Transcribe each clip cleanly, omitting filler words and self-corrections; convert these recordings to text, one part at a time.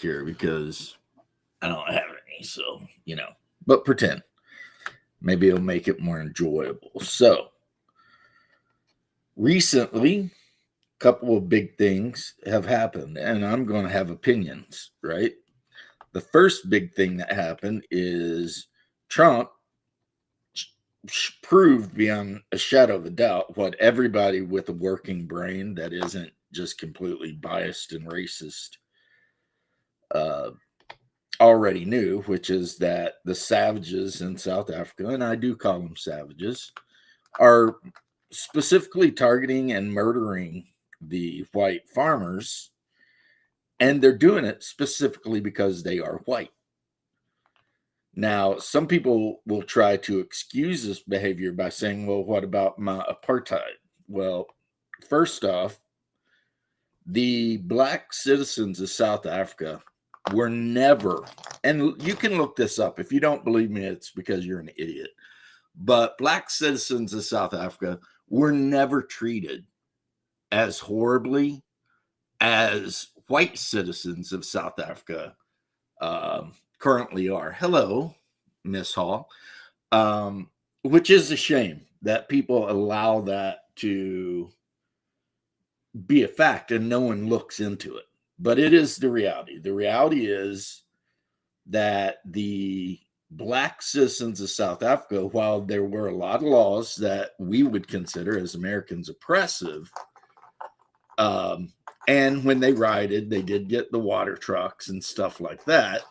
here because I don't have any. So, but pretend. Maybe it'll make it more enjoyable. So, recently, a couple of big things have happened, and I'm going to have opinions, right? The first big thing that happened is Trump proved beyond a shadow of a doubt what everybody with a working brain that isn't just completely biased and racist uh, already knew, which is that the savages in South Africa, and I do call them savages, are specifically targeting and murdering the white farmers, and they're doing it specifically because they are white. Now, some people will try to excuse this behavior by saying, well, what about my apartheid? Well, first off, the black citizens of South Africa were never, and you can look this up. If you don't believe me, it's because you're an idiot. But black citizens of South Africa were never treated as horribly as white citizens of South Africa currently are. Hello, Miss Hall. Which is a shame that people allow that to be a fact and no one looks into it. But it is the reality. The reality is that the black citizens of South Africa, while there were a lot of laws that we would consider as Americans oppressive, and when they rioted, they did get the water trucks and stuff like that.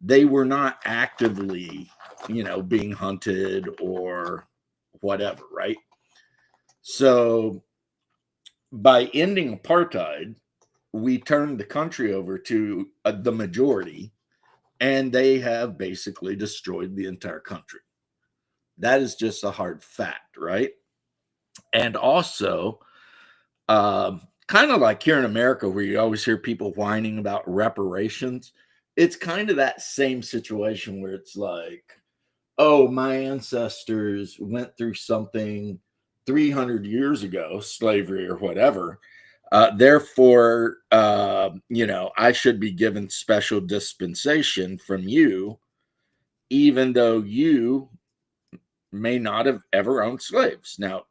They were not actively, being hunted or whatever, right? So by ending apartheid, we turned the country over to the majority, and they have basically destroyed the entire country. That is just a hard fact, right? And also, kind of like here in America, where you always hear people whining about reparations, it's kind of that same situation where it's like, oh, my ancestors went through something 300 years ago, slavery or whatever. Therefore, I should be given special dispensation from you, even though you may not have ever owned slaves. Now,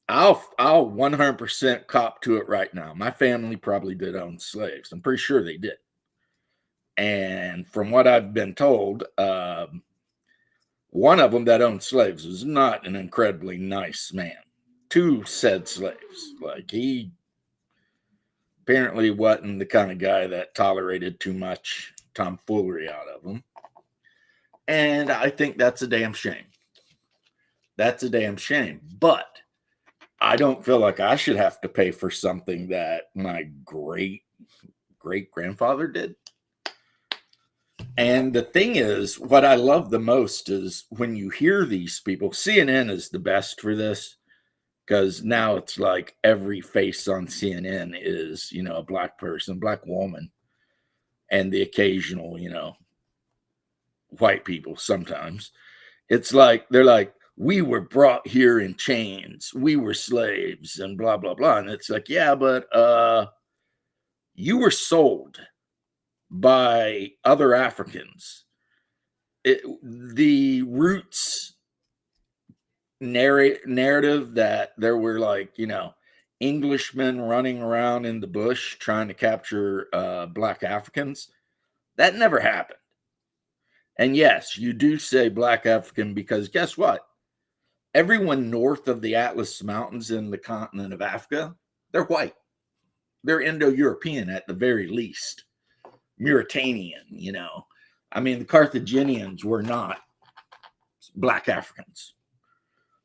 I'll 100% cop to it right now. My family probably did own slaves. I'm pretty sure they did. And from what I've been told, one of them that owned slaves was not an incredibly nice man to said slaves. Like, he apparently wasn't the kind of guy that tolerated too much tomfoolery out of them. And I think that's a damn shame. That's a damn shame. But I don't feel like I should have to pay for something that my great grandfather did. And the thing is, what I love the most is when you hear these people, CNN is the best for this, because now it's like every face on CNN is, a black person, black woman, and the occasional, white people sometimes. It's like, they're like, we were brought here in chains, we were slaves, and blah, blah, blah. And it's like, yeah, but you were sold by other Africans. The roots narrative that there were like, Englishmen running around in the bush trying to capture black Africans, that never happened. And yes, you do say black African because guess what? Everyone north of the Atlas Mountains in the continent of Africa, they're white. They're Indo-European at the very least. Mauritanian, I mean, the Carthaginians were not black Africans.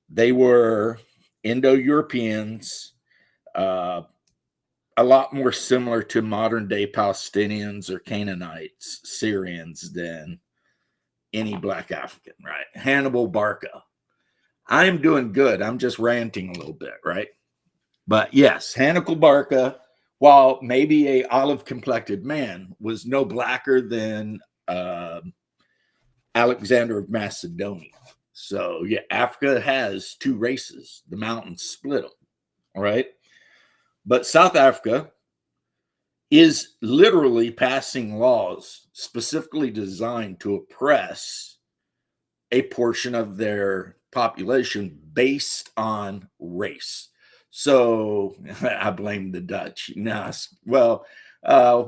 They were Indo-Europeans, a lot more similar to modern day Palestinians or Canaanites, Syrians than any black African, right? Hannibal Barca. I'm doing good. I'm just ranting a little bit, right? But yes, Hannibal Barca, while maybe a olive-complected man, was no blacker than Alexander of Macedonia. So yeah, Africa has two races. The mountains split them, all right? But South Africa is literally passing laws specifically designed to oppress a portion of their population based on race. So I blame the Dutch. No, well, uh,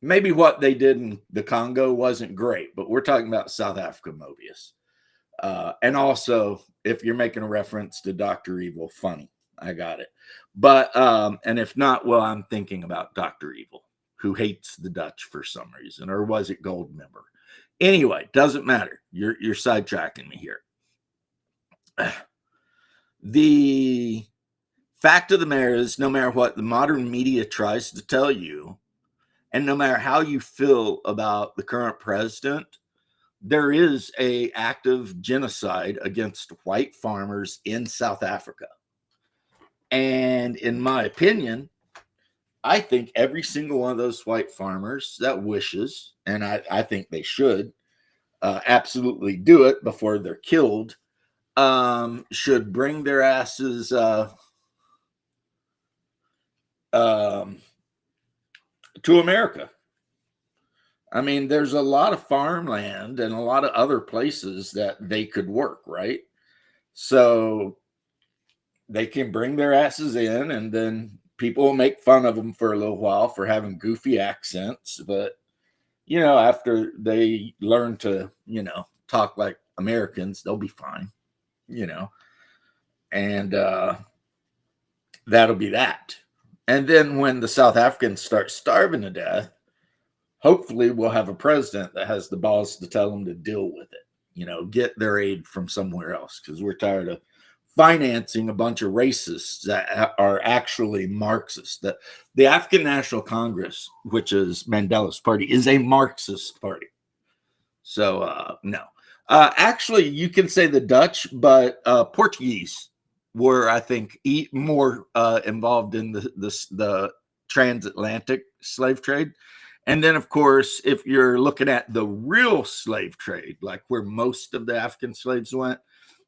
maybe what they did in the Congo wasn't great, but we're talking about South Africa, Mobius. And also, if you're making a reference to Dr. Evil, funny. I got it. But, and if not, well, I'm thinking about Dr. Evil, who hates the Dutch for some reason, or was it Goldmember? Anyway, doesn't matter. You're sidetracking me here. The fact of the matter is, no matter what the modern media tries to tell you, and no matter how you feel about the current president, there is a active genocide against white farmers in South Africa. And in my opinion, I think every single one of those white farmers that wishes, and I think they should absolutely do it before they're killed, should bring their asses to America. I mean, there's a lot of farmland and a lot of other places that they could work, right? So they can bring their asses in, and then people will make fun of them for a little while for having goofy accents. But, after they learn to, talk like Americans, they'll be fine, and that'll be that. And then when the South Africans start starving to death, hopefully we'll have a president that has the balls to tell them to deal with it, get their aid from somewhere else, because we're tired of financing a bunch of racists that are actually Marxist. The African National Congress, which is Mandela's party, is a Marxist party. So, no. Actually, you can say the Dutch, but Portuguese were, I think, more involved in the transatlantic slave trade. And then, of course, if you're looking at the real slave trade, like where most of the African slaves went,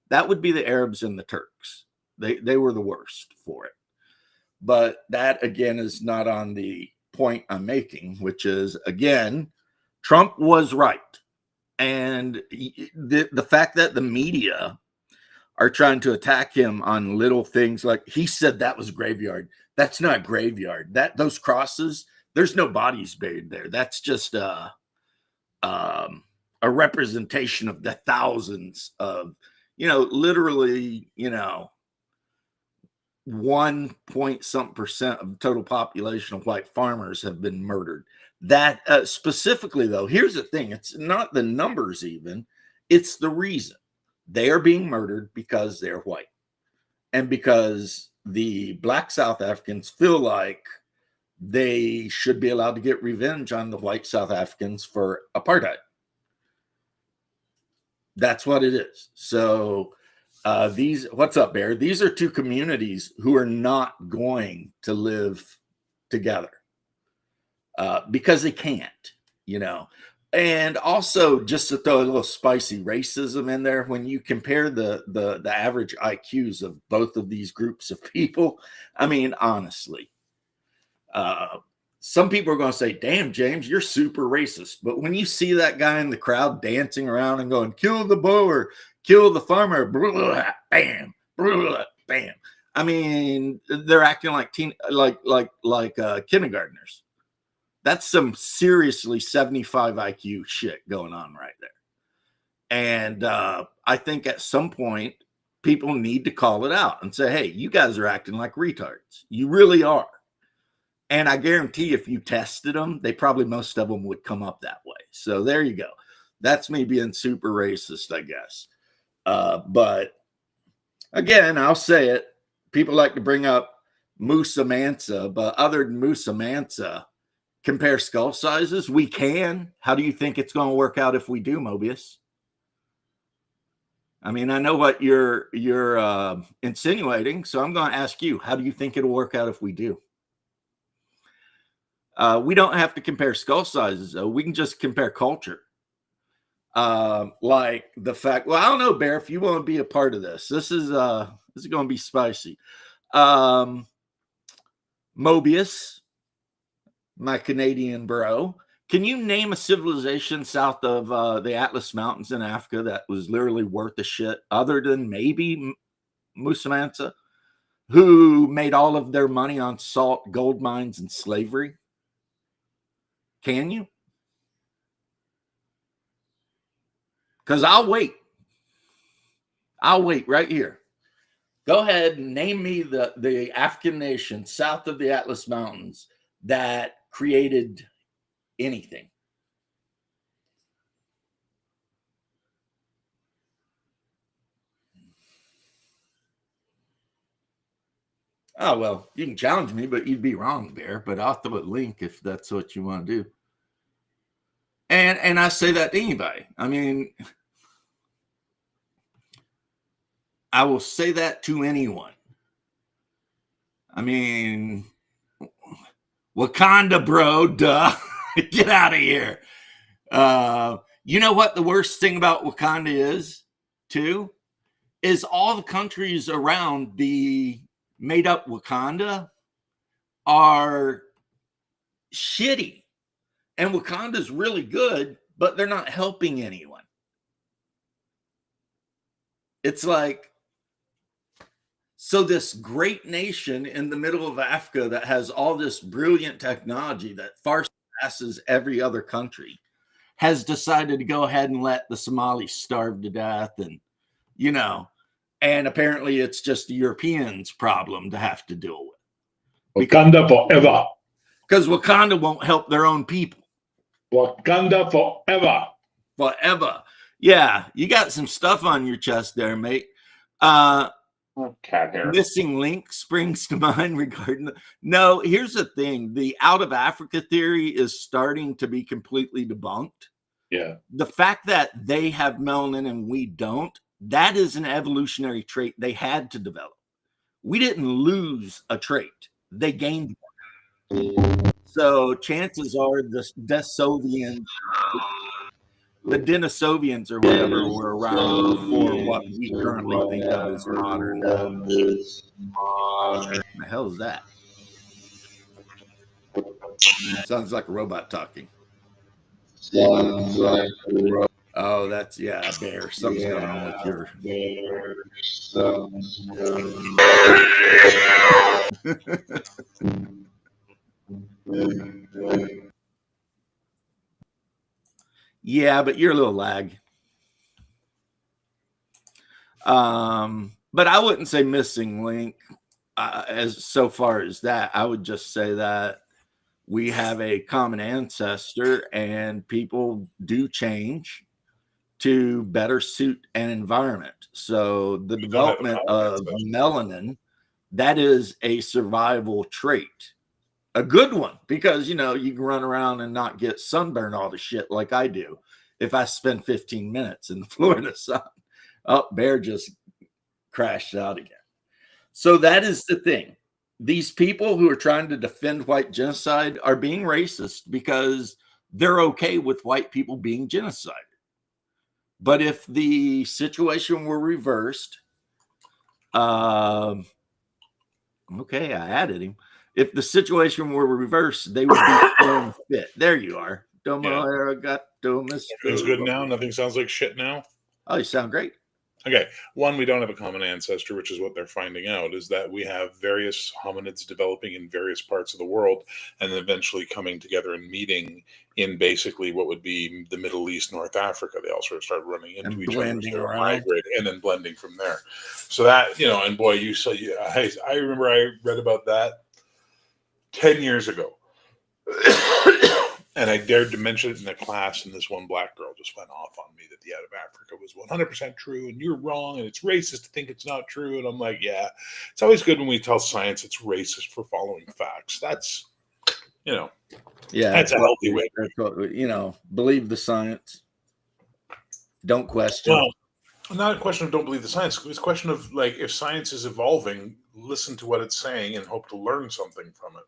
that would be the Arabs and the Turks. They were the worst for it. But that, again, is not on the point I'm making, which is, again, Trump was right. And the fact that the media are trying to attack him on little things like he said that was graveyard. That's not graveyard. Those crosses, there's no bodies buried there. That's just a representation of the thousands of, literally, 1 point something percent of the total population of white farmers have been murdered. That specifically, though, here's the thing. It's not the numbers even. It's the reason. They are being murdered because they're white. And because the black South Africans feel like they should be allowed to get revenge on the white South Africans for apartheid. That's what it is. So what's up, Bear? These are two communities who are not going to live together because they can't, And also, just to throw a little spicy racism in there, when you compare the average IQs of both of these groups of people, I mean, honestly, some people are going to say, damn, James, you're super racist. But when you see that guy in the crowd dancing around and going, kill the Boer, kill the farmer, blah, bam, blah, bam. I mean, they're acting like kindergartners. That's some seriously 75 IQ shit going on right there. And I think at some point, people need to call it out and say, hey, you guys are acting like retards. You really are. And I guarantee if you tested them, most of them would come up that way. So there you go. That's me being super racist, I guess. But again, I'll say it. People like to bring up Musa Mansa, but other than Musa Mansa, compare skull sizes. We can. How do you think it's going to work out if we do, Mobius? I mean, I know what you're insinuating, so I'm going to ask you, how do you think it'll work out if we do? We don't have to compare skull sizes, though. We can just compare culture. Like the fact, well, I don't know, Bear, if you want to be a part of this. This is going to be spicy. Mobius, my Canadian bro, can you name a civilization south of the Atlas Mountains in Africa that was literally worth a shit, other than maybe Musamansa, who made all of their money on salt, gold mines, and slavery? Can you? Because I'll wait. I'll wait right here. Go ahead and name me the African nation south of the Atlas Mountains that created anything. Oh, well, you can challenge me, but you'd be wrong, Bear. But I'll throw a link if that's what you want to do. And I say that to anybody. I mean, I will say that to anyone. I mean, Wakanda, bro, duh. Get out of here. You know what the worst thing about Wakanda is, too? Is all the countries around the made up Wakanda are shitty. And Wakanda's really good, but they're not helping anyone. It's like, so this great nation in the middle of Africa that has all this brilliant technology that far surpasses every other country has decided to go ahead and let the Somalis starve to death. And, you know, and apparently it's just the Europeans' problem to have to deal with. Wakanda forever. Because Wakanda won't help their own people. Wakanda forever. Forever. Yeah, you got some stuff on your chest there, mate. Cat hair. Missing link springs to mind regarding no, here's the thing. The out of Africa theory is starting to be completely debunked. Yeah. The fact that they have melanin and we don't, that is an evolutionary trait they had to develop. We didn't lose a trait. They gained one. So chances are the Denisovians or whatever were around before what we currently think of as modern. What the hell is that? Sounds like a robot talking. Oh, that's, yeah, a bear. Something's going on with your... Yeah, but you're a little lag. But I wouldn't say missing link as so far as that. I would just say that we have a common ancestor and people do change to better suit an environment. So the development of melanin, that is a survival trait. A good one, because, you know, you can run around and not get sunburn all the shit like I do if I spend 15 minutes in the Florida sun. Oh, Bear just crashed out again. So that is the thing. These people who are trying to defend white genocide are being racist because they're okay with white people being genocided. But if the situation were reversed, okay, I added him. If the situation were reversed, they would be throwing fit. There you are. Domo arigato, Mr. Everything's good now. Nothing sounds like shit now. Oh, you sound great. Okay. One, we don't have a common ancestor, which is what they're finding out, is that we have various hominids developing in various parts of the world and eventually coming together and meeting in basically what would be the Middle East, North Africa. They all sort of start running into each other, migrating, and then blending from there. So that, you know, and boy, I remember I read about that 10 years ago. And I dared to mention it in a class, and this one black girl just went off on me that the out of Africa was 100% true, and you're wrong, and it's racist to think it's not true. And I'm like, yeah, it's always good when we tell science it's racist for following facts. That's, you know, that's a healthy way. You know, believe the science. Don't question. Well, not a question of don't believe the science. It's a question of, like, if science is evolving, listen to what it's saying and hope to learn something from it.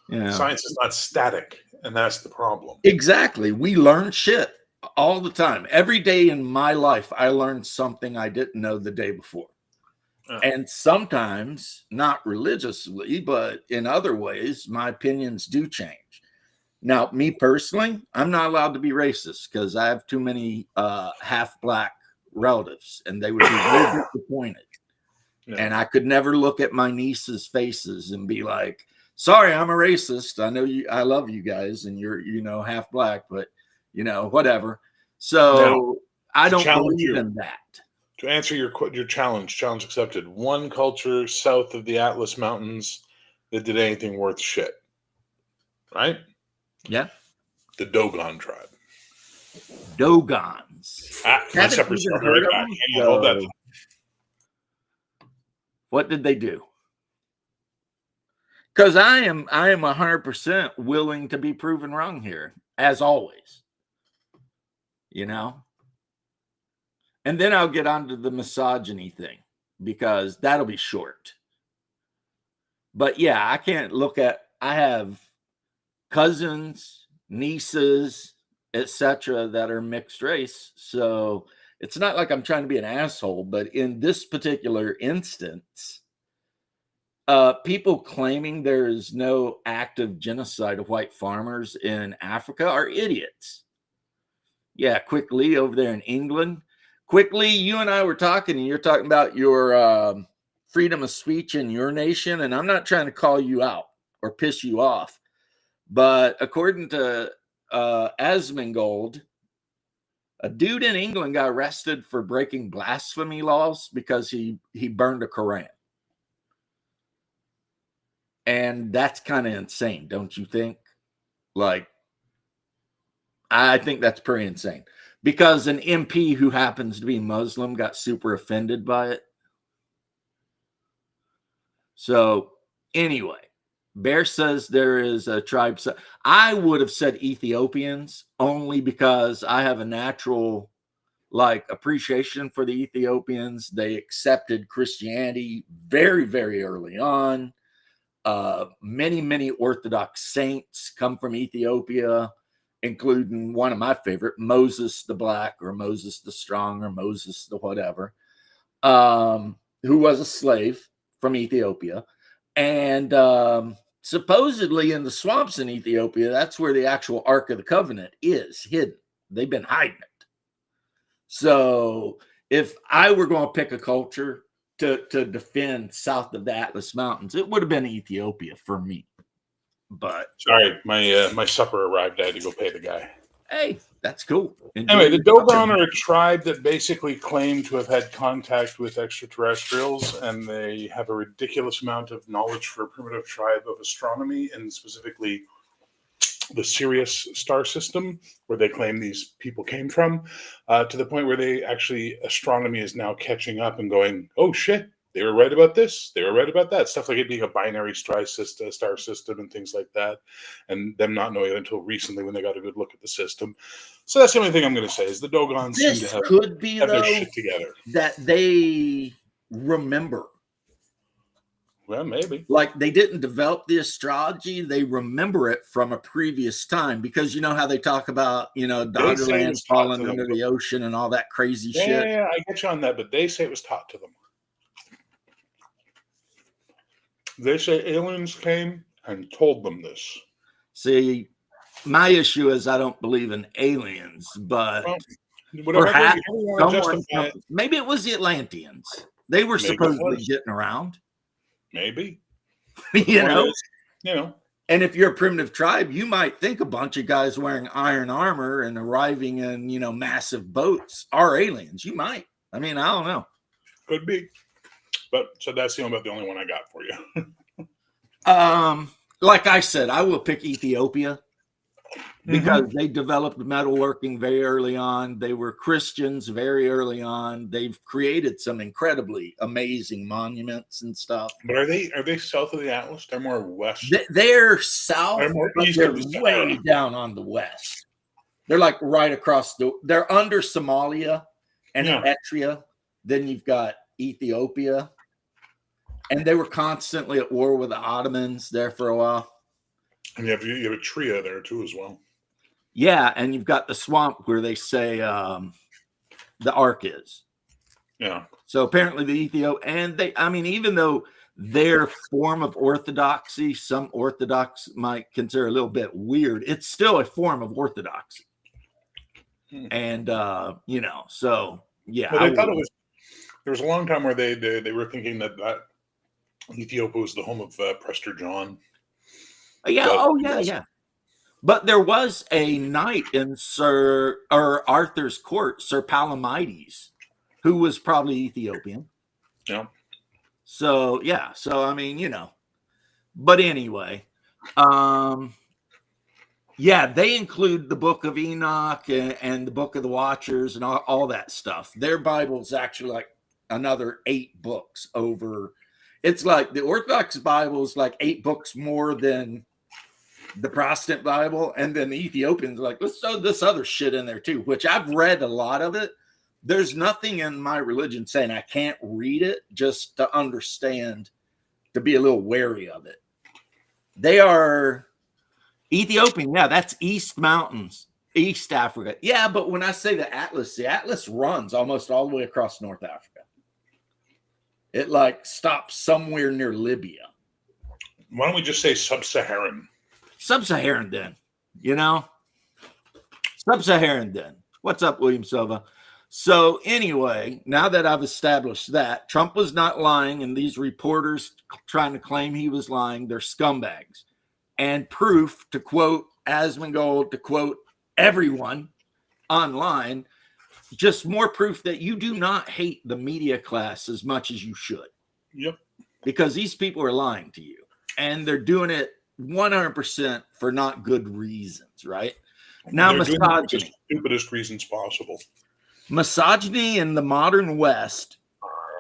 Yeah. Science is not static, and that's the problem. Exactly. We learn shit all the time. Every day in my life, I learned something I didn't know the day before. And sometimes, not religiously, but in other ways, my opinions do change. Now, me personally, I'm not allowed to be racist because I have too many half black relatives, and they would be very disappointed. Yeah. And I could never look at my nieces' faces and be like, "Sorry, I'm a racist. I know you. I love you guys, and you're half black, but whatever." So Now, I to don't challenge believe you, in that. to answer your challenge accepted. One culture south of the Atlas Mountains that did anything worth shit, right? Yeah, The Dogon tribe. Dogons. My Haven't supper's even I'll be right heard of back. them. Hang on, hold that So thought. what did they do? Because I am 100% willing to be proven wrong here, as always. And then I'll get onto the misogyny thing because that'll be short. But yeah, I can't look at. I have cousins, nieces, etc., that are mixed race, so it's not like I'm trying to be an asshole. But in this particular instance, people claiming there is no active genocide of white farmers in Africa are idiots. Yeah, quickly over there in England. Quickly, you and I were talking, and you're talking about your freedom of speech in your nation, and I'm not trying to call you out or piss you off, but according to Asmongold, a dude in England got arrested for breaking blasphemy laws because he burned a Quran. And that's kind of insane, don't you think? Like, I think that's pretty insane because an MP who happens to be Muslim got super offended by it. So, anyway, Bear says there is a tribe. I would have said Ethiopians only because I have a natural appreciation for the Ethiopians. They accepted Christianity very, very early on. Many Orthodox saints come from Ethiopia, including one of my favorite, Moses the Black or Moses the Strong or Moses the whatever, who was a slave from Ethiopia. And supposedly in the swamps in Ethiopia, that's where the actual Ark of the Covenant is hidden. They've been hiding it. So if I were going to pick a culture to defend south of the Atlas Mountains, it would have been Ethiopia for me. But sorry, my supper arrived. I had to go pay the guy. Hey, that's cool. Anyway, the Dogon are a tribe that basically claim to have had contact with extraterrestrials, and they have a ridiculous amount of knowledge for a primitive tribe of astronomy, and specifically the Sirius star system, where they claim these people came from, to the point where astronomy is now catching up and going, oh shit, they were right about this, they were right about that. Stuff like it being a binary star system and things like that, and them not knowing it until recently when they got a good look at the system. So that's the only thing I'm going to say is the Dogons seem to have their shit together. That they remember. Well, maybe. Like they didn't develop the astrology, they remember it from a previous time because you know how they talk about, Doggerland falling under the ocean and all that crazy shit. Yeah, I get you on that, but they say it was taught to them. They say aliens came and told them this. See, my issue is I don't believe in aliens, but perhaps maybe it was the Atlanteans. They were supposedly getting around. Maybe. you know. And if you're a primitive tribe, you might think a bunch of guys wearing iron armor and arriving in, massive boats are aliens. You might. I mean, I don't know. Could be. But so that's the only one I got for you. Like I said, I will pick Ethiopia because they developed metalworking very early on. They were Christians very early on. They've created some incredibly amazing monuments and stuff. But are they south of the Atlas? They're more west. They're south, they're more but east they're of the way down on the west. They're like right across they're under Somalia and Eritrea. Then you've got Ethiopia. And they were constantly at war with the Ottomans there for a while. And you have Eritrea there too as well. Yeah, and you've got the swamp where they say the Ark is. Yeah. So apparently the Ethiopian, even though their form of orthodoxy, some Orthodox might consider a little bit weird, it's still a form of orthodoxy. And, so yeah. Well, they thought it was, there was a long time where they were thinking that Ethiopia was the home of Prester John. Yeah. But Oh, yeah, yeah. But there was a knight in Arthur's court, Sir Palomides, who was probably Ethiopian. Yeah. So, yeah. So, but anyway, yeah, they include the Book of Enoch and the Book of the Watchers and all that stuff. Their Bible's actually like another 8 books over. It's like the Orthodox Bible is like 8 books more than the Protestant Bible. And then the Ethiopians are like, let's throw this other shit in there too, which I've read a lot of it. There's nothing in my religion saying I can't read it, just to understand, to be a little wary of it. They are Ethiopian. Yeah, that's East Mountains, East Africa. Yeah, but when I say the Atlas runs almost all the way across North Africa. It like stops somewhere near Libya. Why don't we just say sub-Saharan? Sub-Saharan then, Sub-Saharan then. What's up, William Silva? So anyway, now that I've established that Trump was not lying and these reporters trying to claim he was lying, they're scumbags. And proof, to quote Asmongold, to quote everyone online, just more proof that you do not hate the media class as much as you should. Yep. Because these people are lying to you. And they're doing it 100% for not good reasons, right? Now, they're misogyny. doing the stupidest reasons possible. Misogyny in the modern West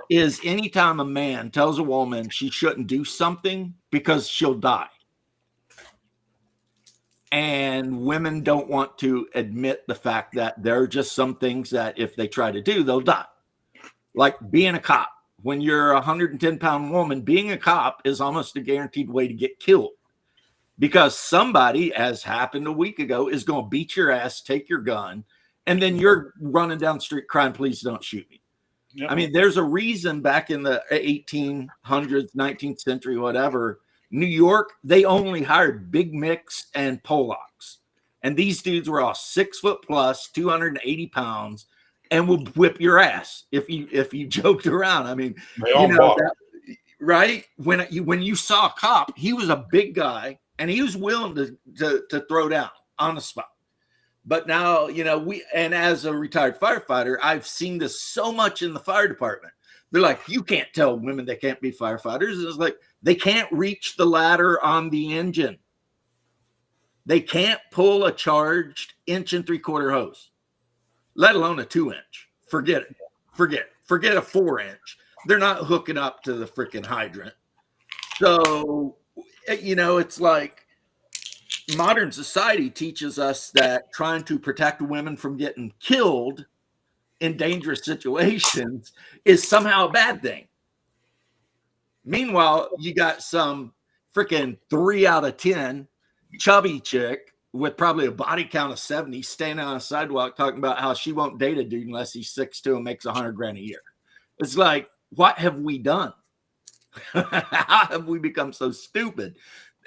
is anytime a man tells a woman she shouldn't do something because she'll die. And women don't want to admit the fact that there are just some things that if they try to do, they'll die. Like being a cop. When you're a 110-pound woman, being a cop is almost a guaranteed way to get killed. Because somebody, as happened a week ago, is going to beat your ass, take your gun, and then you're running down the street crying, please don't shoot me. Yep. I mean, there's a reason back in the 1800s, 19th century, whatever, New York, they only hired Big Micks and Polacks. And these dudes were all 6 foot plus, 280 pounds, and will whip your ass if you joked around. I mean, right? When you saw a cop, he was a big guy and he was willing to throw down on the spot. But now, and as a retired firefighter, I've seen this so much in the fire department. They're like, you can't tell women they can't be firefighters. And it's like, they can't reach the ladder on the engine. They can't pull a charged 1 3/4 hose, let alone a 2-inch. Forget it. Forget a 4-inch. They're not hooking up to the freaking hydrant. So, it's like modern society teaches us that trying to protect women from getting killed in dangerous situations is somehow a bad thing. Meanwhile, you got some freaking 3 out of 10 chubby chick with probably a body count of 70 standing on a sidewalk talking about how she won't date a dude unless he's 6'2" and makes $100,000 a year. It's like, what have we done? How have we become so stupid?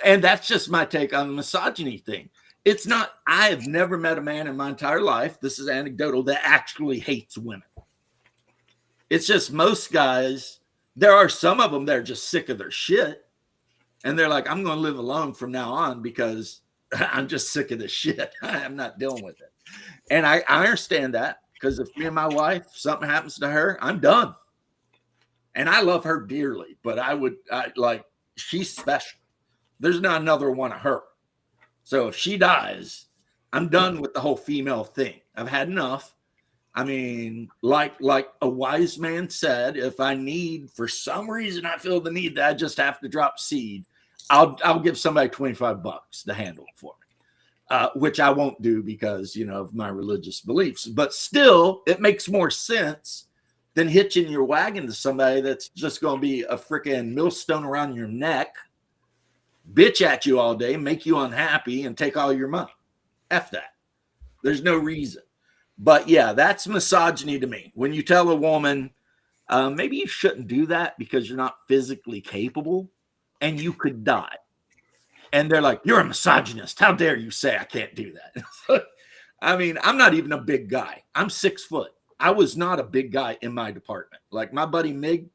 And that's just my take on the misogyny thing. It's not, I have never met a man in my entire life, this is anecdotal, that actually hates women. It's just most guys, there are some of them that are just sick of their shit. And they're like, I'm going to live alone from now on because I'm just sick of this shit. I'm not dealing with it. And I understand that, because if me and my wife, something happens to her, I'm done. And I love her dearly, but she's special. There's not another one of her. So if she dies, I'm done with the whole female thing. I've had enough. I mean, like a wise man said, if I need, for some reason, I feel the need that I just have to drop seed, I'll give somebody $25 to handle it for me, which I won't do because, of my religious beliefs. But still, it makes more sense than hitching your wagon to somebody that's just going to be a freaking millstone around your neck, bitch at you all day, make you unhappy, and take all your money. F that. There's no reason. But yeah, that's misogyny to me. When you tell a woman, maybe you shouldn't do that because you're not physically capable and you could die. And they're like, you're a misogynist. How dare you say I can't do that? I mean, I'm not even a big guy. I'm 6 foot. I was not a big guy in my department. Like my buddy Mig,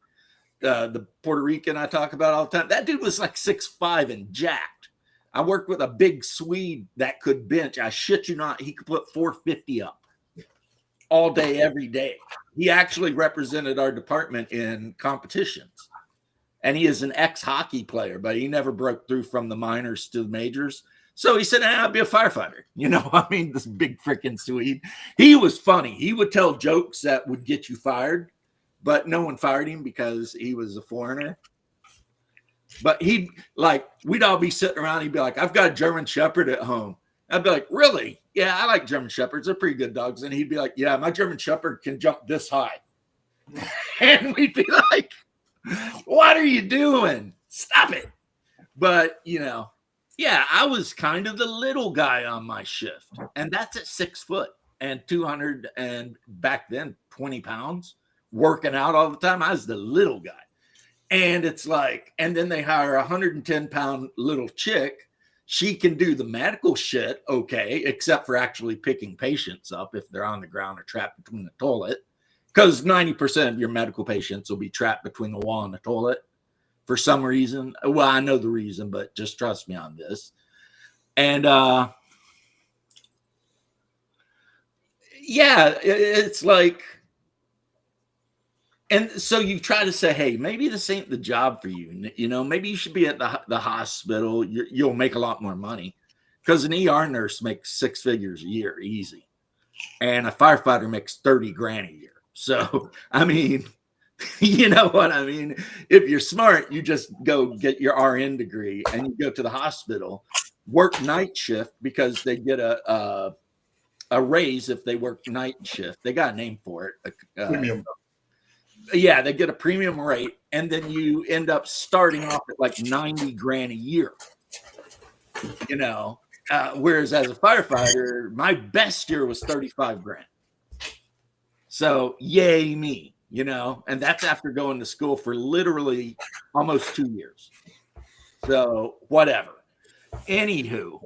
the Puerto Rican I talk about all the time, that dude was like 6'5" and jacked. I worked with a big Swede that could bench. I shit you not, he could put 450 up all day, every day. He actually represented our department in competitions. And he is an ex-hockey player, but he never broke through from the minors to the majors. So he said, I'll be a firefighter. You know, I mean, this big freaking Swede. He was funny. He would tell jokes that would get you fired, but no one fired him because he was a foreigner. But he'd like, we'd all be sitting around. He'd be like, I've got a German Shepherd at home. I'd be like, really? Yeah, I like German Shepherds. They're pretty good dogs. And he'd be like, yeah, my German Shepherd can jump this high. And we'd be like, what are you doing? Stop it. But, you know, yeah, I was kind of the little guy on my shift. And that's at 6 foot and 200 and back then 20 pounds working out all the time. I was the little guy. And it's like, and then they hire a 110-pound little chick. She can do the medical shit, okay, except for actually picking patients up if they're on the ground or trapped between the toilet. Because 90% of your medical patients will be trapped between the wall and the toilet for some reason. Well, I know the reason, but just trust me on this. And yeah, it's like, and so you try to say, hey, maybe this ain't the job for you. You know, maybe you should be at the hospital. You'll make a lot more money because an ER nurse makes 6 figures a year, easy. And a firefighter makes 30 grand a year. So, I mean, you know what I mean? If you're smart, you just go get your RN degree and you go to the hospital, work night shift because they get a raise if they work night shift. They got a name for it. Premium. Yeah, they get a premium rate, and then you end up starting off at like 90 grand a year. You know, whereas as a firefighter, my best year was 35 grand. So yay me, you know, and that's after going to school for literally almost 2 years. So whatever. Anywho,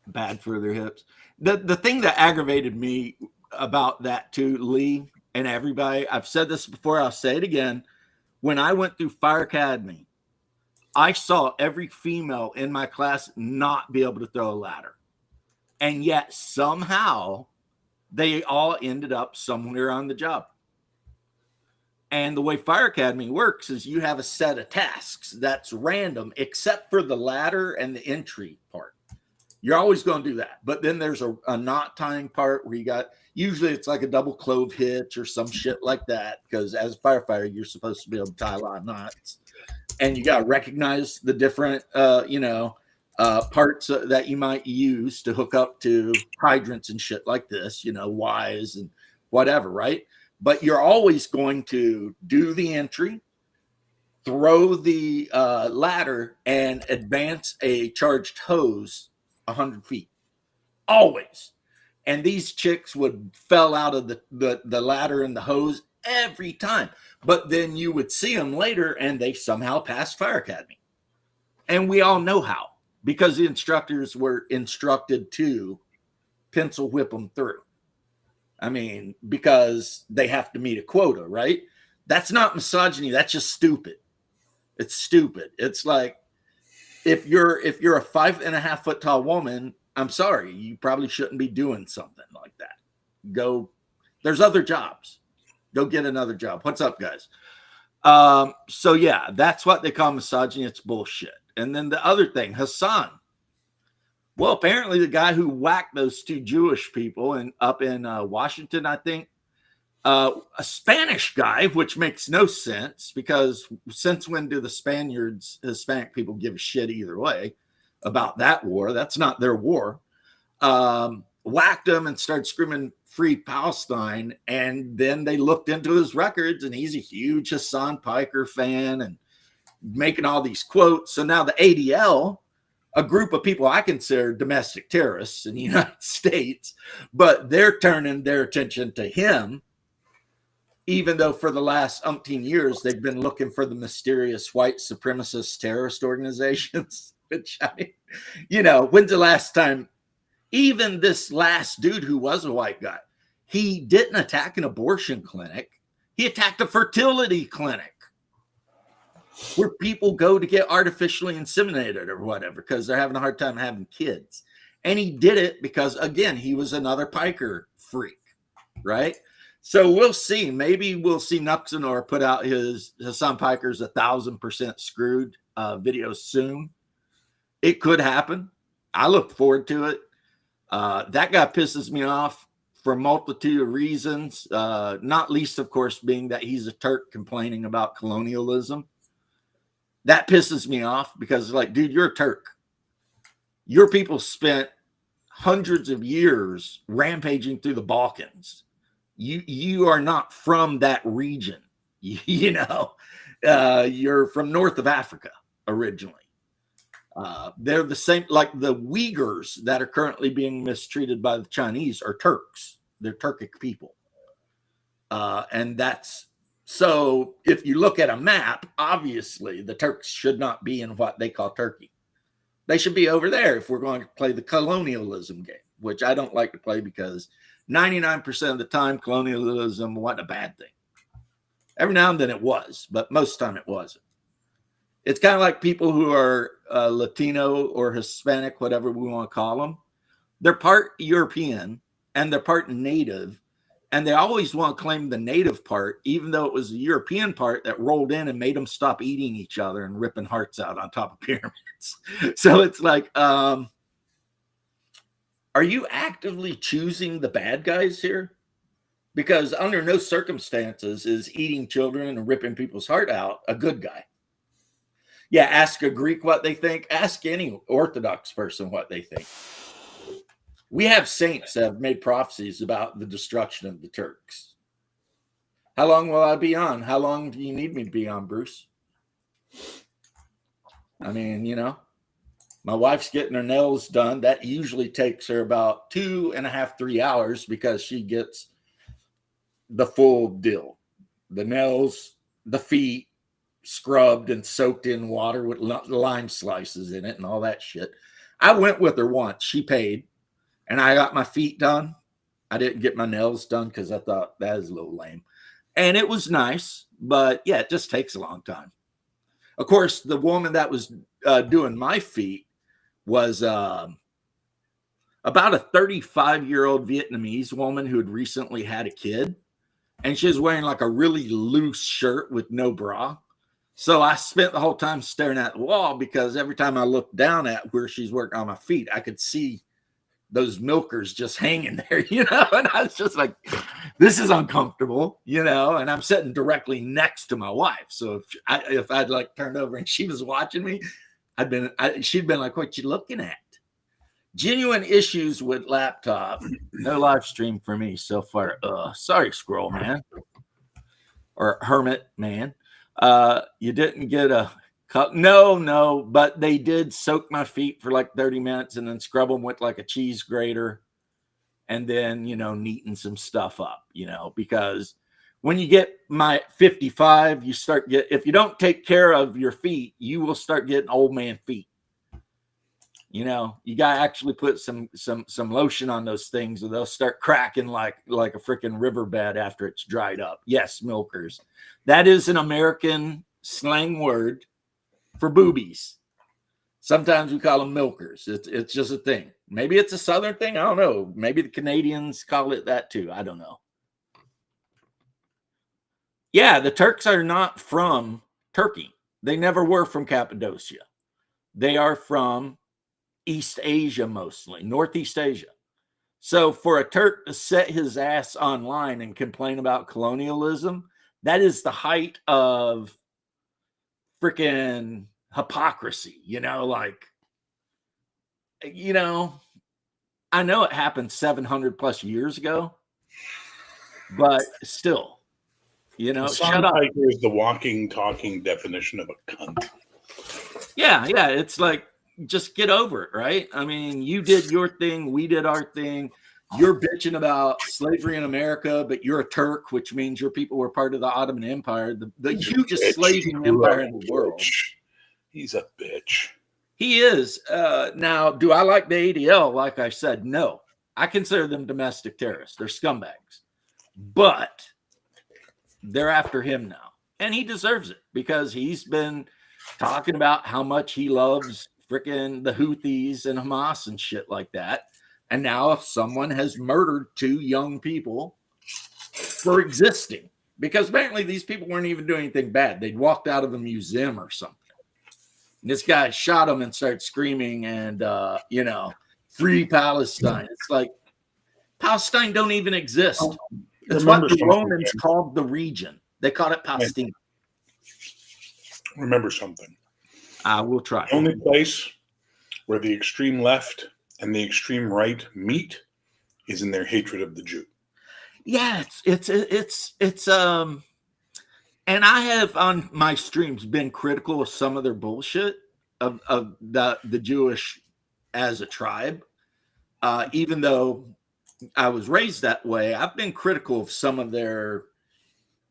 bad for their hips. The thing that aggravated me about that too, Lee and everybody, I've said this before, I'll say it again. When I went through Fire Academy, I saw every female in my class not be able to throw a ladder. And yet somehow they all ended up somewhere on the job. And the way Fire Academy works is you have a set of tasks that's random, except for the ladder and the entry part. You're always going to do that. But then there's a knot tying part where you got, usually it's like a double clove hitch or some shit like that. Because as a firefighter, you're supposed to be able to tie a lot of knots. And you got to recognize the different, parts that you might use to hook up to hydrants and shit like this, you know, wires and whatever, right? But you're always going to do the entry, throw the ladder, and advance a charged hose 100 feet. Always. And these chicks would fell out of the ladder and the hose every time. But then you would see them later and they somehow passed Fire Academy. And we all know how. Because the instructors were instructed to pencil whip them through. I mean, because they have to meet a quota, right? That's not misogyny. That's just stupid. It's stupid. It's like if you're a 5.5 foot tall woman, I'm sorry, you probably shouldn't be doing something like that. Go. There's other jobs. Go get another job. What's up, guys? So yeah, that's what they call misogyny. It's bullshit. And then the other thing, Hasan. Well, apparently the guy who whacked those 2 Jewish people up in Washington, I think, a Spanish guy, which makes no sense because since when do the Spaniards, Hispanic people, give a shit either way about that war? That's not their war. Whacked him and started screaming free Palestine. And then they looked into his records and he's a huge Hasan Piker fan and making all these quotes. So now the ADL, a group of people I consider domestic terrorists in the United States, but they're turning their attention to him. even though for the last umpteen years they've been looking for the mysterious white supremacist terrorist organizations. Which when's the last time? Even this last dude who was a white guy, he didn't attack an abortion clinic. He attacked a fertility clinic where people go to get artificially inseminated or whatever because they're having a hard time having kids. And he did it because, again, he was another piker freak, right? So we'll see. Maybe we'll see Nuxenor put out his Hasan Piker's 1,000% screwed video soon. It could happen. I look forward to it. That guy pisses me off for a multitude of reasons, not least, of course, being that he's a Turk complaining about colonialism. That pisses me off because, like, dude, you're a Turk. Your people spent hundreds of years rampaging through the Balkans. You are not from that region. You're from north of Africa originally. They're the same, like the Uyghurs that are currently being mistreated by the Chinese are Turks. They're Turkic people. And that's, so if you look at a map, obviously the Turks should not be in what they call Turkey. They should be over there if we're going to play the colonialism game, which I don't like to play because 99% of the time colonialism wasn't a bad thing. Every now and then it was, but most of the time it wasn't. It's kind of like people who are Latino or Hispanic, whatever we want to call them. They're part European and they're part native. And they always want to claim the native part, even though it was the European part that rolled in and made them stop eating each other and ripping hearts out on top of pyramids. So it's like, are you actively choosing the bad guys here? Because under no circumstances is eating children and ripping people's heart out a good guy. Yeah, ask a Greek what they think. Ask any Orthodox person what they think. We have saints that have made prophecies about the destruction of the Turks. How long will I be on? How long do you need me to be on, Bruce? I mean, my wife's getting her nails done. That usually takes her about 2.5, 3 hours because she gets the full deal. The nails, the feet, scrubbed and soaked in water with lime slices in it and all that shit. I went with her once. She paid. And I got my feet done. I didn't get my nails done because I thought that is a little lame. And it was nice, but yeah, it just takes a long time. Of course, the woman that was doing my feet was about a 35-year-old Vietnamese woman who had recently had a kid. And she was wearing like a really loose shirt with no bra. So I spent the whole time staring at the wall because every time I looked down at where she's working on my feet, I could see those milkers just hanging there, and I was just like, this is uncomfortable, and I'm sitting directly next to my wife. So if I'd like turned over and she was watching me, she'd been like, what you looking at? Genuine issues with laptop. No live stream for me so far. Sorry, Squirrel Man or Hermit Man. You didn't get a No, but they did soak my feet for like 30 minutes and then scrub them with like a cheese grater and then, neaten some stuff up, because when you get my 55, if you don't take care of your feet, you will start getting old man feet. You got to actually put some lotion on those things or they'll start cracking like a freaking riverbed after it's dried up. Yes, milkers. That is an American slang word for boobies. Sometimes we call them milkers. It's just a thing. Maybe it's a Southern thing. I don't know. Maybe the Canadians call it that too. I don't know. Yeah, the Turks are not from Turkey. They never were from Cappadocia. They are from East Asia mostly, Northeast Asia. So for a Turk to set his ass online and complain about colonialism, that is the height of freaking hypocrisy, I know it happened 700 plus years ago, but still, shut up. Hiker is the walking, talking definition of a cunt. Yeah. It's like, just get over it, right? I mean, you did your thing. We did our thing. you're bitching about slavery in America, but you're a Turk, which means your people were part of the Ottoman Empire, the hugest slaving empire in the world. He's a bitch. He is. Now, do I like the ADL? Like I said, no. I consider them domestic terrorists. They're scumbags. But they're after him now. And he deserves it because he's been talking about how much he loves freaking the Houthis and Hamas and shit like that. And now if someone has murdered 2 young people for existing, because apparently these people weren't even doing anything bad. They'd walked out of a museum or something. And this guy shot them and started screaming and, free Palestine. It's like, Palestine don't even exist. That's what the Romans called the region. They called it Palestine. Remember something. I will try. The only place where the extreme left and the extreme right meet is in their hatred of the Jew. Yeah, it's and I have on my streams been critical of some of their bullshit of the Jewish as a tribe. Even though I was raised that way, I've been critical of some of their,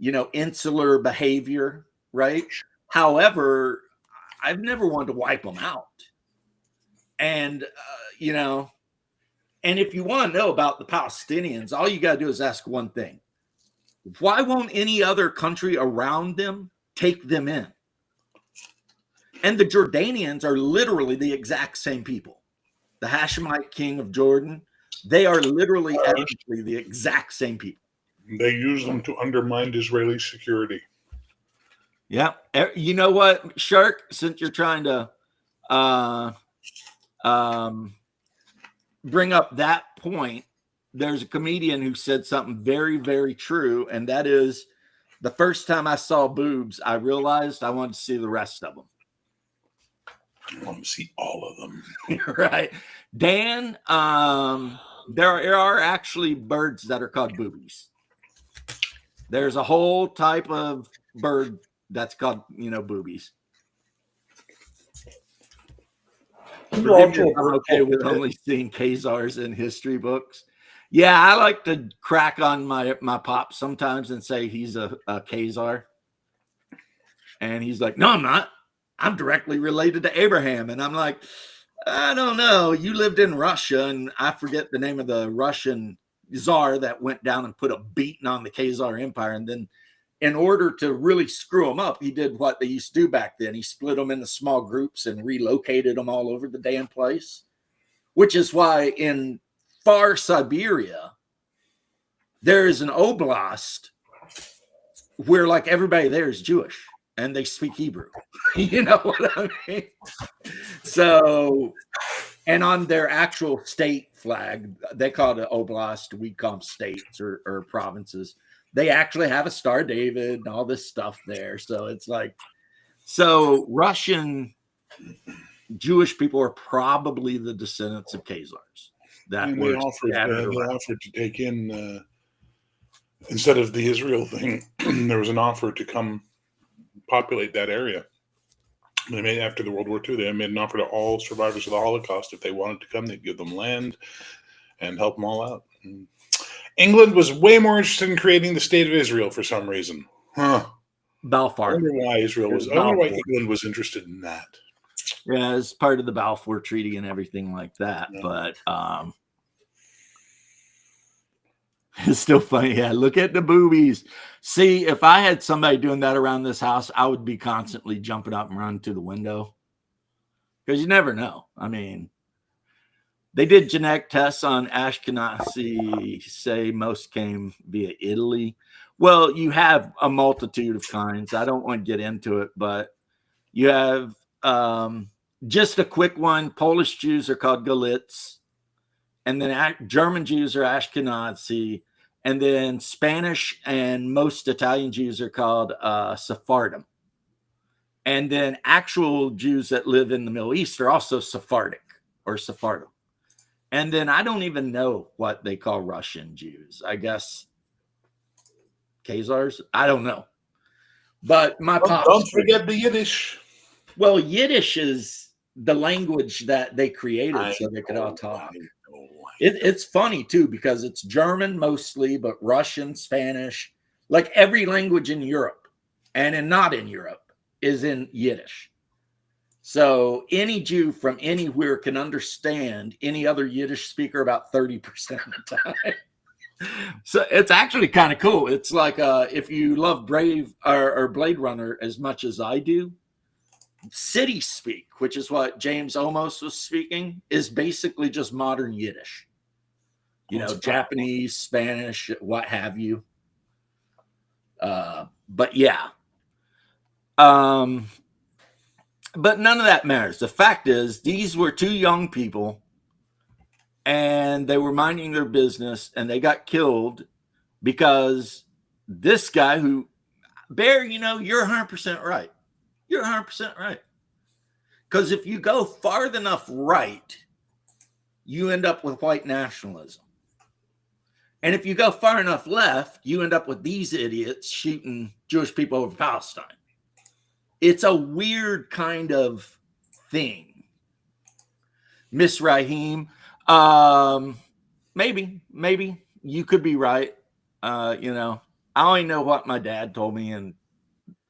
insular behavior, right? However, I've never wanted to wipe them out. And, and if you want to know about the Palestinians, all you got to do is ask one thing. Why won't any other country around them take them in? And the Jordanians are literally the exact same people. The Hashemite king of Jordan, they are literally ethnically the exact same people. They use them to undermine Israeli security. Yeah. You know what, Shark, since you're trying to bring up that point, there's a comedian who said something very, very true. And that is, the first time I saw boobs, I realized I wanted to see the rest of them. I want to see all of them. Right. Dan, there are actually birds that are called boobies. There's a whole type of bird that's called, boobies. I'm okay with only seeing Khazars in history books. Yeah, I like to crack on my pop sometimes and say he's a Khazar. And he's like, no, I'm not. I'm directly related to Abraham. And I'm like, I don't know. You lived in Russia, and I forget the name of the Russian czar that went down and put a beating on the Khazar Empire. And then in order to really screw them up, he did what they used to do back then. He split them into small groups and relocated them all over the damn place, which is why in far Siberia, there is an oblast where like everybody there is Jewish and they speak Hebrew. You know what I mean? So, and on their actual state flag, they call it an oblast. We call them states or provinces. They actually have a Star David and all this stuff there. So it's like, so Russian Jewish people are probably the descendants of Khazars. That and they offered to take in, instead of the Israel thing, there was an offer to come populate that area. They made, after the World War II, they made an offer to all survivors of the Holocaust. If they wanted to come, they'd give them land and help them all out. And England was way more interested in creating the state of Israel for some reason. Balfour. I wonder why England was interested in that. Yeah, it's part of the Balfour Treaty and everything like that. Yeah. But it's still funny. Yeah, look at the boobies. See, if I had somebody doing that around this house, I would be constantly jumping up and running to the window. Because you never know. I mean, they did genetic tests on Ashkenazi, say most came via Italy. Well, you have a multitude of kinds. I don't want to get into it, but you have just a quick one. Polish Jews are called Galits. And then German Jews are Ashkenazi. And then Spanish and most Italian Jews are called Sephardim. And then actual Jews that live in the Middle East are also Sephardic or Sephardim. And then I don't even know what they call Russian Jews. I guess Khazars? I don't know. But my don't forget the Yiddish. Well, Yiddish is the language that they created so they could all talk. It's funny too, because it's German mostly, but Russian, Spanish, like every language in Europe and not in Europe is in Yiddish. So any Jew from anywhere can understand any other Yiddish speaker about 30% of the time. So it's actually kind of cool. It's like if you love Brave or Blade Runner as much as I do, City Speak, which is what James Olmos was speaking, is basically just modern Yiddish. You know, Japanese, Spanish, what have you. But yeah. But none of that matters. The fact is, these were two young people and they were minding their business and they got killed because this guy who, Bear, you know, you're 100% right. You're 100% right. Because if you go far enough right, you end up with white nationalism. And if you go far enough left, you end up with these idiots shooting Jewish people over Palestine. It's a weird kind of thing. Miss Raheem, maybe you could be right. You know, I only know what my dad told me, and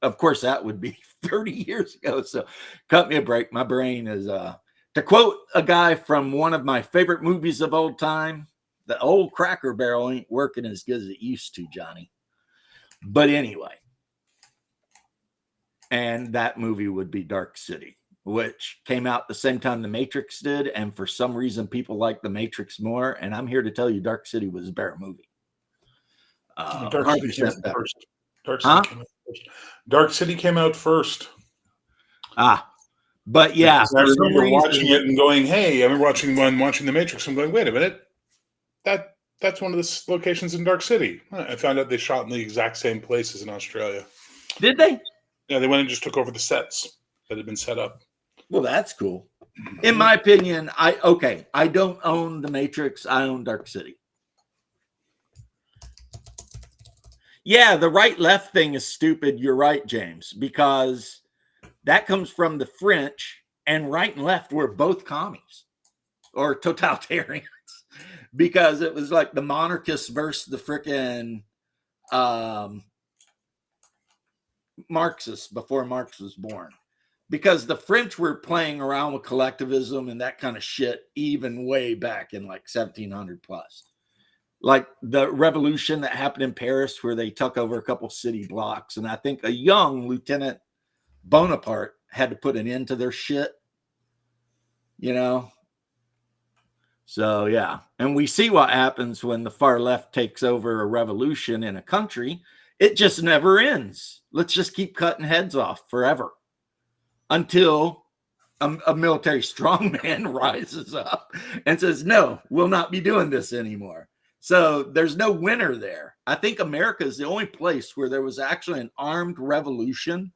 of course that would be 30 years ago. So cut me a break. My brain is to quote a guy from one of my favorite movies of old time, the old Cracker Barrel ain't working as good as it used to, Johnny. But anyway, and that movie would be Dark City, which came out the same time The Matrix did. And for some reason, people like The Matrix more. And I'm here to tell you, Dark City was a better movie. Dark City came out first. Dark City came out first. But yeah, I remember watching it and going, "Hey!" I remember watching The Matrix. I'm going, "Wait a minute, that's one of the locations in Dark City." I found out they shot in the exact same places in Australia. Did they? Yeah, they went and just took over the sets that had been set up. Well, that's cool. In my opinion, I don't own The Matrix. I own Dark City. Yeah, the right-left thing is stupid. You're right, James, because that comes from the French, and right and left were both commies or totalitarians, because it was like the monarchists versus the frickin' Marxists before Marx was born. Because the French were playing around with collectivism and that kind of shit even way back in like 1700 plus. Like the revolution that happened in Paris where they took over a couple city blocks. And I think a young Lieutenant Bonaparte had to put an end to their shit, you know? So, yeah. And we see what happens when the far left takes over a revolution in a country. It just never ends. Let's just keep cutting heads off forever until a military strongman rises up and says, no, we'll not be doing this anymore. So there's no winner there. I think America is the only place where there was actually an armed revolution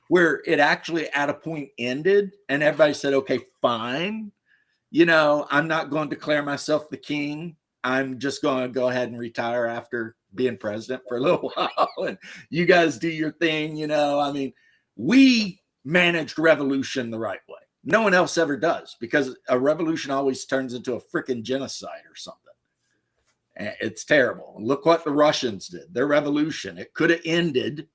where it actually at a point ended and everybody said, okay, fine. You know, I'm not going to declare myself the king. I'm just going to go ahead and retire after being president for a little while. And you guys do your thing. You know, I mean, we managed revolution the right way. No one else ever does, because a revolution always turns into a freaking genocide or something. It's terrible. Look what the Russians did. Their revolution, it could have ended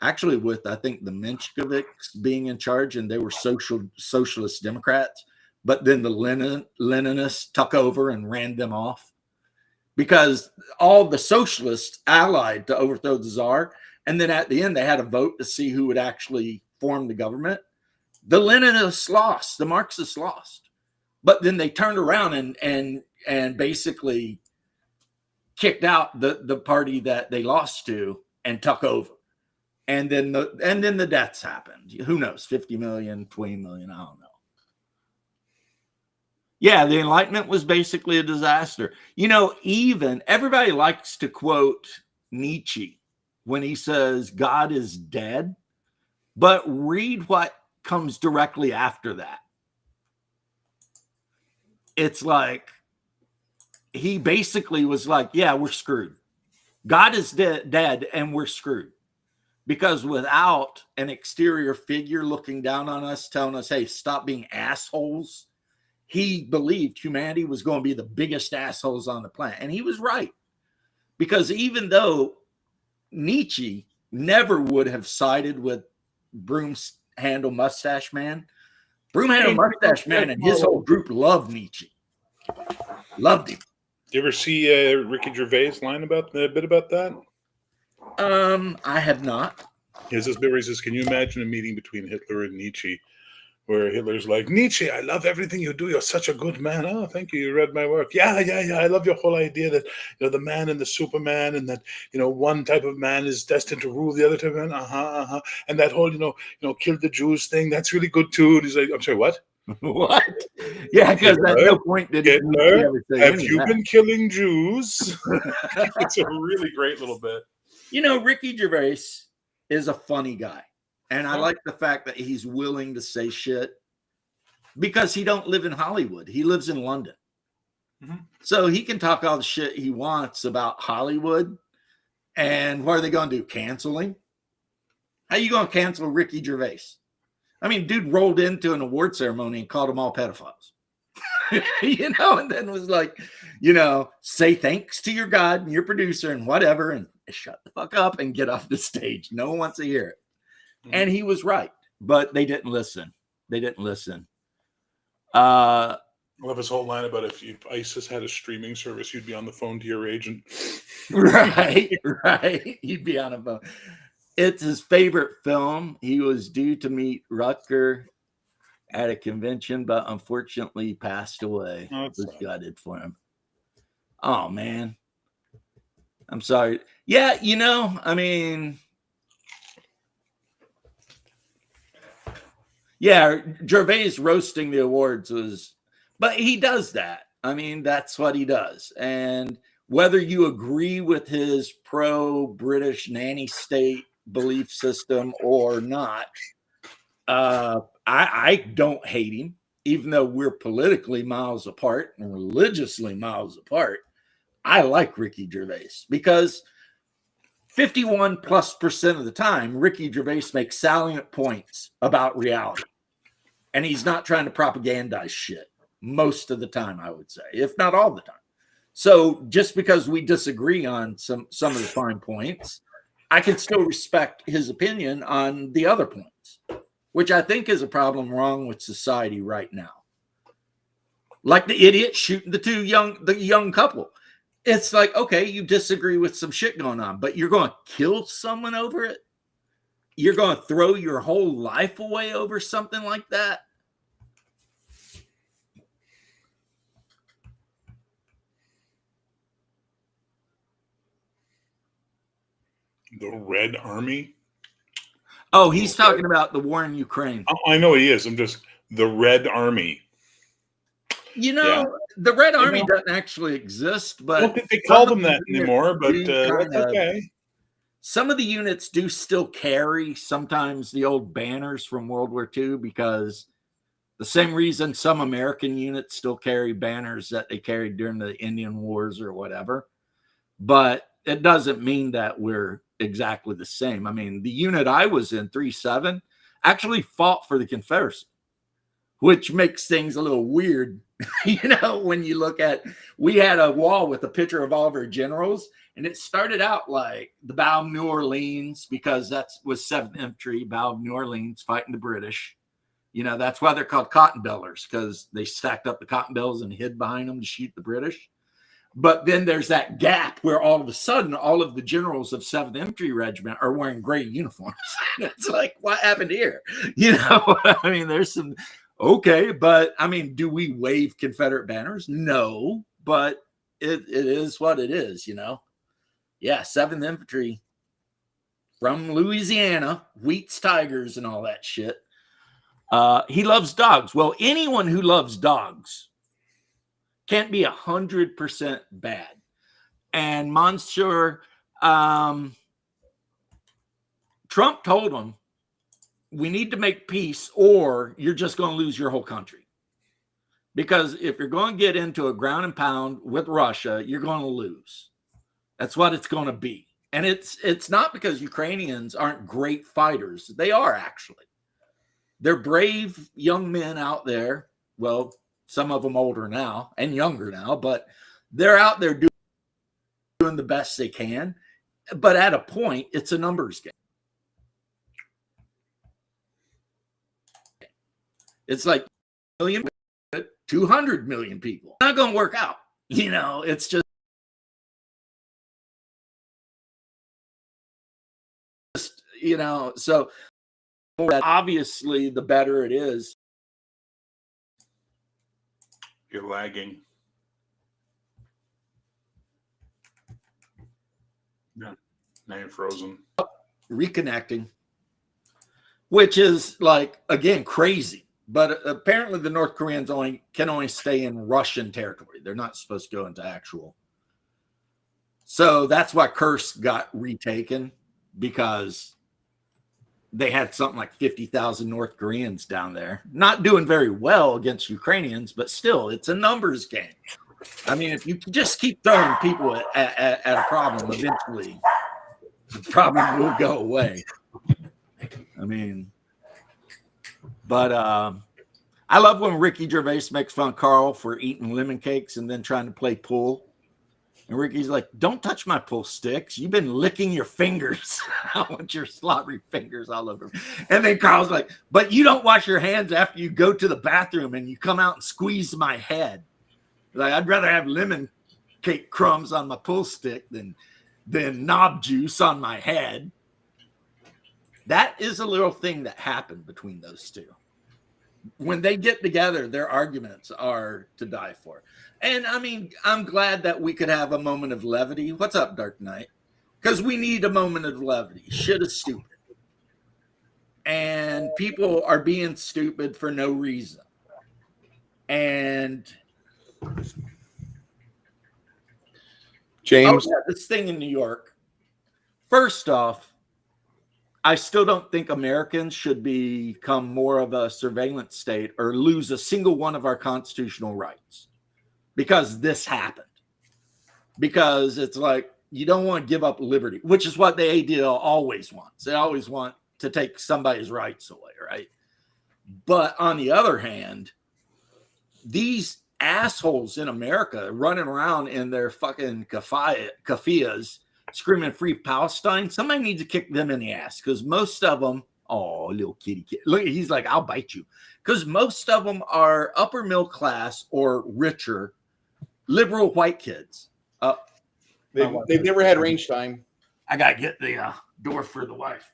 actually with, I think, the Mensheviks being in charge, and they were socialist Democrats. But then the Leninists took over and ran them off, because all the socialists allied to overthrow the Tsar. And then at the end, they had a vote to see who would actually form the government. The Leninists lost, the Marxists lost. But then they turned around and basically kicked out the party that they lost to and took over. And then the deaths happened. Who knows? 50 million, 20 million, I don't know. Yeah, the Enlightenment was basically a disaster. You know, even everybody likes to quote Nietzsche when he says God is dead, but read what comes directly after that. It's like, he basically was like, yeah, we're screwed. God is dead and we're screwed. Because without an exterior figure looking down on us, telling us, hey, stop being assholes he believed humanity was going to be the biggest assholes on the planet. And he was right. Because even though Nietzsche never would have sided with Broom Handle Mustache Man, Broom Handle Mustache Man and his whole group loved Nietzsche. Loved him. You ever see Ricky Gervais line about a bit about that? I have not. He has this bit where he says, "Can you imagine a meeting between Hitler and Nietzsche, where Hitler's like, Nietzsche, I love everything you do. You're such a good man. Oh, thank you. You read my work. Yeah. I love your whole idea that, the man and the Superman, and that, one type of man is destined to rule the other type of man. And that whole, kill the Jews thing. That's really good too." And he's like, "I'm sorry, what? What?" Yeah, because at no point did Hitler, have you been killing Jews? It's a really great little bit. Ricky Gervais is a funny guy. And I like the fact that he's willing to say shit because he don't live in Hollywood. He lives in London. Mm-hmm. So he can talk all the shit he wants about Hollywood. And what are they going to do? Cancel him? How you going to cancel Ricky Gervais? I mean, dude rolled into an award ceremony and called them all pedophiles. And then was like, say thanks to your God and your producer and whatever, and shut the fuck up and get off the stage. No one wants to hear it. And he was right, but they didn't listen. I love his whole line about if ISIS had a streaming service, you'd be on the phone to your agent. Right. He'd be on a phone. It's his favorite film. He was due to meet Rutger at a convention, but unfortunately passed away. It was gutted for him. Oh, man. I'm sorry. Yeah, I mean... Yeah, Gervais roasting the awards but he does that. I mean, that's what he does. And whether you agree with his pro-British nanny state belief system or not, I don't hate him, even though we're politically miles apart and religiously miles apart. I like Ricky Gervais because 51+% of the time, Ricky Gervais makes salient points about reality. And he's not trying to propagandize shit most of the time, I would say, if not all the time. So just because we disagree on some of the fine points, I can still respect his opinion on the other points, which I think is a problem wrong with society right now. Like the idiot shooting the young couple. It's like, okay, you disagree with some shit going on, but you're going to kill someone over it? You're going to throw your whole life away over something like that? The Red Army? Oh, he's talking about the war in Ukraine. I know he is. I'm just the Red Army. The Red Army doesn't actually exist, but I don't think they call them that anymore, but that's okay. Some of the units do still carry sometimes the old banners from World War II because the same reason some American units still carry banners that they carried during the Indian Wars or whatever. But it doesn't mean that we're exactly the same. I mean, the unit I was in, 3-7, actually fought for the Confederacy, which makes things a little weird. When you look at, we had a wall with a picture of all of our generals, and it started out like the Battle of New Orleans, because that was 7th Infantry, Battle of New Orleans, fighting the British. That's why they're called cotton bellers, because they stacked up the cotton bells and hid behind them to shoot the British. But then there's that gap where all of a sudden, all of the generals of 7th Infantry Regiment are wearing gray uniforms. It's like, what happened here? I mean, there's some... Okay, but I mean, do we wave Confederate banners? No, but it is what it is, Yeah, 7th Infantry from Louisiana, Wheat's Tigers and all that shit. He loves dogs. Well, anyone who loves dogs can't be 100% bad. And Monsieur Trump told him, we need to make peace or you're just going to lose your whole country. Because if you're going to get into a ground and pound with Russia, you're going to lose. That's what it's going to be. And it's not because Ukrainians aren't great fighters. They are actually. They're brave young men out there. Well, Some of them older now and younger now, but they're out there doing the best they can. But at a point, it's a numbers game. It's like 200 million people. Not going to work out. It's just, so obviously the better it is. You're lagging. Yeah. Now you're frozen. Reconnecting, which is like, again, crazy. But apparently the North Koreans can only stay in Russian territory. They're not supposed to go into actual. So that's why Kursk got retaken, because they had something like 50,000 North Koreans down there. Not doing very well against Ukrainians, but still, it's a numbers game. I mean, if you just keep throwing people at a problem, eventually the problem will go away. I mean, but I love when Ricky Gervais makes fun of Carl for eating lemon cakes and then trying to play pool. And Ricky's like, don't touch my pool sticks. You've been licking your fingers. I want your slobbery fingers all over me. And then Carl's like, but you don't wash your hands after you go to the bathroom and you come out and squeeze my head. Like, I'd rather have lemon cake crumbs on my pool stick than knob juice on my head. That is a little thing that happened between those two. When they get together, their arguments are to die for. And I mean, I'm glad that we could have a moment of levity. What's up, Dark Knight? Because we need a moment of levity. Shit is stupid. And people are being stupid for no reason. And James, this thing in New York. First off, I still don't think Americans should become more of a surveillance state or lose a single one of our constitutional rights because this happened. Because it's like, you don't want to give up liberty, which is what the ADL always wants. They always want to take somebody's rights away, right? But on the other hand, these assholes in America running around in their fucking kafias screaming free Palestine, somebody needs to kick them in the ass, because most of them, oh, little kitty kid, look, he's like, I'll bite you, because most of them are upper middle class or richer liberal white kids. they've never had range time. I gotta get the door for the wife.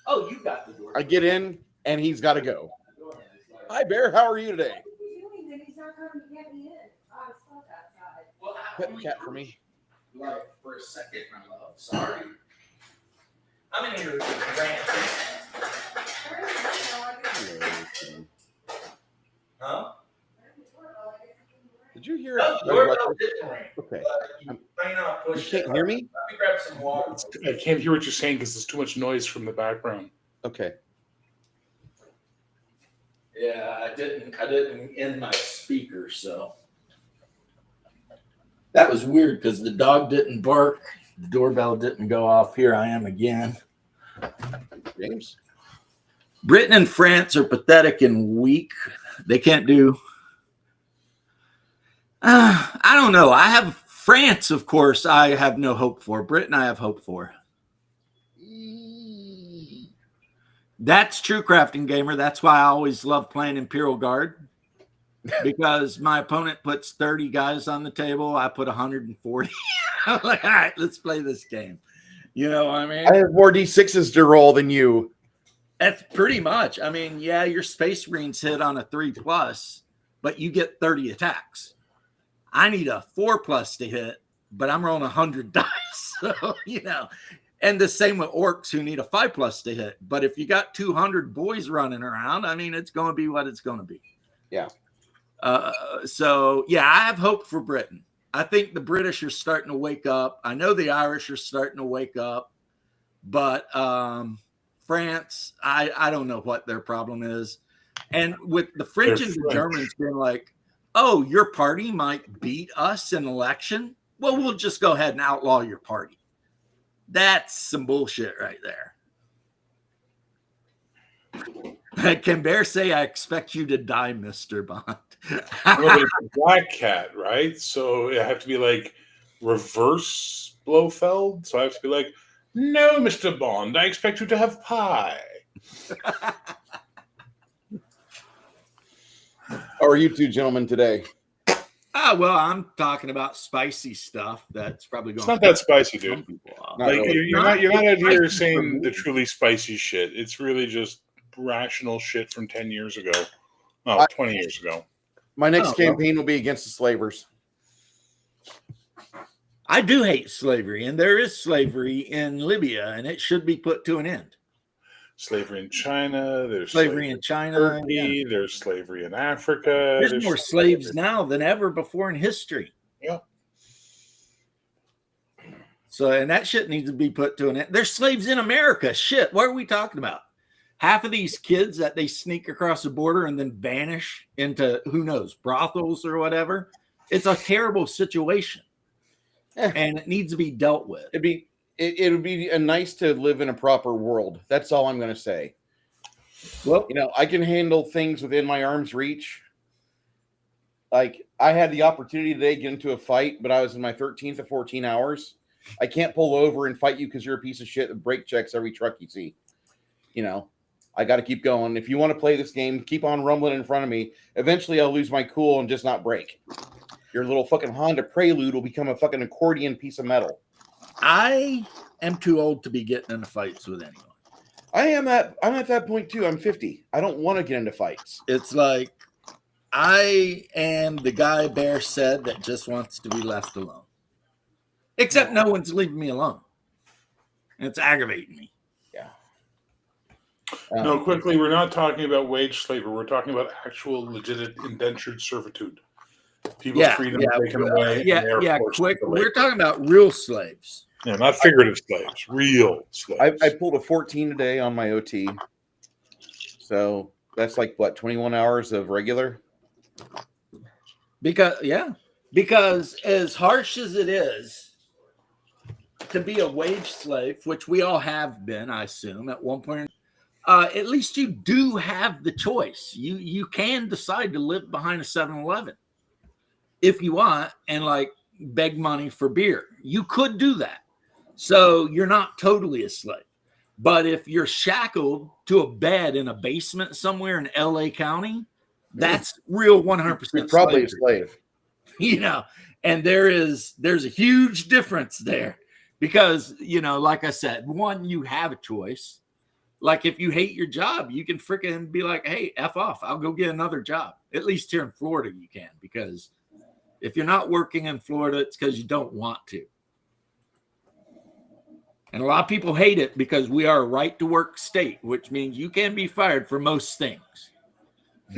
Oh, you got the door. I get in and he's got to go. Hi, Bear. How are you today? Pet the cat for me. Like, for a second, my love. Sorry. I'm in here ranting. Huh? Did you hear? No, doorbell didn't ring. Okay. You may not push You can't hear me? Let me grab some water. I can't hear what you're saying because there's too much noise from the background. Okay. Yeah, I didn't end my speaker, so that was weird because the dog didn't bark, the doorbell didn't go off. Here I am again. James? Britain and France are pathetic and weak. They can't do. I don't know. I have France, of course. I have no hope for. Britain, I have hope for. That's true, Crafting Gamer. That's why I always love playing Imperial Guard, because my opponent puts 30 guys on the table. I put 140. I'm like, all right, let's play this game. You know what I mean? I have more D6s to roll than you. That's pretty much. I mean, yeah, your Space Marines hit on a 3+, but you get 30 attacks. I need a 4+ to hit, but I'm rolling 100 dice. So, you know. And the same with orcs who need a 5+ to hit. But if you got 200 boys running around, I mean, it's going to be what it's going to be. Yeah. So, yeah, I have hope for Britain. I think the British are starting to wake up. I know the Irish are starting to wake up. But France, I don't know what their problem is. And with the French and the Germans being like, oh, your party might beat us in election? Well, we'll just go ahead and outlaw your party. That's some bullshit right there. Can Bear say, "I expect you to die, Mr. Bond"? No, but it's a black cat, right? So I have to be like reverse Blofeld. So I have to be like, no, Mr. Bond, I expect you to have pie. How are you two gentlemen today? Well, I'm talking about spicy stuff. That's probably going. It's not that spicy, dude. Some people off. Not Like really. you're not out here Spicy saying for the me. truly spicy shit. It's really just rational shit from 10 years ago. Oh, I- 20 years ago. My next well. campaign will be against the slavers. I do hate slavery, and there is slavery in Libya, and it should be put to an end. Slavery in China. There's Slavery in China. Turkey. There's slavery in Africa. There's more slaves now than ever before in history. Yeah. So, and that shit needs to be put to an end. There's slaves in America. Shit, what are we talking about? Half of these kids that they sneak across the border and then vanish into, who knows, brothels or whatever. It's a terrible situation. And it needs to be dealt with. It would be nice to live in a proper world. That's all I'm going to say. Well, I can handle things within my arm's reach. Like, I had the opportunity today to get into a fight, but I was in my 13th of 14 hours. I can't pull over and fight you because you're a piece of shit that brake checks every truck you see. I got to keep going. If you want to play this game, keep on rumbling in front of me. Eventually, I'll lose my cool and just not brake. Your little fucking Honda Prelude will become a fucking accordion piece of metal. I am too old to be getting into fights with anyone. I'm at that point too. I'm 50. I don't want to get into fights. It's like I am the guy Bear said that just wants to be left alone. Except no one's leaving me alone. And it's aggravating me. Yeah. No, quickly, we're not talking about wage slavery. We're talking about actual legitimate indentured servitude. People's freedom taken away. Quick. We're talking about real slaves. Yeah, not figurative slaves, real slaves. I pulled a 14 today on my OT. So that's like what, 21 hours of regular? Because as harsh as it is to be a wage slave, which we all have been, I assume, at one point, at least you do have the choice. You can decide to live behind a 7-Eleven if you want and like beg money for beer. You could do that. So you're not totally a slave. But if you're shackled to a bed in a basement somewhere in LA County, that's real 100% You're probably slavery. a slave. And there's a huge difference there because, like I said, one, you have a choice. Like if you hate your job, you can freaking be like, hey, F off. I'll go get another job. At least here in Florida, you can, because if you're not working in Florida, it's because you don't want to. And a lot of people hate it because we are a right to work state, which means you can be fired for most things.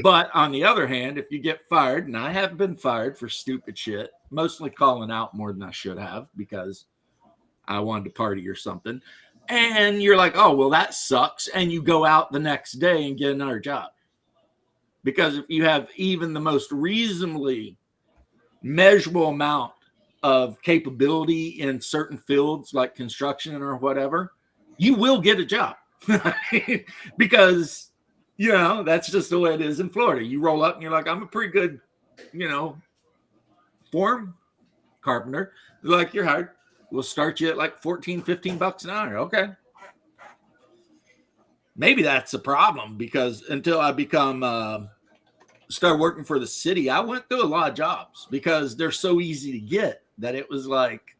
But on the other hand, if you get fired, and I have been fired for stupid shit, mostly calling out more than I should have because I wanted to party or something. And you're like, oh, well, that sucks. And you go out the next day and get another job. Because if you have even the most reasonably measurable amount of capability in certain fields like construction or whatever, you will get a job. Because, that's just the way it is in Florida. You roll up and you're like, I'm a pretty good, form carpenter. They're like, you're hired. We'll start you at like $14-15 an hour. Okay. Maybe that's a problem because until I start working for the city, I went through a lot of jobs because they're so easy to get that it was like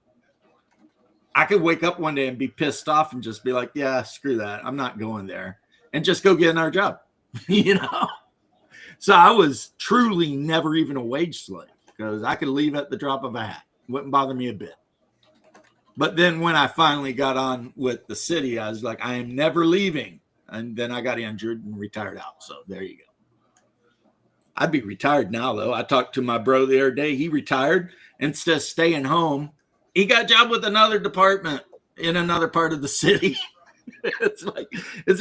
I could wake up one day and be pissed off and just be like, yeah, screw that. I'm not going there, and just go get another job, So I was truly never even a wage slave because I could leave at the drop of a hat. Wouldn't bother me a bit. But then when I finally got on with the city, I was like, I am never leaving. And then I got injured and retired out. So there you go. I'd be retired now, though. I talked to my bro the other day. He retired. Instead of staying home, he got a job with another department in another part of the city. It's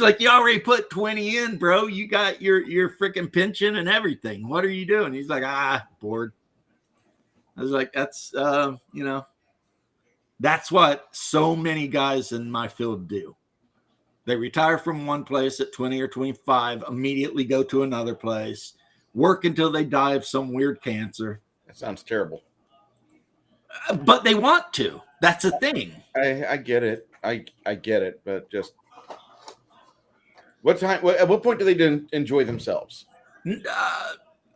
like you already put 20 in, bro. You got your freaking pension and everything. What are you doing? He's like, bored. I was like, that's, that's what so many guys in my field do. They retire from one place at 20 or 25, immediately go to another place, work until they die of some weird cancer. That sounds terrible. But they want to. That's a thing. I get it. I get it, but just at what point do they enjoy themselves?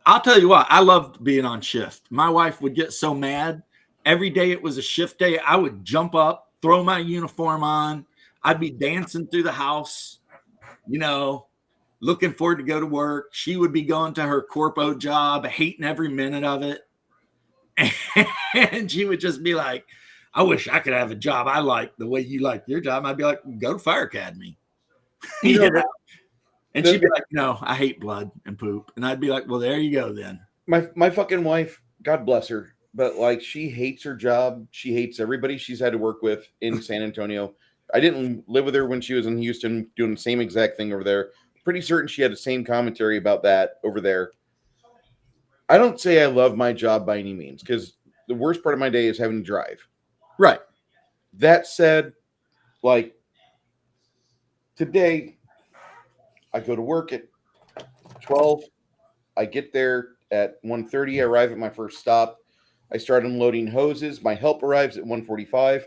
I'll tell you what, I loved being on shift. My wife would get so mad. Every day it was a shift day. I would jump up, throw my uniform on. I'd be dancing through the house, looking forward to go to work. She would be going to her corpo job, hating every minute of it. And she would just be like, I wish I could have a job I like the way you like your job. I'd be like, go to Fire Academy. And she'd be like, no, I hate blood and poop. And I'd be like, well, there you go then. My fucking wife, God bless her, but like she hates her job. She hates everybody she's had to work with in San Antonio. I didn't live with her when she was in Houston doing the same exact thing over there. Pretty certain she had the same commentary about that over there. I don't say I love my job by any means, because the worst part of my day is having to drive. Right. That said, like today, I go to work at 12. I get there at 1:30. I arrive at my first stop. I start unloading hoses. My help arrives at 1:45.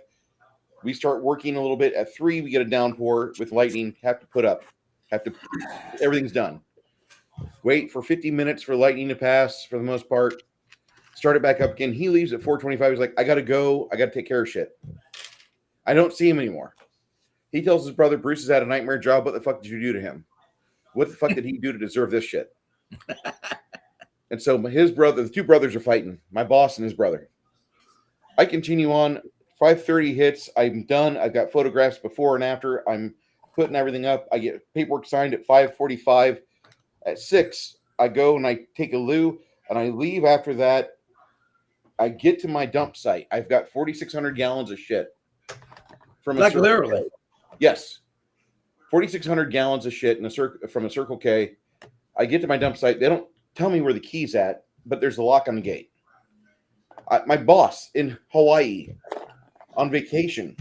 We start working a little bit at 3. We get a downpour with lightning. Everything's done. Wait for 50 minutes for lightning to pass for the most part. Start it back up again. He leaves at 4:25. He's like, I got to go. I got to take care of shit. I don't see him anymore. He tells his brother, Bruce has had a nightmare job. What the fuck did you do to him? What the fuck did he do to deserve this shit? And so the two brothers are fighting. My boss and his brother. I continue on. 5:30 hits. I'm done. I've got photographs before and after. I'm putting everything up. I get paperwork signed at 5:45. At 6, I go and I take a loo, and I leave after that. I get to my dump site. I've got 4,600 gallons of shit. From like literally. Yes. 4,600 gallons of shit from a Circle K. I get to my dump site. They don't tell me where the key's at, but there's a lock on the gate. My boss in Hawaii on vacation.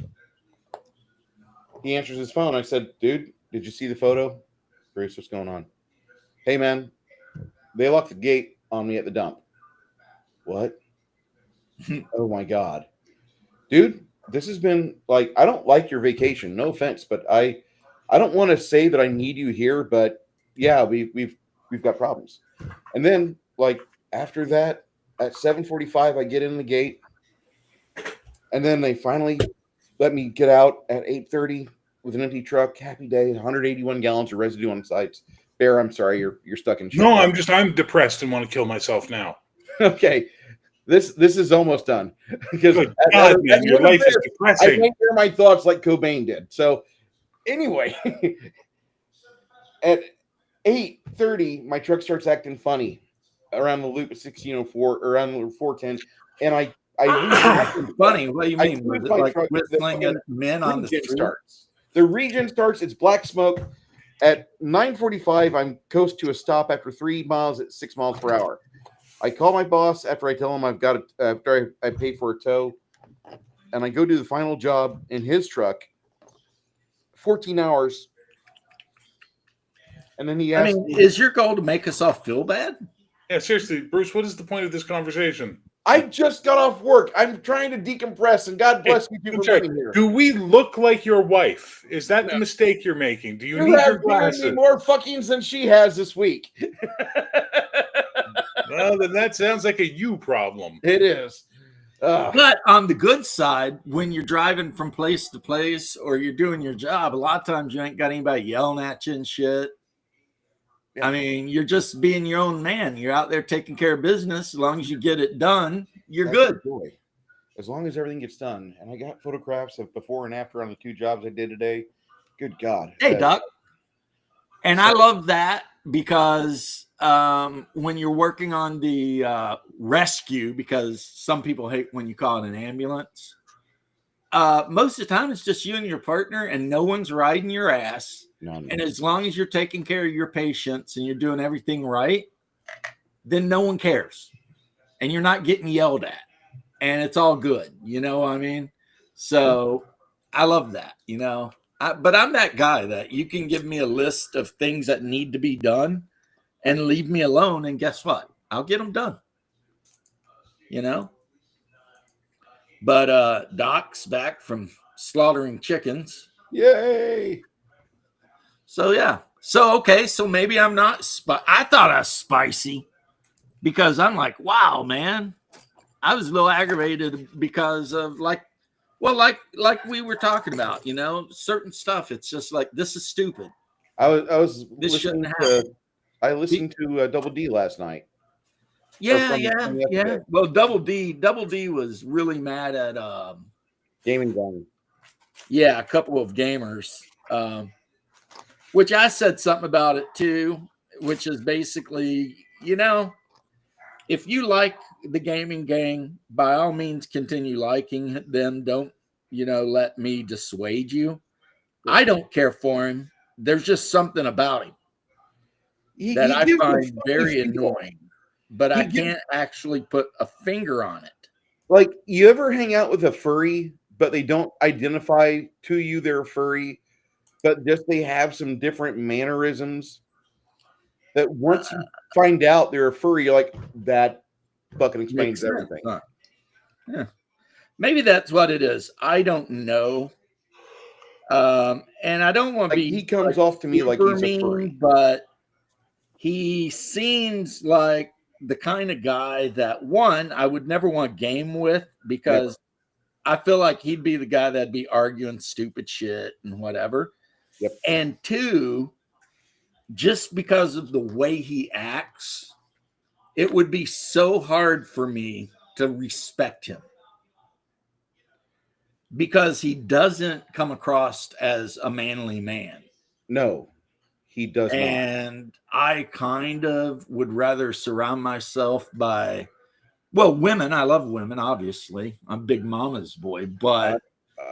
He answers his phone. I said, dude, did you see the photo? Bruce, what's going on? Hey, man, they locked the gate on me at the dump. What? Oh, my God. Dude, this has been like, I don't like your vacation. No offense, but I don't want to say that I need you here, but yeah, we've got problems. And then, like, after that, at 7:45, I get in the gate, and then they finally let me get out at 8:30 with an empty truck. Happy day, 181 gallons of residue on the sides. Bear, I'm sorry, you're stuck in shit. No, I'm depressed and want to kill myself now. Okay. This is almost done. Because God, man, your life is depressing. I can't hear my thoughts like Cobain did. So anyway, at 8:30, my truck starts acting funny around the loop at 1604, around the 410, and I funny. What do you mean? Was it like whistling at men on the street? The region starts. It's black smoke. At 9:45, I'm coast to a stop after 3 miles at 6 miles per hour. I call my boss after I tell him I've got after I pay for a tow, and I go do the final job in his truck. 14 hours, and then he asks me, is your goal to make us all feel bad? Yeah, seriously, Bruce. What is the point of this conversation? I just got off work. I'm trying to decompress, and God bless you for being here. Do we look like your wife? Is that the mistake you're making? Do you need your glasses? Me more fuckings than she has this week. Well, then that sounds like a you problem. It is. But on the good side, when you're driving from place to place or you're doing your job, a lot of times you ain't got anybody yelling at you and shit. Yeah. I mean, you're just being your own man. You're out there taking care of business. As long as you get it done, you're good. Boy. As long as everything gets done. And I got photographs of before and after on the 2 jobs I did today. Good God. Hey, Doc. And I love that because when you're working on the rescue, because some people hate when you call it an ambulance, most of the time it's just you and your partner and no one's riding your ass. No. And as long as you're taking care of your patients and you're doing everything right, then no one cares. And you're not getting yelled at. And it's all good. You know what I mean? So I love that. But I'm that guy that you can give me a list of things that need to be done and leave me alone. And guess what? I'll get them done. You know? But Doc's back from slaughtering chickens. Yay! So, yeah. So, okay. So maybe I'm not. I thought I was spicy because I'm like, wow, man. I was a little aggravated because of like we were talking about, certain stuff. It's just like, this is stupid. I was This listening shouldn't to. happen. I listened to Double D last night. Yeah. Yesterday. Well, Double D was really mad at Gaming Gang. yeah, a couple of gamers, which I said something about it too, which is basically, if you like the Gaming Gang, by all means continue liking them. Don't, let me dissuade you. Yeah. I don't care for him. There's just something about him that I gives a find funny very feel. annoying, but I He gives- can't actually put a finger on it. Like, you ever hang out with a furry, but they don't identify to you they're a furry, but just they have some different mannerisms that once you find out they're a furry, you're like, that fucking explains Makes sense, everything. huh? Yeah. Maybe that's what it is. I don't know. And I don't want to Like, be he comes off to me like super he's a furry. but he seems like the kind of guy that, one, I would never want to game with because I feel like he'd be the guy that'd be arguing stupid shit and whatever. Yep. And two, just because of the way he acts, it would be so hard for me to respect him because he doesn't come across as a manly man. No, he does not. And I kind of would rather surround myself by, well, women. I love women, obviously. I'm Big Mama's boy. But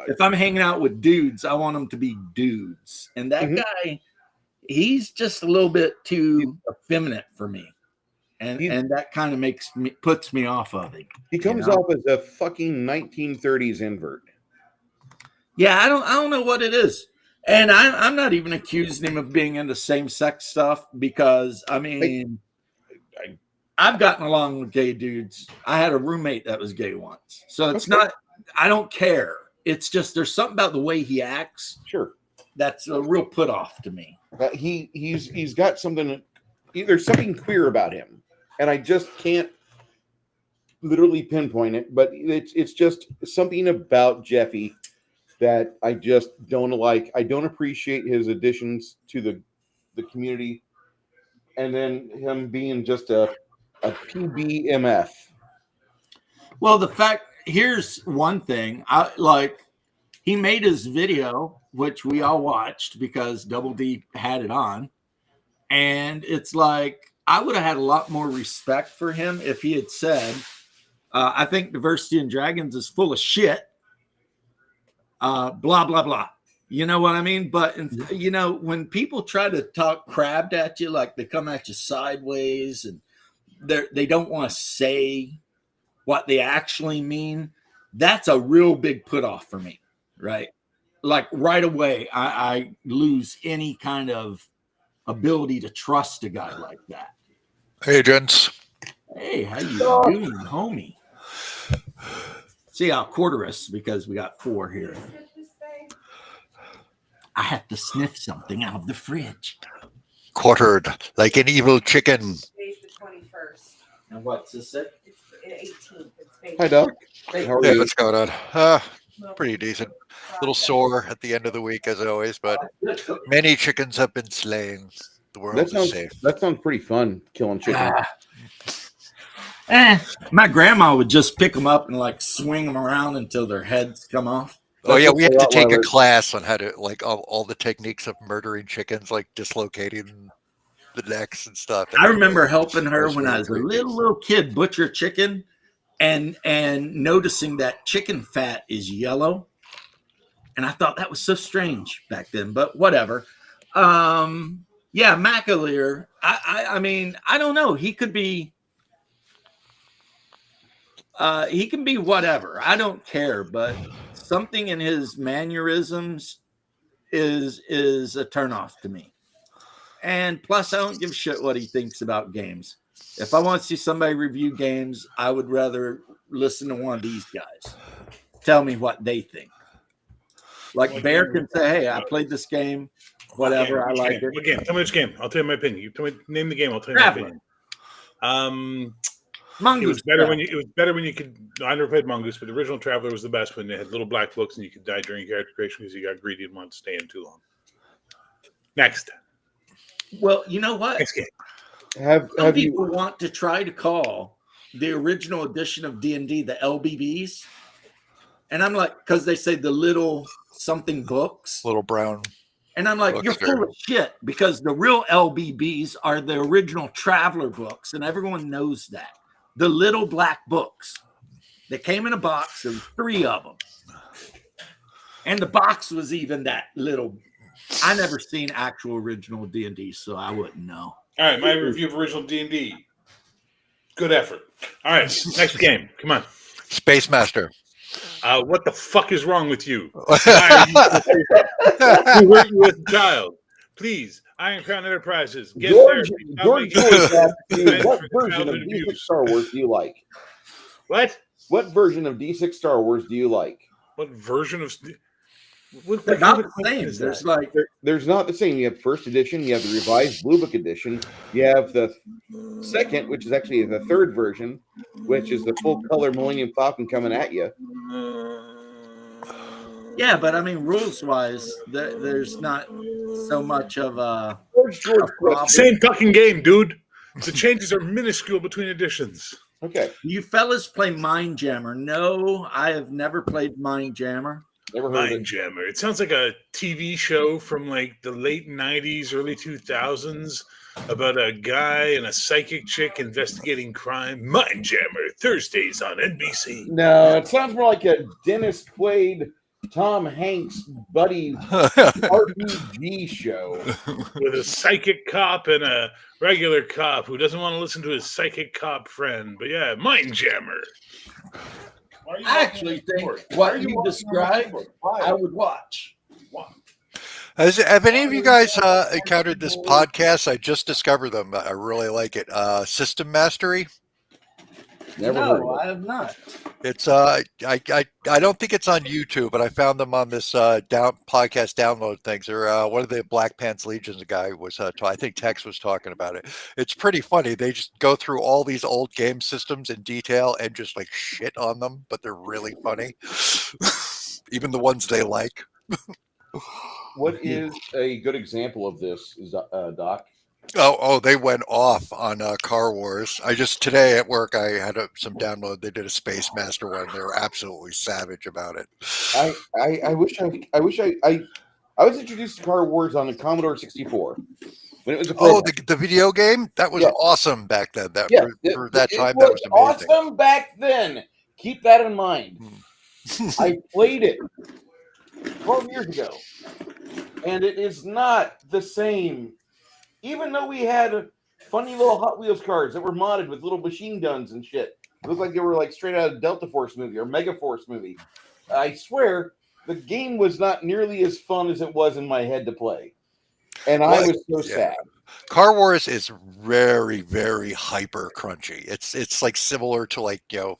if I'm hanging out with dudes, I want them to be dudes. And that guy, he's just a little bit too effeminate for me. And that kind of puts me off of it. He comes off as a fucking 1930s invert. Yeah, I don't know what it is. And I'm not even accusing him of being into same-sex stuff because, I mean, I've gotten along with gay dudes. I had a roommate that was gay once. So it's not, I don't care. It's just there's something about the way he acts. Sure. That's a real put off to me. He's got something, there's something queer about him. And I just can't literally pinpoint it, but it's just something about Jeffy that I just don't like. I don't appreciate his additions to the community, and then him being just a PBMF. Well, here's one thing. He made his video, which we all watched because Double D had it on, and it's like I would have had a lot more respect for him if he had said, I think Diversity in Dragons is full of shit. Blah, blah, blah. You know what I mean? But, when people try to talk crap at you, like they come at you sideways and they don't want to say what they actually mean, that's a real big put off for me, right? Like right away, I lose any kind of ability to trust a guy like that. Hey, gents. Hey, how you doing, homie? See, I'll quarter us because we got 4 here. I have to sniff something out of the fridge. Quartered like an evil chicken. Today's the 21st. And what's this? It's the 18th. It's Hi, Doc. Hey, what's going on? Pretty decent. A little sore at the end of the week, as always, but many chickens have been slain. The world is safe. That sounds pretty fun, killing chickens. My grandma would just pick them up and like swing them around until their heads come off. Oh yeah, we had to take a class on how to like all the techniques of murdering chickens, like dislocating the necks and stuff. I remember helping her when I was a little kid butcher chicken, and noticing that chicken fat is yellow, and I thought that was so strange back then. But whatever. Yeah, McAleer. I mean, I don't know. He could be. He can be whatever. I don't care, but something in his mannerisms is a turnoff to me. And plus, I don't give a shit what he thinks about games. If I want to see somebody review games, I would rather listen to one of these guys tell me what they think. Like Bear can say, "Hey, I played this game, whatever, I like it." What game? Tell me which game. I'll tell you my opinion. You tell me, name the game. I'll tell you Traveler. my opinion. Mongoose. It was better when you could. I never played Mongoose, but the original Traveler was the best when they had little black books and you could die during character creation because you got greedy and wanted to stay in too long. Next. Well, you know what? Next game. Have people you? want to try to call the original edition of D&D the LBBs, and I'm like, because they say the little something books, Little brown. and I'm like, you're full of shit, because the real LBBs are the original Traveler books, and everyone knows that. The little black books. They came in a box. There was 3 of them, and the box was even that little. I never seen actual original D&D, so I wouldn't know. All right, my review of original D&D. Good effort. All right, next game. Come on. Space Master. What the fuck is wrong with you? Who hurt you as a child? Please, Iron Crown Enterprises. Get George therapy. George asked you, Thanks what for version of childhood D6 abuse. Star Wars do you like? What? What version of D6 Star Wars do you like? What version of... What They're kind not of the question same. is There's that? like There's not the same. You have first edition, you have the revised Blue Book edition, you have the second, which is actually the third version, which is the full color Millennium Falcon coming at you. yeah, but I mean, rules wise, there's not so much of a George, problem. Same fucking game, dude. The changes are minuscule between editions. Okay, You fellas play Mind Jammer? No, I have never played Mind Jammer. never heard of Mind it. Jammer. It sounds like a TV show from like the late 90s, early 2000s about a guy and a psychic chick investigating crime. Mind Jammer, Thursdays on NBC. No, it sounds more like a Dennis Quaid, Tom Hanks buddy RPG show. With a psychic cop and a regular cop who doesn't want to listen to his psychic cop friend. But yeah, Mind Jammer. I actually think what you described, I would watch. Have any of you guys encountered this podcast? I just discovered them. I really like it. System Mastery. Never heard No, of it. I have not. It's I don't think it's on YouTube, but I found them on this podcast download things. They're one of the Black Pants Legions guy was I think Tex was talking about it. It's pretty funny. They just go through all these old game systems in detail and just like shit on them, but they're really funny. Even the ones they like. What is a good example of this, Doc? Oh, they went off on Car Wars. Today at work, I had some download. They did a Space Master one. They were absolutely savage about it. I wish I was introduced to Car Wars on the Commodore 64 when it was a Oh, program. the video game? That was awesome back then. For that time, that was amazing. Awesome back then. Keep that in mind. I played it 12 years ago, and it is not the same. Even though we had funny little Hot Wheels cars that were modded with little machine guns and shit. It looked like they were like straight out of Delta Force movie or Mega Force movie. I swear, the game was not nearly as fun as it was in my head to play. And I was so sad. Car Wars is very, very hyper crunchy. It's like similar to like, the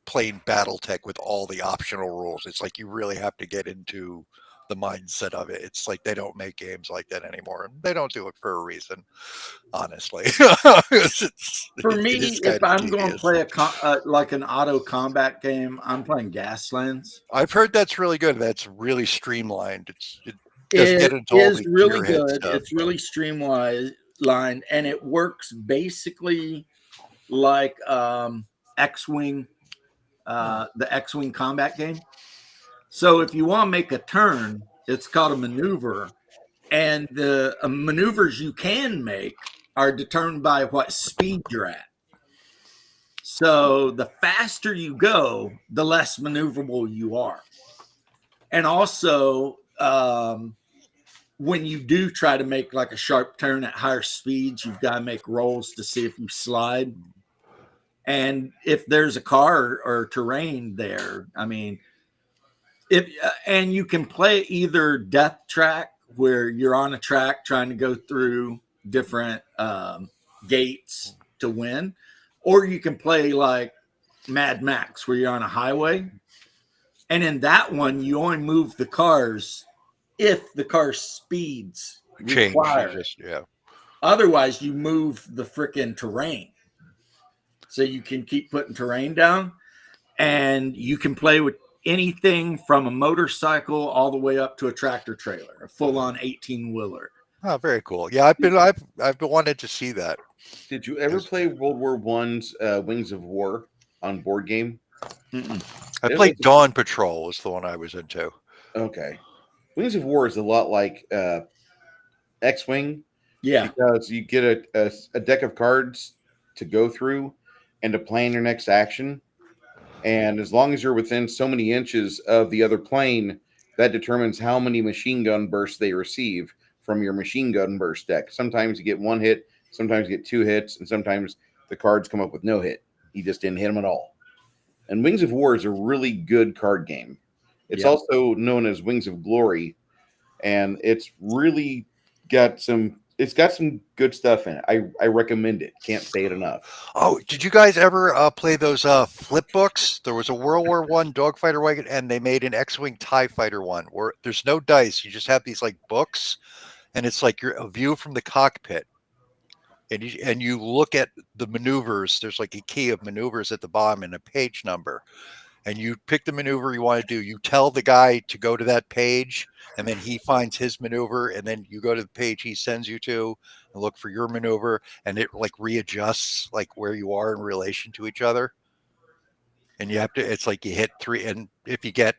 plain BattleTech with all the optional rules. It's like you really have to get into the mindset of it. It's like they don't make games like that anymore, and they don't do it for a reason, honestly. For me, if I'm going to play like an auto combat game, I'm playing Gaslands. I've heard that's really good. That's really streamlined. It doesn't get into all the really gearhead good. stuff, It's really streamlined, and it works basically like X-Wing, the X-Wing combat game. So if you want to make a turn, it's called a maneuver, and the maneuvers you can make are determined by what speed you're at. So the faster you go, the less maneuverable you are. And also, when you do try to make like a sharp turn at higher speeds, you've got to make rolls to see if you slide. And if there's a car or terrain there, I mean, and you can play either Death Track where you're on a track trying to go through different gates to win, or you can play like Mad Max, where you're on a highway. And in that one, you only move the cars if the car speeds Change. You require. just, yeah. Otherwise, you move the freaking terrain. So you can keep putting terrain down, and you can play with anything from a motorcycle all the way up to a tractor trailer, a full-on 18-wheeler. Oh, very cool. Yeah, I've been wanting to see that. Did you ever play World War One's Wings of War on board game? Mm-mm. I It played was- Dawn Patrol was the one I was into. Okay. Wings of War is a lot like X-Wing. Yeah. Because you get a deck of cards to go through and to plan your next action. And as long as you're within so many inches of the other plane, that determines how many machine gun bursts they receive from your machine gun burst deck. Sometimes you get one hit, sometimes you get two hits, and sometimes the cards come up with no hit. You just didn't hit them at all. And Wings of War is a really good card game. It's also known as Wings of Glory, and it's really got some good stuff in it. I recommend it. Can't say it enough. Oh, did you guys ever play those flip books? There was a World War One dogfighter wagon, and they made an X-wing TIE fighter one where there's no dice. You just have these like books, and it's like a view from the cockpit, and you look at the maneuvers. There's like a key of maneuvers at the bottom and a page number, and you pick the maneuver you want to do. You tell the guy to go to that page, and then he finds his maneuver, and then you go to the page he sends you to and look for your maneuver, and it like readjusts like where you are in relation to each other. And you have to, it's like you hit three, and if you get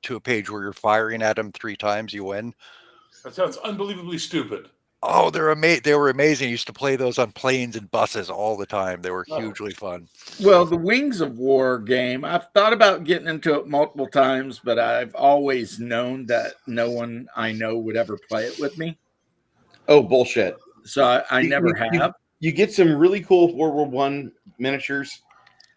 to a page where you're firing at them 3 times, you win. That sounds unbelievably stupid. Oh, they were amazing. I used to play those on planes and buses all the time. They were hugely fun. Well, the Wings of War game, I've thought about getting into it multiple times, but I've always known that no one I know would ever play it with me. Oh, bullshit. So I never You- have. You get some really cool World War One miniatures.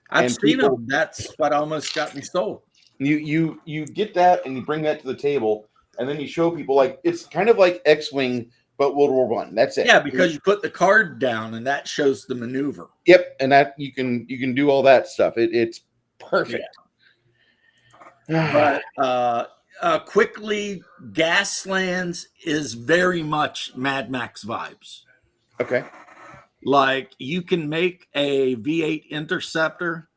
I've and seen people- them. That's what almost got me sold. You get that and you bring that to the table, and then you show people like it's kind of like X-Wing, but World War One. That's it. Yeah, because you put the card down and that shows the maneuver. Yep, and that you can do all that stuff. It's perfect. But quickly, Gaslands is very much Mad Max vibes. Okay. Like you can make a V8 Interceptor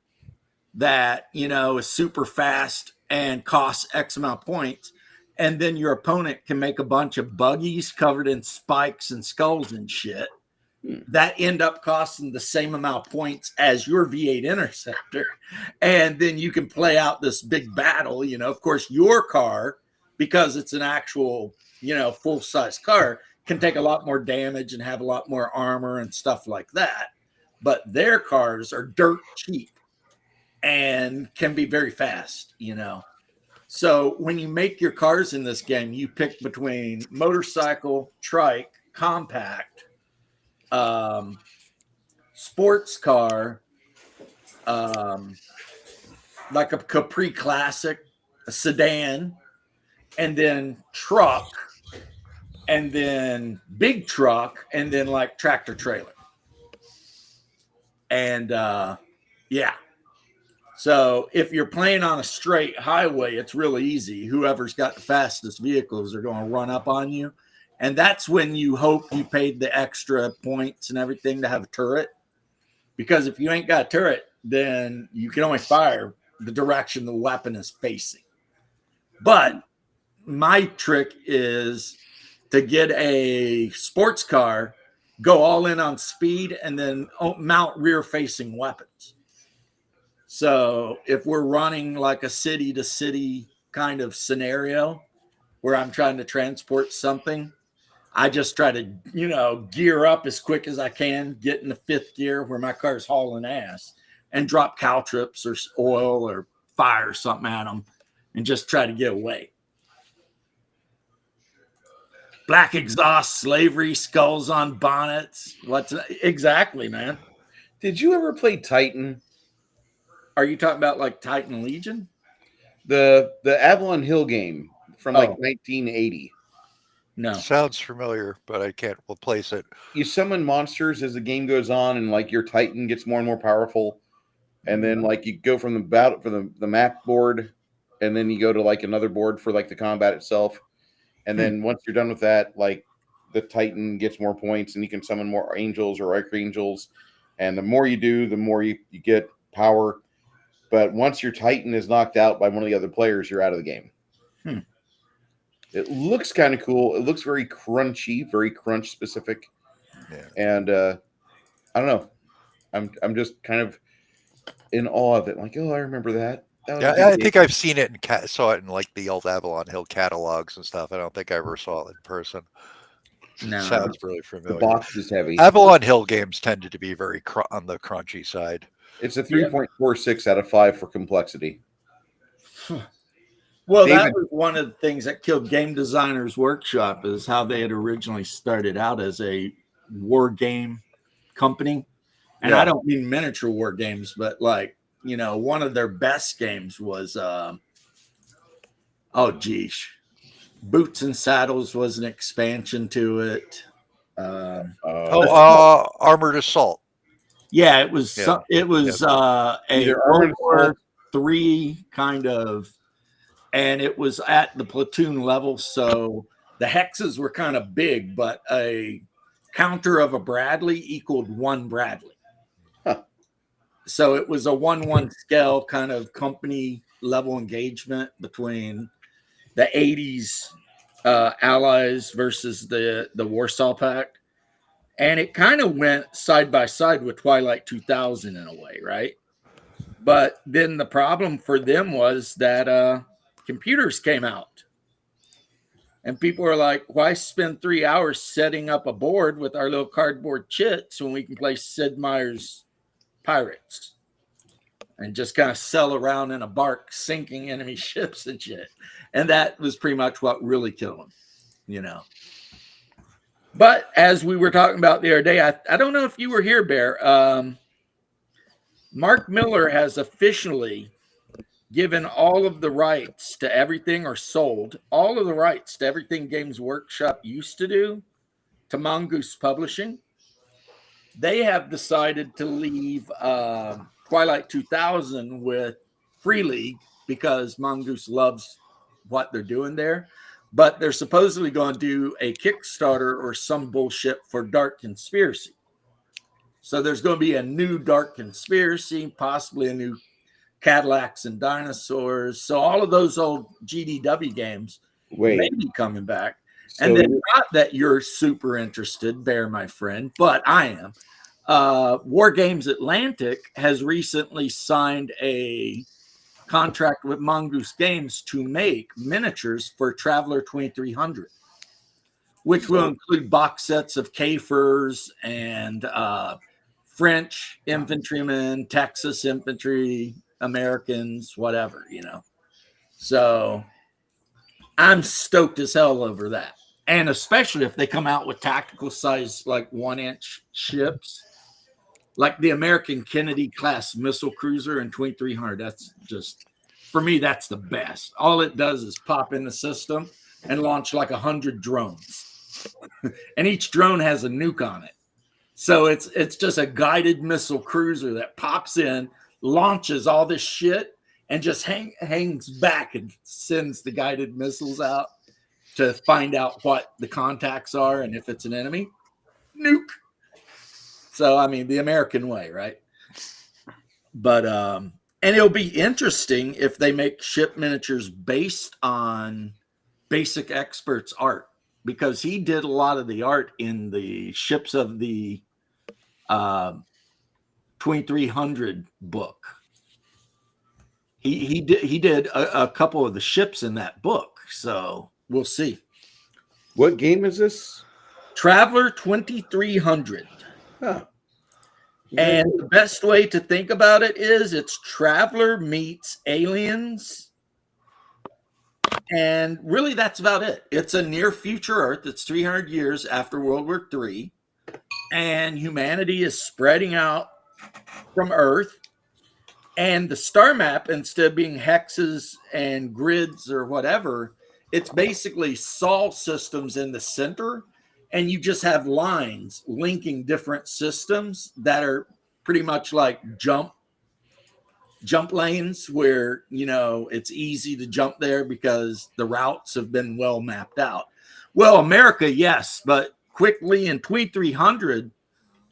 that is super fast and costs X amount of points, and then your opponent can make a bunch of buggies covered in spikes and skulls and shit that end up costing the same amount of points as your V8 Interceptor, and then you can play out this big battle. Of course, your car, because it's an actual full size car, can take a lot more damage and have a lot more armor and stuff like that. But their cars are dirt cheap and can be very fast, So when you make your cars in this game, you pick between motorcycle, trike, compact, sports car, like a Capri Classic, a sedan, and then truck, and then big truck, and then like tractor trailer. And yeah. So if you're playing on a straight highway, it's really easy. Whoever's got the fastest vehicles are going to run up on you. And that's when you hope you paid the extra points and everything to have a turret. Because if you ain't got a turret, then you can only fire the direction the weapon is facing. But my trick is to get a sports car, go all in on speed, and then mount rear-facing weapons. So if we're running like a city-to-city kind of scenario where I'm trying to transport something, I just try to, gear up as quick as I can, get in the 5th gear where my car's hauling ass, and drop caltrips or oil or fire something at them and just try to get away. Black exhaust, slavery, skulls on bonnets. What's exactly, man? Did you ever play Titan? Are you talking about like Titan Legion? The Avalon Hill game from like 1980. No. Sounds familiar, but I can't place it. You summon monsters as the game goes on, and like your Titan gets more and more powerful, and then like you go from the battle for the map board, and then you go to like another board for like the combat itself, and then once you're done with that, like the Titan gets more points, and you can summon more angels or archangels, and the more you do, the more you get power. But once your Titan is knocked out by one of the other players, you're out of the game. It looks kind of cool. It looks very crunchy, very crunch specific. Yeah. And I don't know. I'm just kind of in awe of it. Like, oh, I remember that. That was a Yeah, good I game. think I've seen it and saw it in like the old Avalon Hill catalogs and stuff. I don't think I ever saw it in person. No. It sounds really The familiar. box is heavy. Avalon Hill games tended to be very on the crunchy side. It's a 3.46 out of 5 for complexity. Well, David- that was one of the things that killed Game Designers Workshop, is how they had originally started out as a war game company. And Yeah. I don't mean miniature war games, but like, you know, one of their best games was, Boots and Saddles was an expansion to it. Armored Assault. Yeah, it was. Yeah. It was a Either World Armored War III kind of, and it was at the platoon level. So the hexes were kind of big, but a counter of a Bradley equaled 1 Bradley. Huh. So it was a 1-1 scale kind of company level engagement between the 80s allies versus the Warsaw Pact. And it kind of went side by side with Twilight 2000 in a way, right? But then the problem for them was that computers came out. And people were like, why spend 3 hours setting up a board with our little cardboard chits when we can play Sid Meier's Pirates and just kind of sail around in a bark sinking enemy ships and shit? And that was pretty much what really killed them, you know. But as we were talking about the other day, I don't know if you were here, Bear. Mark Miller has officially given all of the rights to everything, or sold all of the rights to everything Games Workshop used to do to Mongoose Publishing. They have decided to leave Twilight 2000 with Free League because Mongoose loves what they're doing there. But they're supposedly going to do a Kickstarter or some bullshit for Dark Conspiracy. So there's going to be a new Dark Conspiracy, possibly a new Cadillacs and Dinosaurs. So all of those old GDW games may be coming back. So And then, not that you're super interested, Bear, my friend, but I am. War Games Atlantic has recently signed a contract with Mongoose Games to make miniatures for Traveler 2300, which will include box sets of Kafers and French infantrymen, Texas infantry, Americans, whatever, you know. So I'm stoked as hell over that. And especially if they come out with tactical size, like 1-inch ships, like the American Kennedy class missile cruiser in 2300. That's just, for me, that's the best. All it does is pop in the system and launch like 100 drones. And each drone has a nuke on it. So it's just a guided missile cruiser that pops in, launches all this shit, and just hangs back and sends the guided missiles out to find out what the contacts are and if it's an enemy. Nuke. So, I mean, the American way, right? But, and it'll be interesting if they make ship miniatures based on Basic Expert's art, because he did a lot of the art in the ships of the 2300 book. He did a couple of the ships in that book. So we'll see. what game is this? Traveler 2300. Huh. And the best way to think about it is it's Traveler meets Aliens. And really, that's about it. It's a near future Earth. It's 300 years after World War III. And humanity is spreading out from Earth. And the star map, instead of being hexes and grids or whatever, it's basically sol systems in the center, and you just have lines linking different systems that are pretty much like jump lanes where, you know, it's easy to jump there because the routes have been well mapped out. Well, America, yes, but quickly in 2300,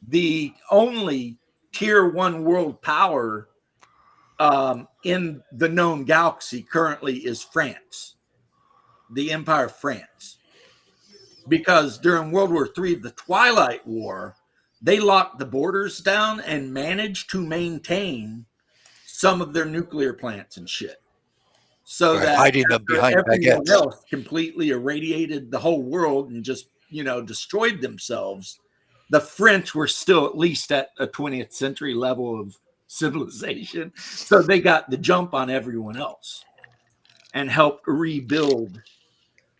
the only tier 1 world power in the known galaxy currently is France, the Empire of France. Because during World War III, the Twilight War, they locked the borders down and managed to maintain some of their nuclear plants and shit. So Right, that hiding them behind everyone baguettes. else completely irradiated the whole world and just, you know, destroyed themselves. The French were still at least at a 20th century level of civilization. So they got the jump on everyone else and helped rebuild.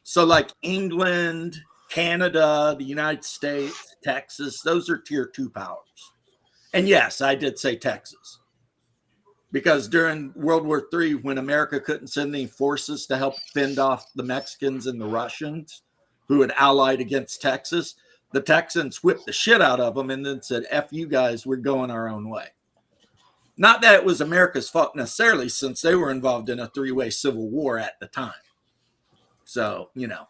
So like England, Canada, the United States, Texas, those are tier 2 powers. And yes, I did say Texas. Because during World War III, when America couldn't send any forces to help fend off the Mexicans and the Russians who had allied against Texas, the Texans whipped the shit out of them and then said, F you guys, we're going our own way. Not that it was America's fault necessarily, since they were involved in a 3-way civil war at the time. So, you know,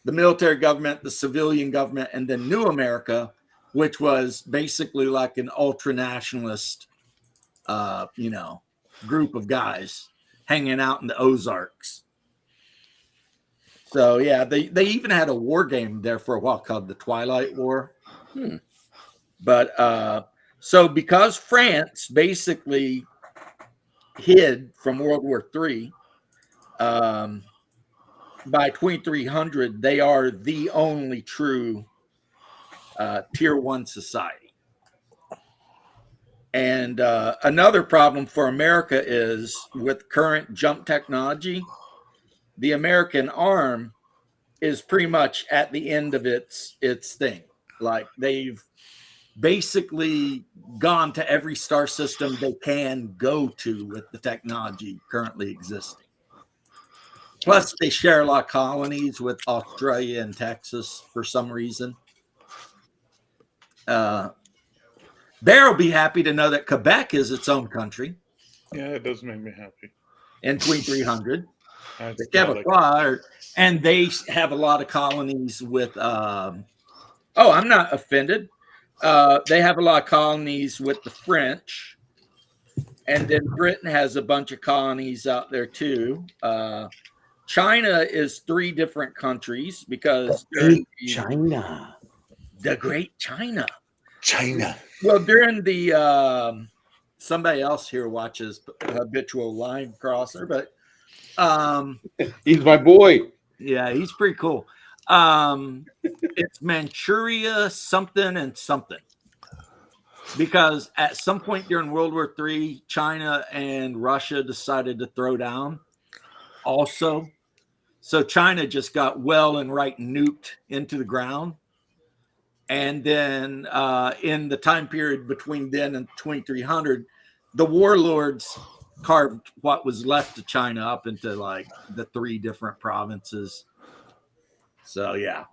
the military government, the civilian government, and then New America, which was basically like an ultra-nationalist you know, group of guys hanging out in the Ozarks. So yeah, they even had a war game there for a while called the Twilight War. But so because France basically hid from World War III, by 2300 they are the only true tier 1 society. And another problem for America is with current jump technology, the American arm is pretty much at the end of its thing. Like they've basically gone to every star system they can go to with the technology currently existing. Plus, they share a lot of colonies with Australia and Texas for some reason. Bear will be happy to know that Quebec is its own country. Yeah, it does make me happy. In 2300. That's And they have a lot of colonies with, I'm not offended. They have a lot of colonies with the French. And then Britain has a bunch of colonies out there too. China is 3 different countries because China. The Great China. China. Well, during the somebody else here watches Habitual Line Crosser, but he's my boy. Yeah, he's pretty cool. It's Manchuria something and something. Because at some point during World War III, China and Russia decided to throw down also. So China just got well and right nuked into the ground. And then in the time period between then and 2300, the warlords carved what was left of China up into like the 3 different provinces. So, yeah.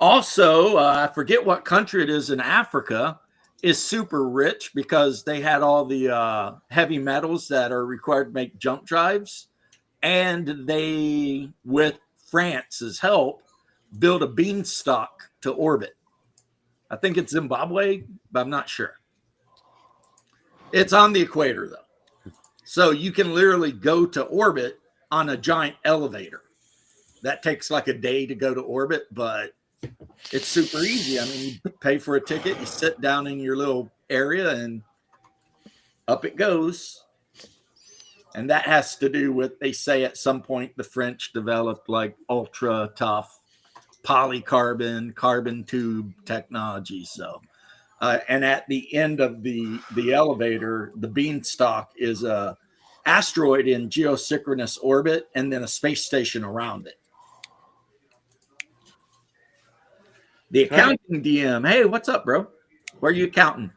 Also, I forget what country it is in Africa is super rich because they had all the heavy metals that are required to make jump drives. And they, with France's help, build a beanstalk to orbit. I think it's Zimbabwe, but I'm not sure. It's on the equator, though. So you can literally go to orbit on a giant elevator. That takes like a day to go to orbit, but it's super easy. I mean, you pay for a ticket, you sit down in your little area, and up it goes. And that has to do with, they say at some point the French developed like ultra tough polycarbon carbon tube technology. So and at the end of the elevator, the beanstalk is a asteroid in geosynchronous orbit and then a space station around it. The accounting DM, hey, what's up, bro? Where are you accounting?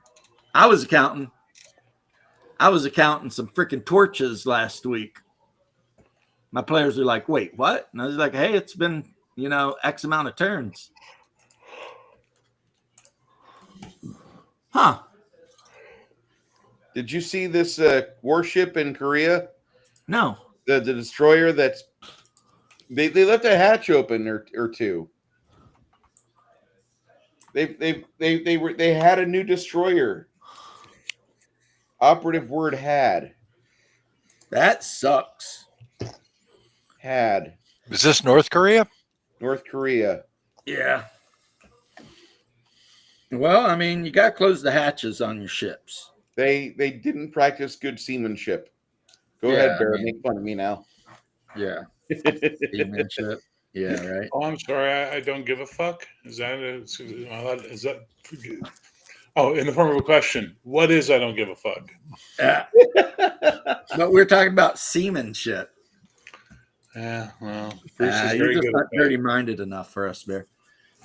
I was accounting some freaking torches last week. My players are like, wait, what? And I was like, hey, it's been, X amount of turns. Huh. Did you see this warship in Korea? No. The destroyer that's they left a hatch open or two. They had a new destroyer. Operative word had. That sucks. Had. Is this North Korea? North Korea. Yeah. Well, I mean, you got to close the hatches on your ships. They didn't practice good seamanship. Go Yeah, ahead, Bear. I mean- Make fun of me now. Yeah. Seamanship. Yeah, right. Oh, I'm sorry. I don't give a fuck. Is that? Oh, in the form of a question. What is I don't give a fuck? Yeah. But we're talking about seamanship. Yeah, well, Bruce is You're very just good not at that. dirty-minded enough for us, Bear.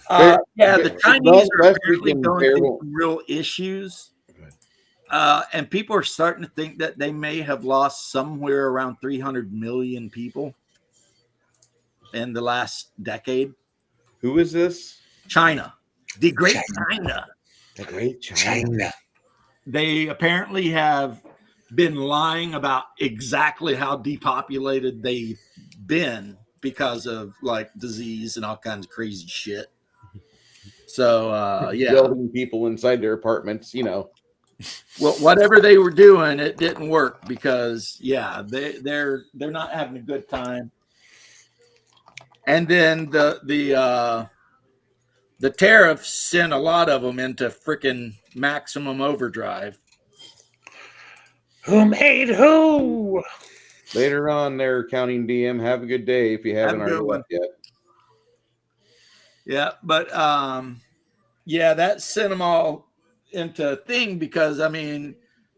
Bear- Yeah, the Bear- Chinese are last apparently weekend, going Bear through won't- some real issues. And people are starting to think that they may have lost somewhere around 300 million people in the last decade. Who is this? China, the great China. The Great China. They apparently have been lying about exactly how depopulated they've been because of like disease and all kinds of crazy shit. So yeah, Building people inside their apartments, well, whatever they were doing, it didn't work because yeah, they're not having a good time. And then the tariffs sent a lot of them into freaking maximum overdrive. Who made who? Later on, they're counting DM. Have a good day if you haven't Have a good already one. left yet. Yeah, but yeah, that sent them all into a thing because I mean,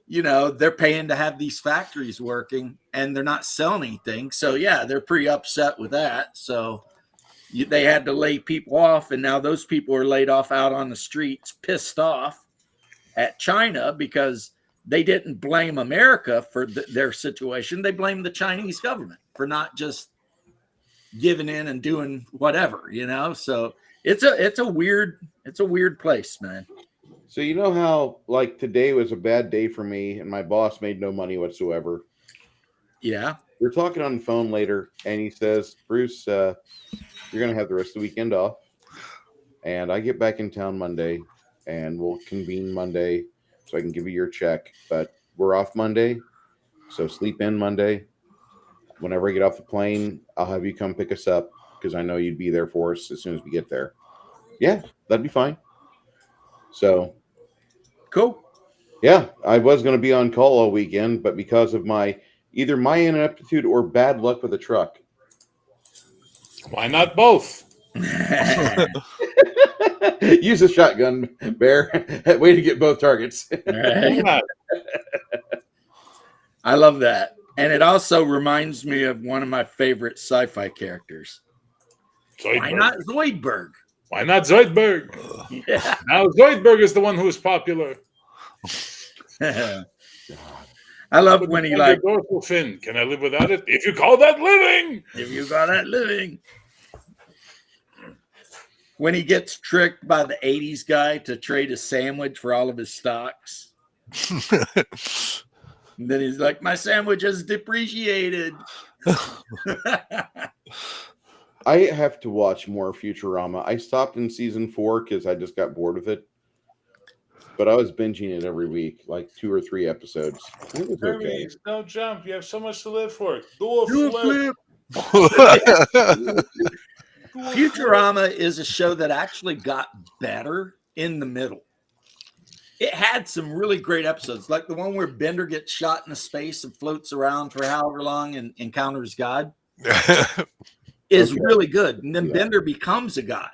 they're paying to have these factories working and they're not selling anything. So yeah, they're pretty upset with that. So they had to lay people off, and now those people are laid off out on the streets, pissed off at China because they didn't blame America for their situation. They blamed the Chinese government for not just giving in and doing whatever, So it's a weird place, man. So you know how like today was a bad day for me, and my boss made no money whatsoever. Yeah. We're talking on the phone later, and he says, "Bruce, you're gonna have the rest of the weekend off, and I get back in town Monday, and we'll convene Monday, so I can give you your check. But we're off Monday, so sleep in Monday. Whenever I get off the plane, I'll have you come pick us up because I know you'd be there for us as soon as we get there." Yeah, that'd be fine. So Cool. yeah, I was going to be on call all weekend, but because of either my ineptitude or bad luck with a truck. Why not both? Use a shotgun, Bear. Way to get both targets. Why not? I love that. And it also reminds me of one of my favorite sci-fi characters. Why Zoidberg. not Zoidberg? Why not Zoidberg? Yeah. Now Zoidberg is the one who is popular. I love when he like, dorsal fin. Can I live without it? If you call that living. if you got that living. When he gets tricked by the 80s guy to trade a sandwich for all of his stocks. And then he's like, my sandwich is depreciated. I have to watch more Futurama. I stopped in season 4 because I just got bored with it. But I was binging it every week, like 2 or 3 episodes. It was okay. Hermes, don't jump. You have so much to live for. Do a Do a flip. Futurama is a show that actually got better in the middle. It had some really great episodes, like the one where Bender gets shot into space and floats around for however long and encounters God. Is Okay. really good. And then Yeah. Bender becomes a god.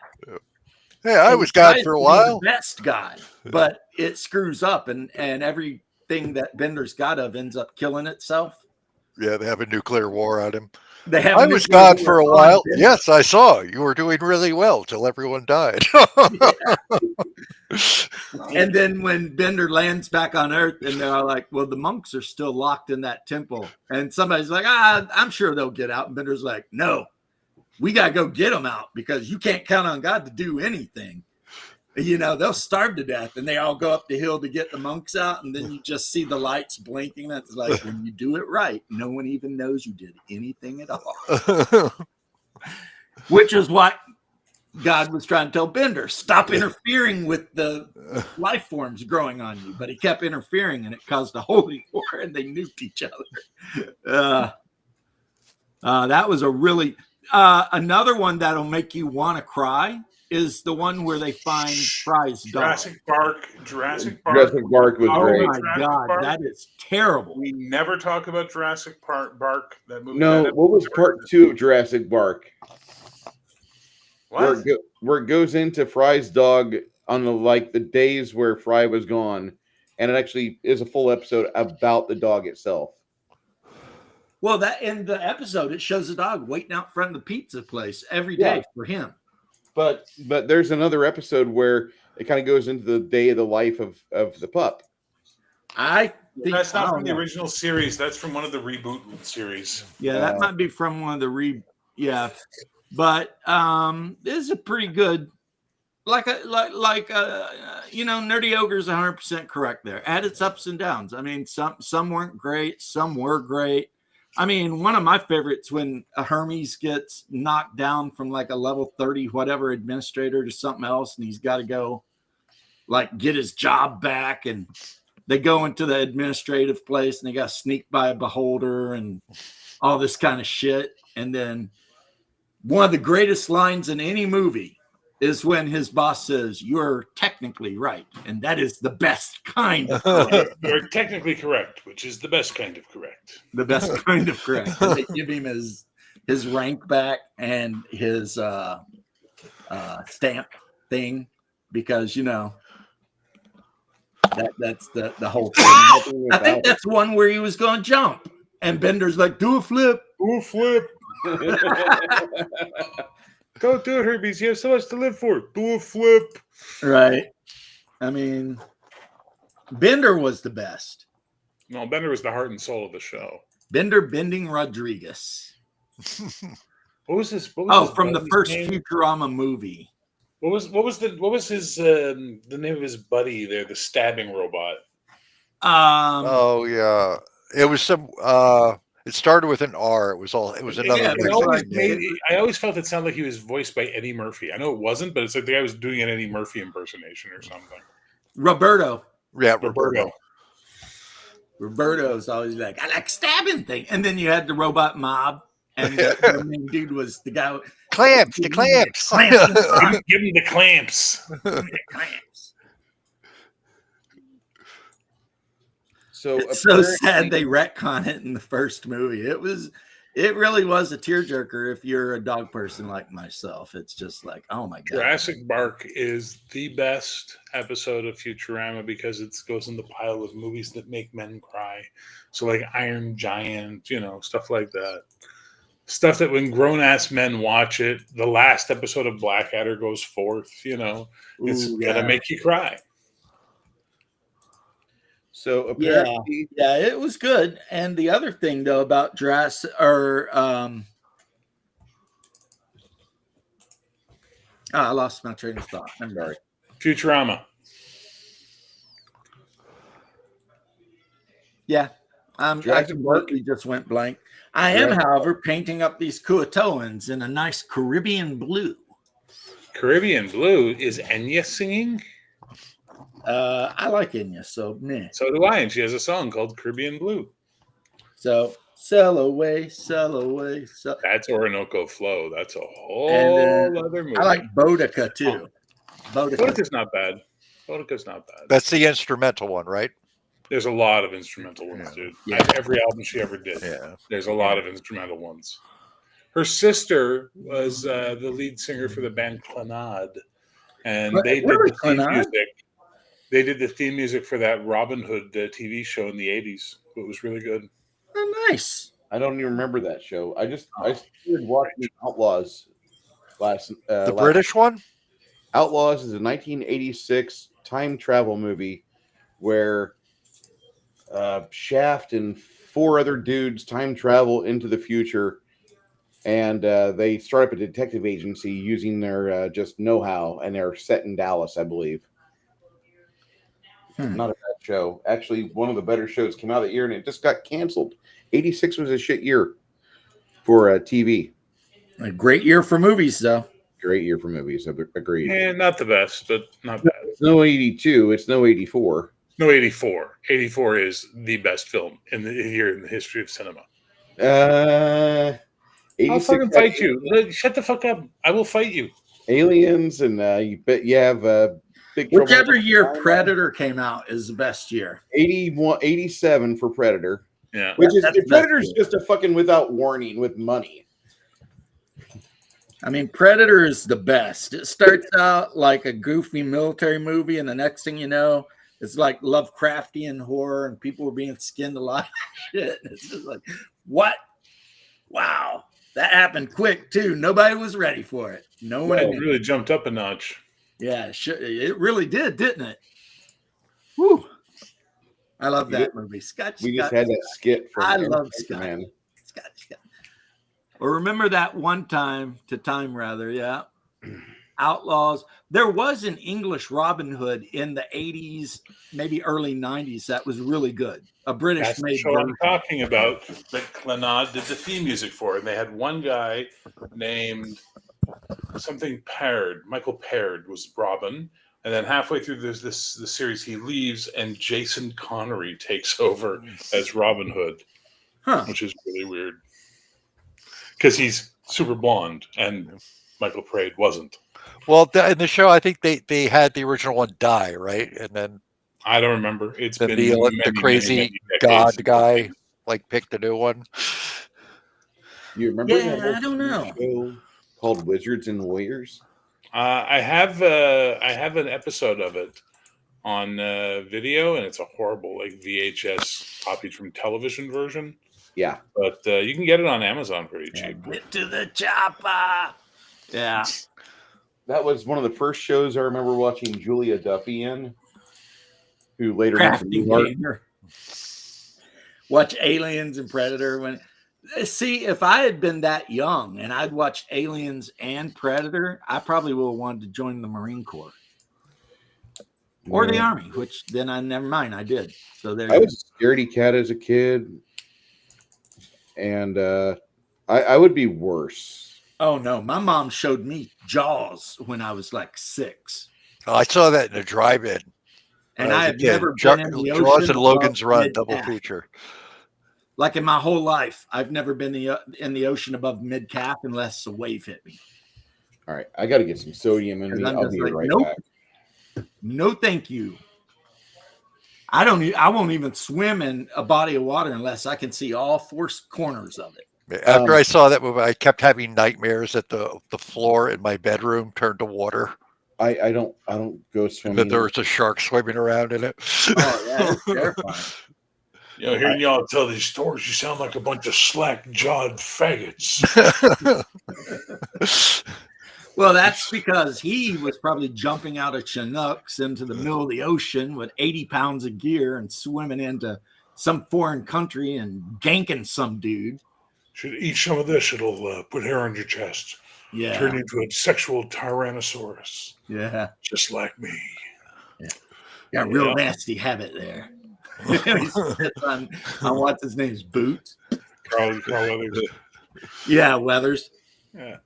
Hey, I And was God tries for a to be while. the best god, but it screws up and everything that Bender's god of ends up killing itself. Yeah, they have a nuclear war on him. They have I was nuclear gone war for a on while. Bender. Yes, I saw. You were doing really well till everyone died. And then when Bender lands back on Earth, and they're all like, "Well, the monks are still locked in that temple," and somebody's like, "I'm sure they'll get out." And Bender's like, "No, we gotta go get them out because you can't count on God to do anything. You know, they'll starve to death." And they all go up the hill to get the monks out, and then you just see the lights blinking. That's like, when you do it right, no one even knows you did anything at all. Which is what God was trying to tell Bender, stop interfering with the life forms growing on you. But he kept interfering, and it caused a holy war, and they nuked each other. That was a really another one that'll make you want to cry is the one where they find Fry's dog. Jurassic Park was Oh great. my God, that is terrible. We never talk about Jurassic Bark. That movie. No, what was part 2 of Jurassic Park? What? Where it goes into Fry's dog on the days where Fry was gone, and it actually is a full episode about the dog itself. Well, that in the episode, it shows the dog waiting out front of the pizza place every day for him. But there's another episode where it kind of goes into the day of the life of the pup. I think That's not from the original series. That's from one of the reboot series. Yeah, that might be from one of the but this is a pretty good, Nerdy Ogre is 100% correct there. At its ups and downs. I mean, some weren't great, some were great. I mean, one of my favorites when Hermes gets knocked down from like a level 30 whatever administrator to something else, and he's got to go like get his job back, and they go into the administrative place and they got sneaked by a beholder and all this kind of shit. And then one of the greatest lines in any movie is when his boss says, "You're technically right, and that is the best kind of correct." You're technically correct, which is the best kind of correct. The best kind of correct. And they give him his rank back and his stamp thing because that's the whole thing. I think that's one where he was going to jump, and Bender's like, "Do a flip, do a flip." Don't do it, Hermes. You have so much to live for. Do a flip. Right. I mean, Bender was the best. No, Bender was the heart and soul of the show. Bender Bending Rodriguez. What was his? From the first Futurama movie. What was his the name of his buddy there? The stabbing robot. Oh yeah, it was some. It started with an R. It was another. Yeah, I always felt it sounded like he was voiced by Eddie Murphy. I know it wasn't, but it's like the guy was doing an Eddie Murphy impersonation or something. Roberto. Yeah, Roberto. Roberto's always like, "I like stabbing things," and then you had the robot mob, and the main dude was the guy. Clamps. The clamps. Give me the clamps. So it's so sad they retcon it in the first movie. It really was a tearjerker if you're a dog person like myself. It's just like, oh my God. Jurassic Park is the best episode of Futurama because it goes in the pile of movies that make men cry. So like Iron Giant, stuff like that. Stuff that when grown-ass men watch it, the last episode of Blackadder goes forth, it's going to make you cry. So apparently, yeah, it was good. And the other thing though about Jurassic, I lost my train of thought. I'm sorry. Futurama. Yeah, I completely just went blank. I am, however, painting up these Kuatoans in a nice Caribbean blue. Caribbean blue is Enya singing. I like Enya, so meh. So do I, and she has a song called Caribbean Blue. So sail away, sail away. That's Orinoco Flow. That's a whole other movie. I like Boudica too. Boudica's not bad. That's the instrumental one, right? There's a lot of instrumental ones, dude. Yeah. Every album she ever did. Yeah. There's a lot of instrumental ones. Her sister was the lead singer for the band Clanade, and they did the theme music. They did the theme music for that Robin Hood TV show in the 80s. It was really good. Oh, nice. I don't even remember that show. I started watching Outlaws last. The British one? Outlaws is a 1986 time travel movie where Shaft and 4 other dudes time travel into the future, and they start up a detective agency using their just know-how, and they're set in Dallas, I believe. Not a bad show. Actually, one of the better shows came out that year, and it just got canceled. 86 was a shit year for TV. A great year for movies, though. Great year for movies. Agreed. And not the best, but not bad. It's no 82. It's no 84. No, 84. 84 is the best film in the year in the history of cinema. 86 I'll fucking fight you. Shut the fuck up. I will fight you. Aliens, and you bet you have big trouble. Whichever year Predator came out is the best year. 81, 87 for Predator. Yeah. Which is That's Predator's just a fucking without warning with money. I mean, Predator is the best. It starts out like a goofy military movie, and the next thing you know, it's like Lovecraftian horror, and people were being skinned alive. Shit. It's just like, what? Wow. That happened quick, too. Nobody was ready for it. No one. It really jumped up a notch. Yeah, it really did, didn't it? Whew. I love that movie. Scott. We just had that skit from I love Scott. Man. Scott. Or remember that one time, yeah. Outlaws. There was an English Robin Hood in the 80s, maybe early 90s that was really good. A British That's the made show I'm version. talking about that Clannad did the theme music for. And they had one guy named something Paired. Michael Paired was Robin. And then halfway through the series, he leaves, and Jason Connery takes over as Robin Hood, which is really weird. Because he's super blonde, and Michael Paired wasn't. Well, in the show, I think they had the original one die, right? And then I don't remember. It's been the crazy god guy picked a new one. You remember Yeah, that I don't know. show called Wizards and Warriors? I have an episode of it on video, and it's a horrible VHS copied from television version. Yeah, but you can get it on Amazon pretty cheap. Get to the chopper. Yeah, that was one of the first shows I remember watching Julia Duffy in, who later watch Aliens and Predator. See, if I had been that young and I'd watched Aliens and Predator, I probably would have wanted to join the Marine Corps or the Army, which then never mind, I did. So there. I was a scaredy cat as a kid, and I would be worse. Oh no, my mom showed me Jaws when I was like 6. Oh, I saw that in a drive-in, and I have never been in the ocean. Jaws and Logan's Run double feature. Like in my whole life, I've never been in the ocean above mid-calf unless a wave hit me. All right, I got to get some sodium in me. I'll be right back. No, thank you. I won't even swim in a body of water unless I can see all 4 corners of it. After I saw that movie, I kept having nightmares that the floor in my bedroom turned to water. I don't go swimming. That there was a shark swimming around in it. Oh yeah, it's terrifying. Hearing y'all tell these stories, you sound like a bunch of slack-jawed faggots. Well, that's because he was probably jumping out of Chinooks into the middle of the ocean with 80 pounds of gear and swimming into some foreign country and ganking some dude. Should eat some of this. It'll put hair on your chest. Yeah. Turn into a sexual tyrannosaurus. Yeah. Just like me. Yeah. Got a real nasty habit there. on what's his name's boots. Carl Weathers. Yeah, Weathers. Yeah.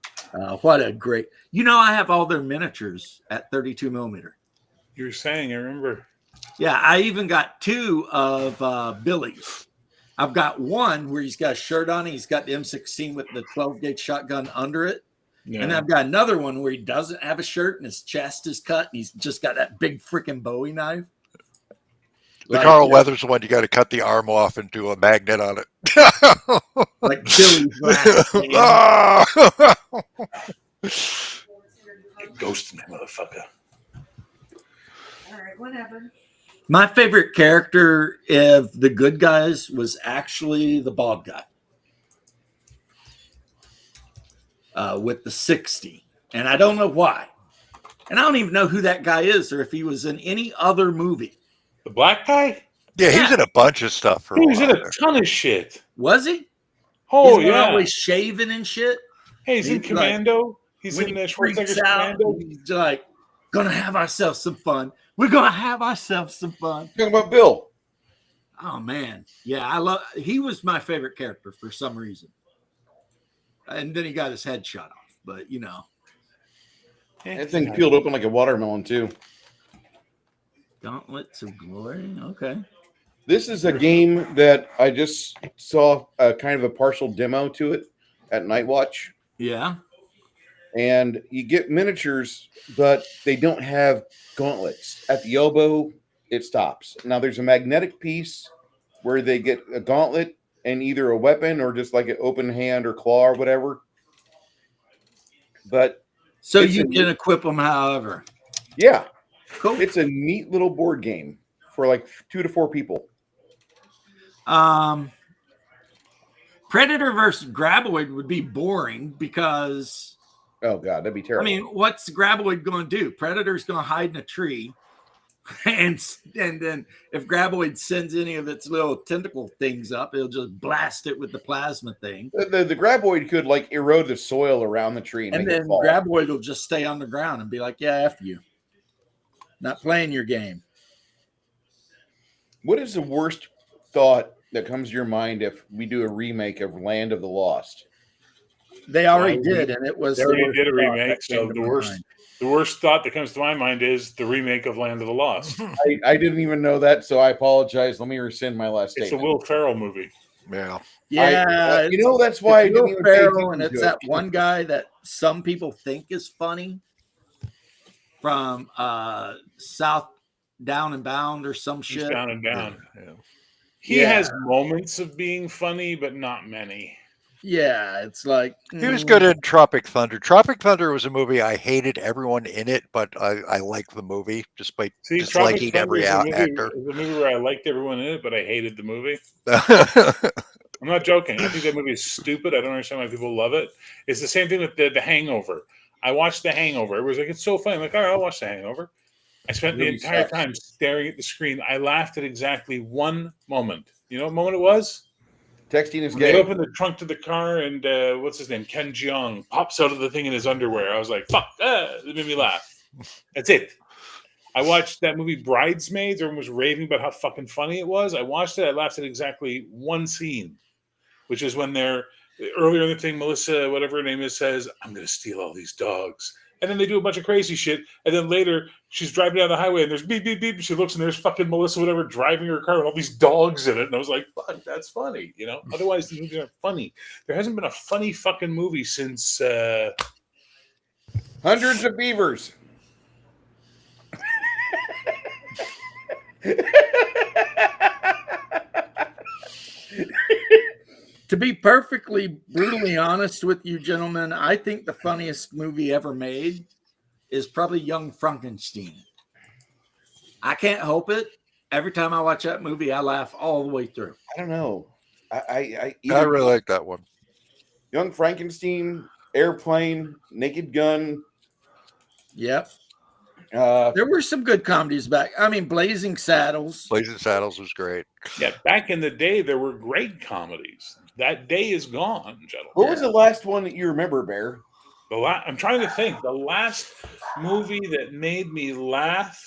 What a great. I have all their miniatures at 32 millimeter. You were saying, I remember. Yeah, I even got 2 of Billy's. I've got one where he's got a shirt on. He's got the M16 with the 12-gauge shotgun under it. Yeah. And I've got another one where he doesn't have a shirt and his chest is cut. And he's just got that big freaking Bowie knife. The Carl Weathers one, you got to cut the arm off and do a magnet on it. Like Billy's last name. Ghosting motherfucker. All right, whatever. My favorite character of the good guys was actually the bald guy. with the 60. And I don't know why. And I don't even know who that guy is or if he was in any other movie. The black guy? Yeah, he was in a bunch of stuff for a He while. was in a there. ton of shit. Was he? Oh, He's yeah. always shaving and shit. Hey, he's in He's like- Commando. He's When in he the freaks Schwarzenegger's out, Commando. he's like, gonna have ourselves some fun. We're gonna have ourselves some fun. Talking about Bill. Oh man, yeah, he was my favorite character for some reason. And then he got his head shot off, but you know. That thing peeled open like a watermelon too. Gauntlets of Glory. Okay. This is a game that I just saw kind of a partial demo to it at Night Watch. Yeah. And you get miniatures, but they don't have gauntlets. At the elbow, it stops. Now there's a magnetic piece where they get a gauntlet and either a weapon or just like an open hand or claw or whatever. But So It's you a- can equip them however. yeah, Cool. it's a neat little board game for like 2 to 4 people. Predator versus Graboid would be boring because Oh god, that'd be I terrible. mean, what's Graboid going to do? Predator's going to hide in a tree, and then if Graboid sends any of its little tentacle things up, it'll just blast it with the plasma thing, the graboid could like erode the soil around the tree and and make it then fall. Graboid will just stay on the ground and be like, "Yeah, f you, not playing your game." What is the worst thought that comes to your mind if we do a remake of Land of the Lost? They already Well, did, and it was They the already worst did a thought remake, that came so to my mind. the worst thought that comes to my mind is the remake of Land of the Lost. I didn't even know that, so I apologize. Let me rescind my last It's a statement. Will Ferrell movie. Yeah. Yeah, you know that's why I it's didn't Will even pay Ferrell, and attention it's to that one guy that some people think is funny from South Down and Bound or some He's shit. down and down. Yeah. He Yeah. has moments of being funny, but not many. Yeah, it's like He was good in Tropic Thunder. Tropic Thunder was a movie I hated everyone in it, but I liked the movie despite See, disliking Tropic every Thunder actor. is a movie where I liked everyone in it, but I hated the movie. I'm not joking. I think that movie is stupid. I don't understand why people love it. It's the same thing with the Hangover. I watched The Hangover. It was like, it's so funny. I'm like, all right, I'll watch The Hangover. I spent the Movie entire sucks. time staring at the screen. I laughed at exactly one moment. You know what moment it was? Texting is When they gay. opened the trunk to the car and what's his name? Ken Jeong pops out of the thing in his underwear. I was like, fuck, it made me laugh. That's it. I watched that movie Bridesmaids. Everyone was raving about how fucking funny it was. I watched it. I laughed at exactly one scene, which is when they're earlier in the thing, Melissa, whatever her name is, says, I'm going to steal all these dogs. And then they do a bunch of crazy shit. And then later, she's driving down the highway and there's beep, beep, beep. And she looks and there's fucking Melissa, whatever, driving her car with all these dogs in it. And I was like, fuck, that's funny. You know, otherwise, these movies aren't funny. There hasn't been a funny fucking movie since. Hundreds of beavers. To be perfectly brutally honest with you, gentlemen, I think the funniest movie ever made is probably Young Frankenstein. I can't help it. Every time I watch that movie, I laugh all the way through. I don't know. I I really like that one. Young Frankenstein, Airplane, Naked Gun. Yep. Uh, There were some good comedies back. I mean, Blazing Saddles. Blazing Saddles was great. Yeah, back in the day, there were great comedies. That day is gone, gentlemen. what was the last one that you remember, Bear? I'm trying to think. The last movie that made me laugh.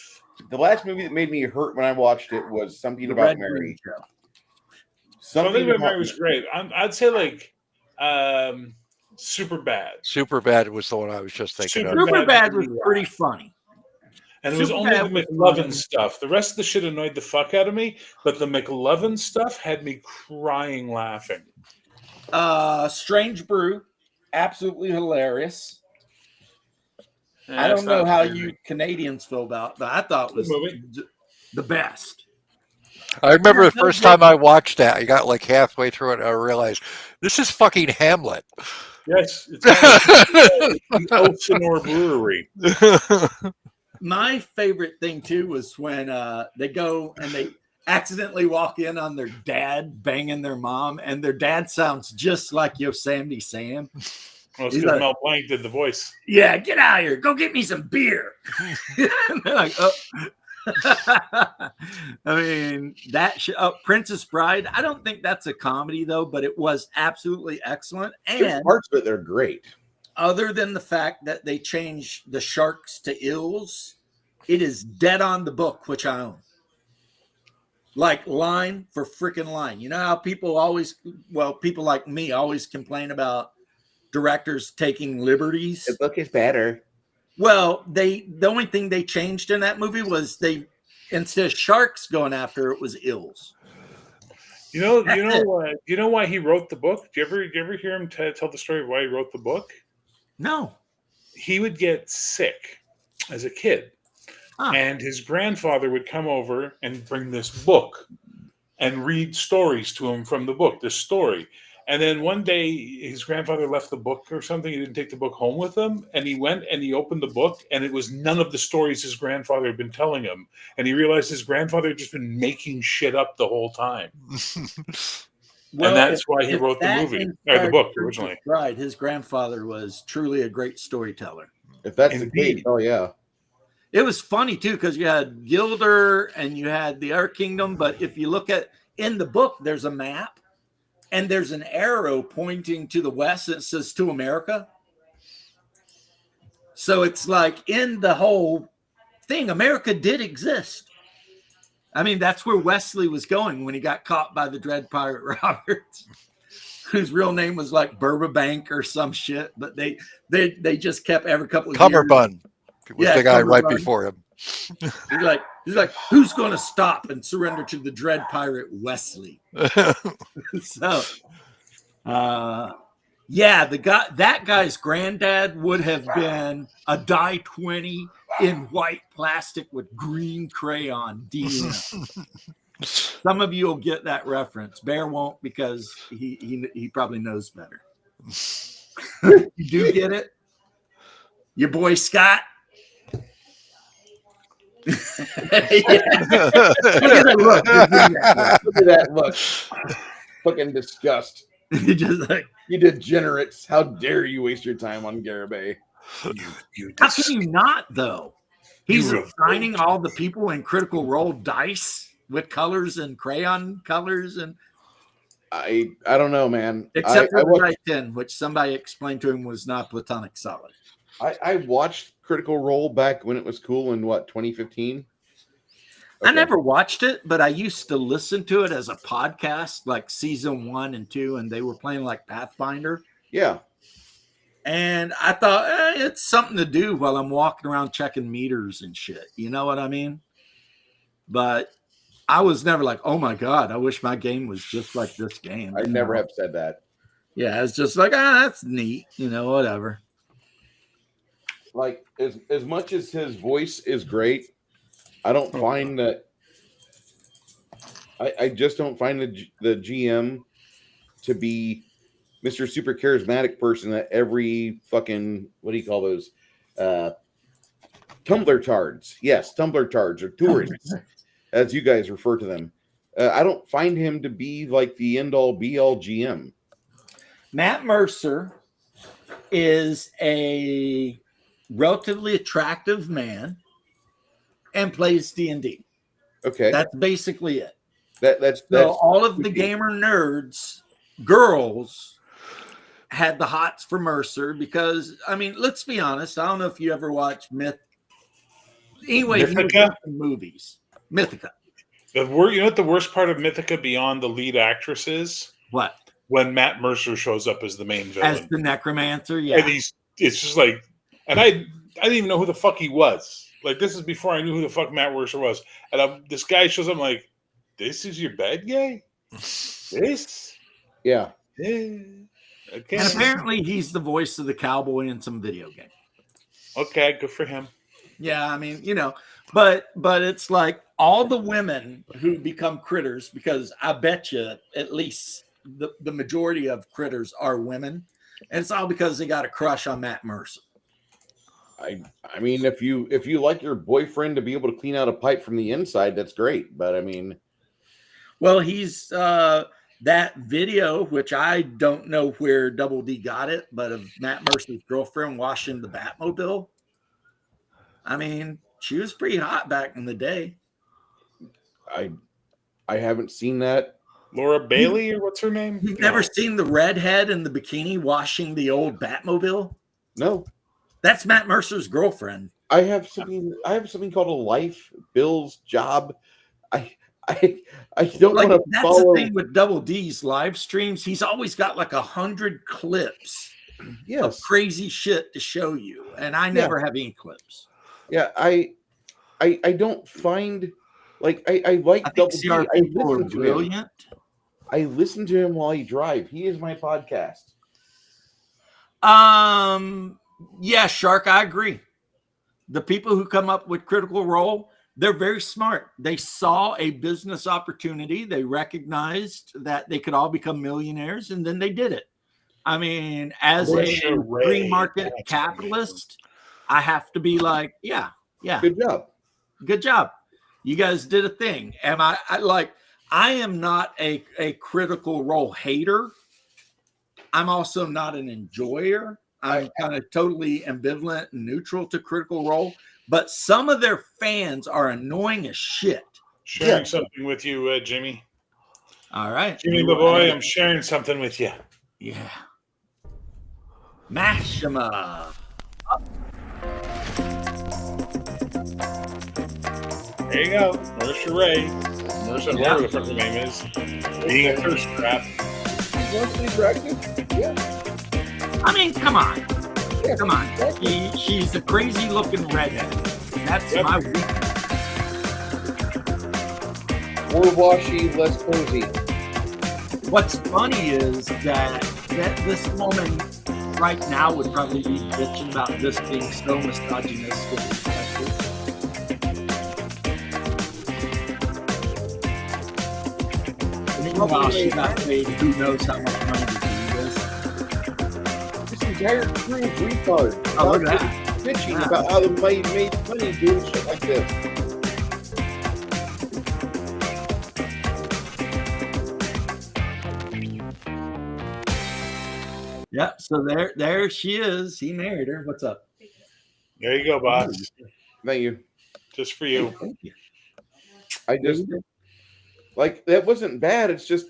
The last movie that made me hurt when I watched it was Something The About Red Mary. Green Show. Something about Mary Mary. was great. I'd say like Super Bad. Super Bad was the one I was just thinking of. Super Superbad was pretty funny. And it was only the Superbad was McLovin funny. stuff. The rest of the shit annoyed the fuck out of me, but the McLovin stuff had me crying laughing. Strange Brew, absolutely hilarious. I That's don't know not how very you good. Canadians feel about, but I thought it was Good movie. the best. I remember the Yeah, first that was time I watched that, I got like halfway through it, and I realized this is fucking Hamlet. Yes, it's the Elsinore Brewery. My favorite thing too was when they go and they accidentally walk in on their dad banging their mom, and their dad sounds just like Yosemite Sam. Well, it's He's because like, Mel Blanc did the voice. yeah, get out of here. Go get me some beer. And they're like, oh. I mean, Princess Bride, I don't think that's a comedy, though, but it was absolutely excellent. There's And parts of it that are great. other than the fact that they changed the sharks to ills, it is dead on the book, which I own. Like line for freaking line. You know how people like me always complain about directors taking liberties? The book is better. Well, the only thing they changed in that movie was they, instead of sharks going after it, was ills. You know why he wrote the book? Do you ever hear him tell the story of why he wrote the book? No. He would get sick as a kid, and his grandfather would come over and bring this book and read stories to him from the book, this story. And then one day his grandfather left the book or something. He didn't take the book home with him. And he went and he opened the book, and it was none of the stories his grandfather had been telling him. And he realized his grandfather had just been making shit up the whole time. Well, and that's why he wrote the movie, or the book originally. Right. His grandfather was truly a great storyteller. If that's Indeed. the case, oh yeah. It was funny, too, because you had Gilder and you had the Air Kingdom. But if you look in the book, there's a map. And there's an arrow pointing to the west that says to America. So it's like in the whole thing, America did exist. I mean, that's where Wesley was going when he got caught by the Dread Pirate Roberts, whose real name was like Burbank or some shit. But they just kept every couple of Cummerbund was the guy right Cummerbund. Before him. He's like, who's going to stop and surrender to the Dread Pirate Wesley? So, that guy's granddad would have been a die 20 in white plastic with green crayon DM. Some of you will get that reference. Bear won't, because he probably knows better. You do get it? Your boy Scott? Look at that look. Look at that look. Fucking disgust. You just like, You degenerates. How dare you waste your time on Garibay? how can you not, though? He's You assigning all the people in Critical Role dice with colors and crayon colors, and I don't know, man. except for I the watched, die 10, which somebody explained to him was not platonic solid. I watched Critical Role back when it was cool in 2015. I never watched it, but I used to listen to it as a podcast, like season 1 and 2, and they were playing like Pathfinder. Yeah. And I thought, it's something to do while I'm walking around checking meters and shit. You know what I mean? But I was never like, oh my God, I wish my game was just like this game. I never have said that. Yeah, it's just like, that's neat. Whatever. Like, as much as his voice is great, I don't find that. I just don't find the GM to be Mr. Super Charismatic person that every fucking, what do you call those? Tumblr tards. Yes, Tumblr tards or tourists, as you guys refer to them. I don't find him to be like the end all be all GM. Matt Mercer is a relatively attractive man and plays D&D. Okay. That's basically it. That's all of the gamer nerds, girls, had the hots for Mercer because, I mean, let's be honest. I don't know if you ever watched Anyway, Mythica? Movies. Mythica. You know what the worst part of Mythica beyond the lead actress is? What? When Matt Mercer shows up as the main villain. As the necromancer, yeah. And it's just like, and I didn't even know who the fuck he was. Like, this is before I knew who the fuck Matt Mercer was. And this guy shows up, I'm like, this is your bad guy? This? Yeah. Okay. And apparently he's the voice of the cowboy in some video game. Okay, good for him. Yeah, I mean, but it's like all the women who become critters, because I bet you at least the majority of critters are women, and it's all because they got a crush on Matt Mercer. I mean, if you like your boyfriend to be able to clean out a pipe from the inside, that's great. But I mean, well, he's that video, which I don't know where Double D got it, but of Matt Mercer's girlfriend washing the Batmobile. I mean, she was pretty hot back in the day. I haven't seen that. Laura Bailey, or what's her name? You've No. never seen the redhead in the bikini washing the old Batmobile? No, That's Matt Mercer's girlfriend. I have something called a life, Bill's job. I don't Like, want to that's follow. the thing with Double D's live streams. He's always got like 100 clips of Yes, crazy shit to show you, and I never have any clips. yeah. I don't find like I like I think Double D. CR I people are listen to him. brilliant. I listen to him while I drive. He is my podcast. Yeah, Shark, I agree. The people who come up with Critical Role, they're very smart. They saw a business opportunity. They recognized that they could all become millionaires, and then they did it. I mean, as a free market capitalist, I have to be like, yeah, Good job. good job. You guys did a thing. And I am not a Critical Role hater. I'm also not an enjoyer. I'm kind of totally ambivalent and neutral to Critical Role, but some of their fans are annoying as shit. Sharing something with you, Jimmy. All right. Jimmy the boy, I'm sharing something with you. Yeah. Mash 'em up. There you go. Marcia Ray. Marcia, whatever the fuck her name is. Being a thirst trap. I mean, come on. Come on. She's a crazy looking redhead. That's my weakness. More washy, less cozy. What's funny is that this woman right now would probably be bitching about this being so misogynistic. Meanwhile, she got paid who knows how much money to do this. This entire crew of retards. Oh, look at that. Bitching Wow. about how they made money doing shit like this. Yep. So there she is. He married her. What's up? There you go, boss. Thank you. Just for you. Thank you. I just like that wasn't bad. It's just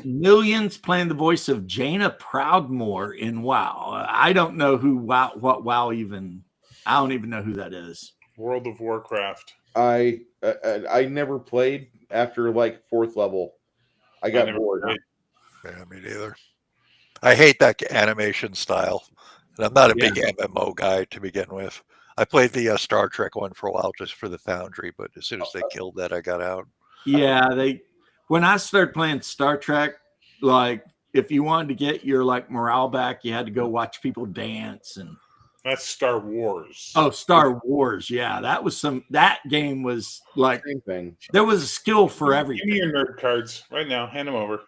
Millions playing the voice of Jaina Proudmoore in WoW. I don't know who what WoW even. I don't even know who that is. World of Warcraft. I never played after like 4th level. I got bored. played. Yeah, me neither. I hate that animation style, and I'm not a big MMO guy to begin with. I played the Star Trek one for a while just for the Foundry, but as soon as they killed that, I got out. Yeah, when I started playing Star Trek, like if you wanted to get your like morale back, you had to go watch people dance and. That's Star Wars. Oh, Star Wars. Yeah, that game was like Same thing. there was a skill for Give everything. me your nerd cards right now. Hand them over.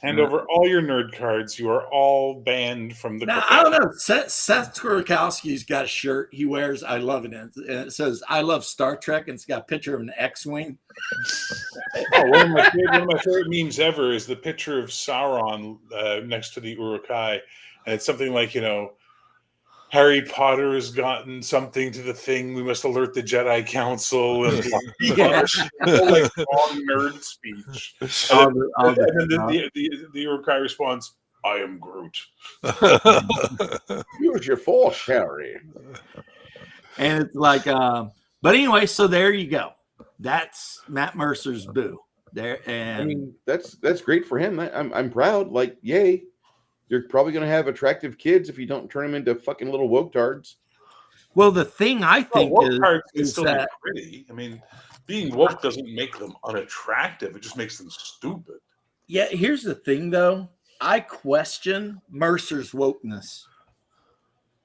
Hand over all your nerd cards. You are all banned from the. Now, I don't know. Seth Skorokowski's got a shirt he wears. I love it. And it says, I love Star Trek. And it's got a picture of an X-Wing. Oh, one of my favorite memes ever is the picture of Sauron next to the Uruk-hai. And it's something like, Harry Potter has gotten something to the thing. We must alert the Jedi Council. And like long nerd speech. And then the Uruk-hai responds, I am Groot. Use your force, Harry. And it's like, but anyway, so there you go. That's Matt Mercer's boo. There, and I mean, that's great for him. I'm proud. Like, yay. You're probably going to have attractive kids if you don't turn them into fucking little woke tards. well, the thing I think is still that pretty. I mean, being woke doesn't make them unattractive. It just makes them stupid. yeah. Here's the thing, though. I question Mercer's wokeness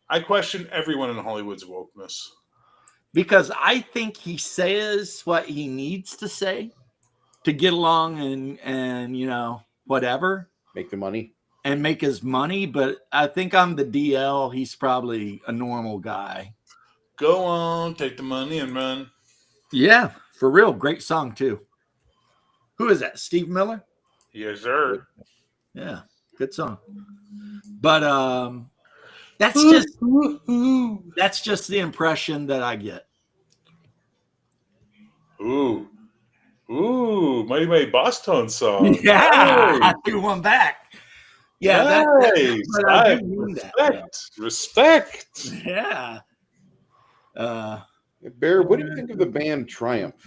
I question everyone in Hollywood's wokeness. because I think he says what he needs to say to get along and whatever. Make the money. And make his money, but I think on the DL, he's probably a normal guy. Go on, take the money and run. Yeah, for real. Great song, too. Who is that? Steve Miller? Yes, sir. Yeah, good song. But that's just the impression that I get. Ooh. Mighty Mighty Boss Tone song. Yeah, I Nice. threw one back. Yeah, Nice. but I do mean that. Respect. Yeah. Bear, what do you think of the band Triumph?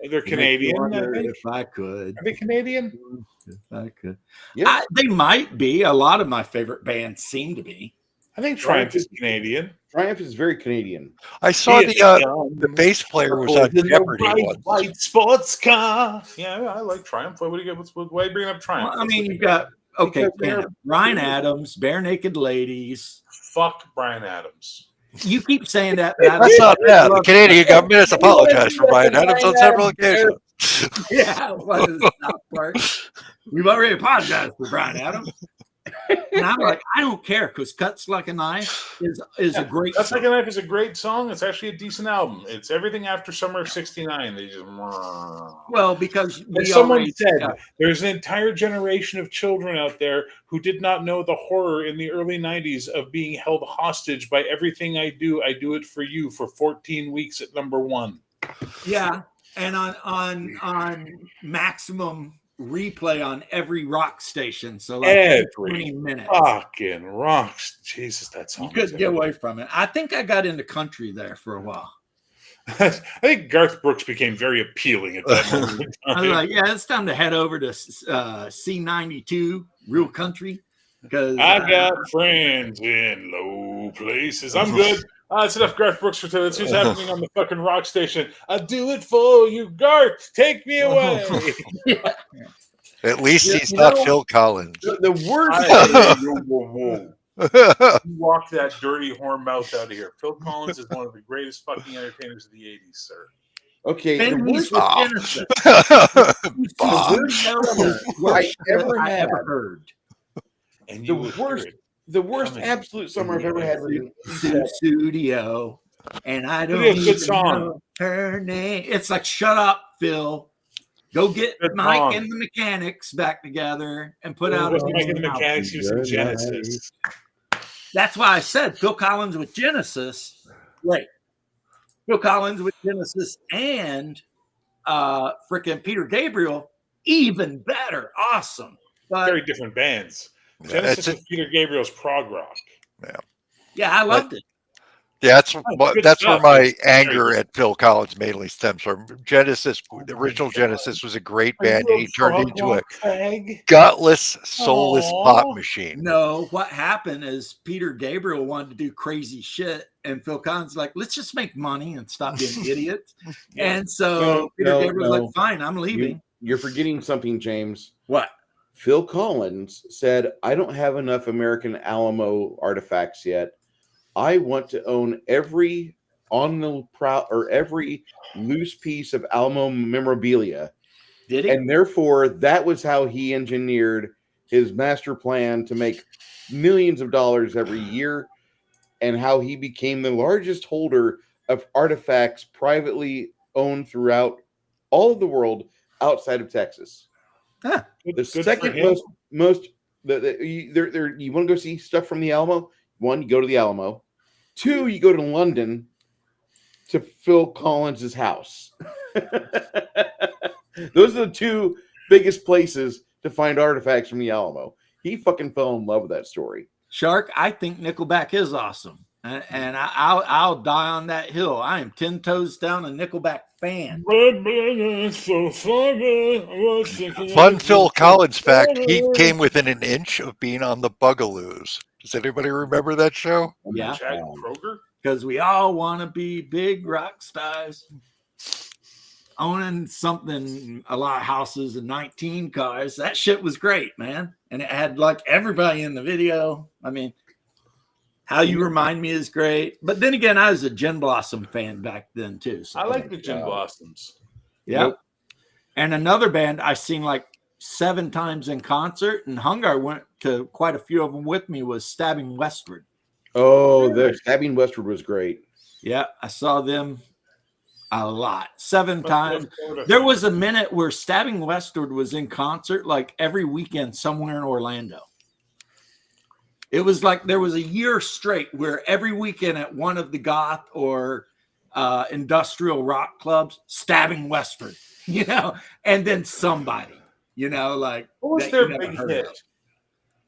They're Canadian, I think. If I could. Are they Canadian? If I could. Yes. They might be. A lot of my favorite bands seem to be. I think Triumph is Canadian. Triumph is very Canadian. I saw the bass player was on Jeopardy once. White sports car. Yeah, I like Triumph. Why do you bring up Triumph? Well, I mean, you've got Bryan Adams, Bare Naked Ladies. Fuck Bryan Adams. You keep saying that. But That's not bad. The Canadian government has apologized for Bryan Adams on several occasions. Yeah, what is South Park? We've already apologized for Bryan Adams. And I'm like, I don't care because Cuts Like a Knife is a great Cuts song. Like a Knife is a great song. It's actually a decent album. It's everything after Summer of '69. They just well, because someone said there's an entire generation of children out there who did not know the horror in the early '90s of being held hostage by everything I do it for you for 14 weeks at number one. Yeah, and on maximum replay on every rock station. So like every 20 minutes. Fucking rocks. Jesus, that song. You couldn't get away from it. I think I got into country there for a while. I think Garth Brooks became very appealing at that moment in I time. was like, yeah, it's time to head over to C92 Real Country because I got friends in low places. I'm good. That's enough Garth Brooks for today. That's what's happening on the fucking rock station. I do it for you, Garth. Take me away. At least he's not Phil Collins. The worst. Whoa. You walk that dirty whore mouth out of here. Phil Collins is one of the greatest fucking entertainers of the 80s, sir. Okay, the and he's worst with Genesis I ever heard. And the worst absolute summer I've ever had. Studio, and I don't It is a good even song. know her name. It's like, shut up, Phil. Go get Good Mike song. and the Mechanics back together and put out. With Mike and the Mechanics using Genesis. That's why I said Phil Collins with Genesis. Wait, Phil Collins with Genesis and freaking Peter Gabriel, even better, awesome. But Very different bands. Genesis is Peter Gabriel's prog rock. yeah, I loved it. Yeah, that's good where stuff. my anger at Phil Collins mainly stems from. Genesis, the original Genesis, was a great band, and he turned into a gutless, soulless pop machine. No, what happened is Peter Gabriel wanted to do crazy shit, and Phil Collins was like, let's just make money and stop being idiots. And so Peter Gabriel was like, fine, I'm leaving. You're forgetting something, James. What? Phil Collins said, I don't have enough American Alamo artifacts yet. I want to own every every loose piece of Alamo memorabilia. Did he? And therefore, that was how he engineered his master plan to make millions of dollars every year, and how he became the largest holder of artifacts privately owned throughout all of the world outside of Texas. Huh. The second most you want to go see stuff from the Alamo? One, you go to the Alamo. Two, you go to London to Phil Collins' house. Those are the two biggest places to find artifacts from the Alamo. He fucking fell in love with that story. Shark, I think Nickelback is awesome. And I'll die on that hill. I am 10 toes down a Nickelback fan. Fun Phil Collins fact, he came within an inch of being on the Bugaloos. Does anybody remember that show? Yeah. Chad Kroger? Because we all want to be big rock stars. Owning something, a lot of houses and 19 cars. That shit was great, man. And it had like everybody in the video. I mean, How You Remind Me is great. But then again, I was a Gin Blossom fan back then too. So. I like the Gin Blossoms. Yeah. Nope. And another band I seen like 7 times in concert, and Hungar went to quite a few of them with me, was Stabbing Westward. Oh, the Stabbing Westward was great. Yeah, I saw them A lot. 7 Must be a times. Florida There thing. was a minute where Stabbing Westward was in concert like every weekend somewhere in Orlando. It was like there was a year straight where every weekend at one of the goth or industrial rock clubs, Stabbing Westward, and then somebody, like What was that their you never big heard hit? of.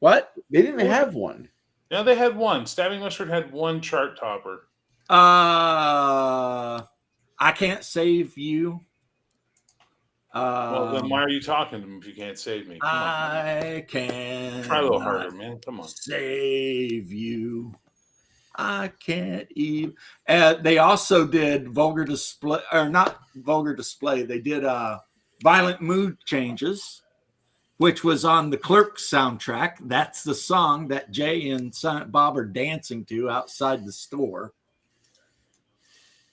What? They didn't have one. Yeah, they had one. Stabbing Westward had one chart topper. I Can't Save You. Well, then why are you talking to them if you can't save me? Come on, man. I can Try a little harder, man. Come on. save you. I can't even. They also did Vulgar Display, or not Vulgar Display. They did Violent Mood Changes, which was on the Clerks soundtrack. That's the song that Jay and Bob are dancing to outside the store.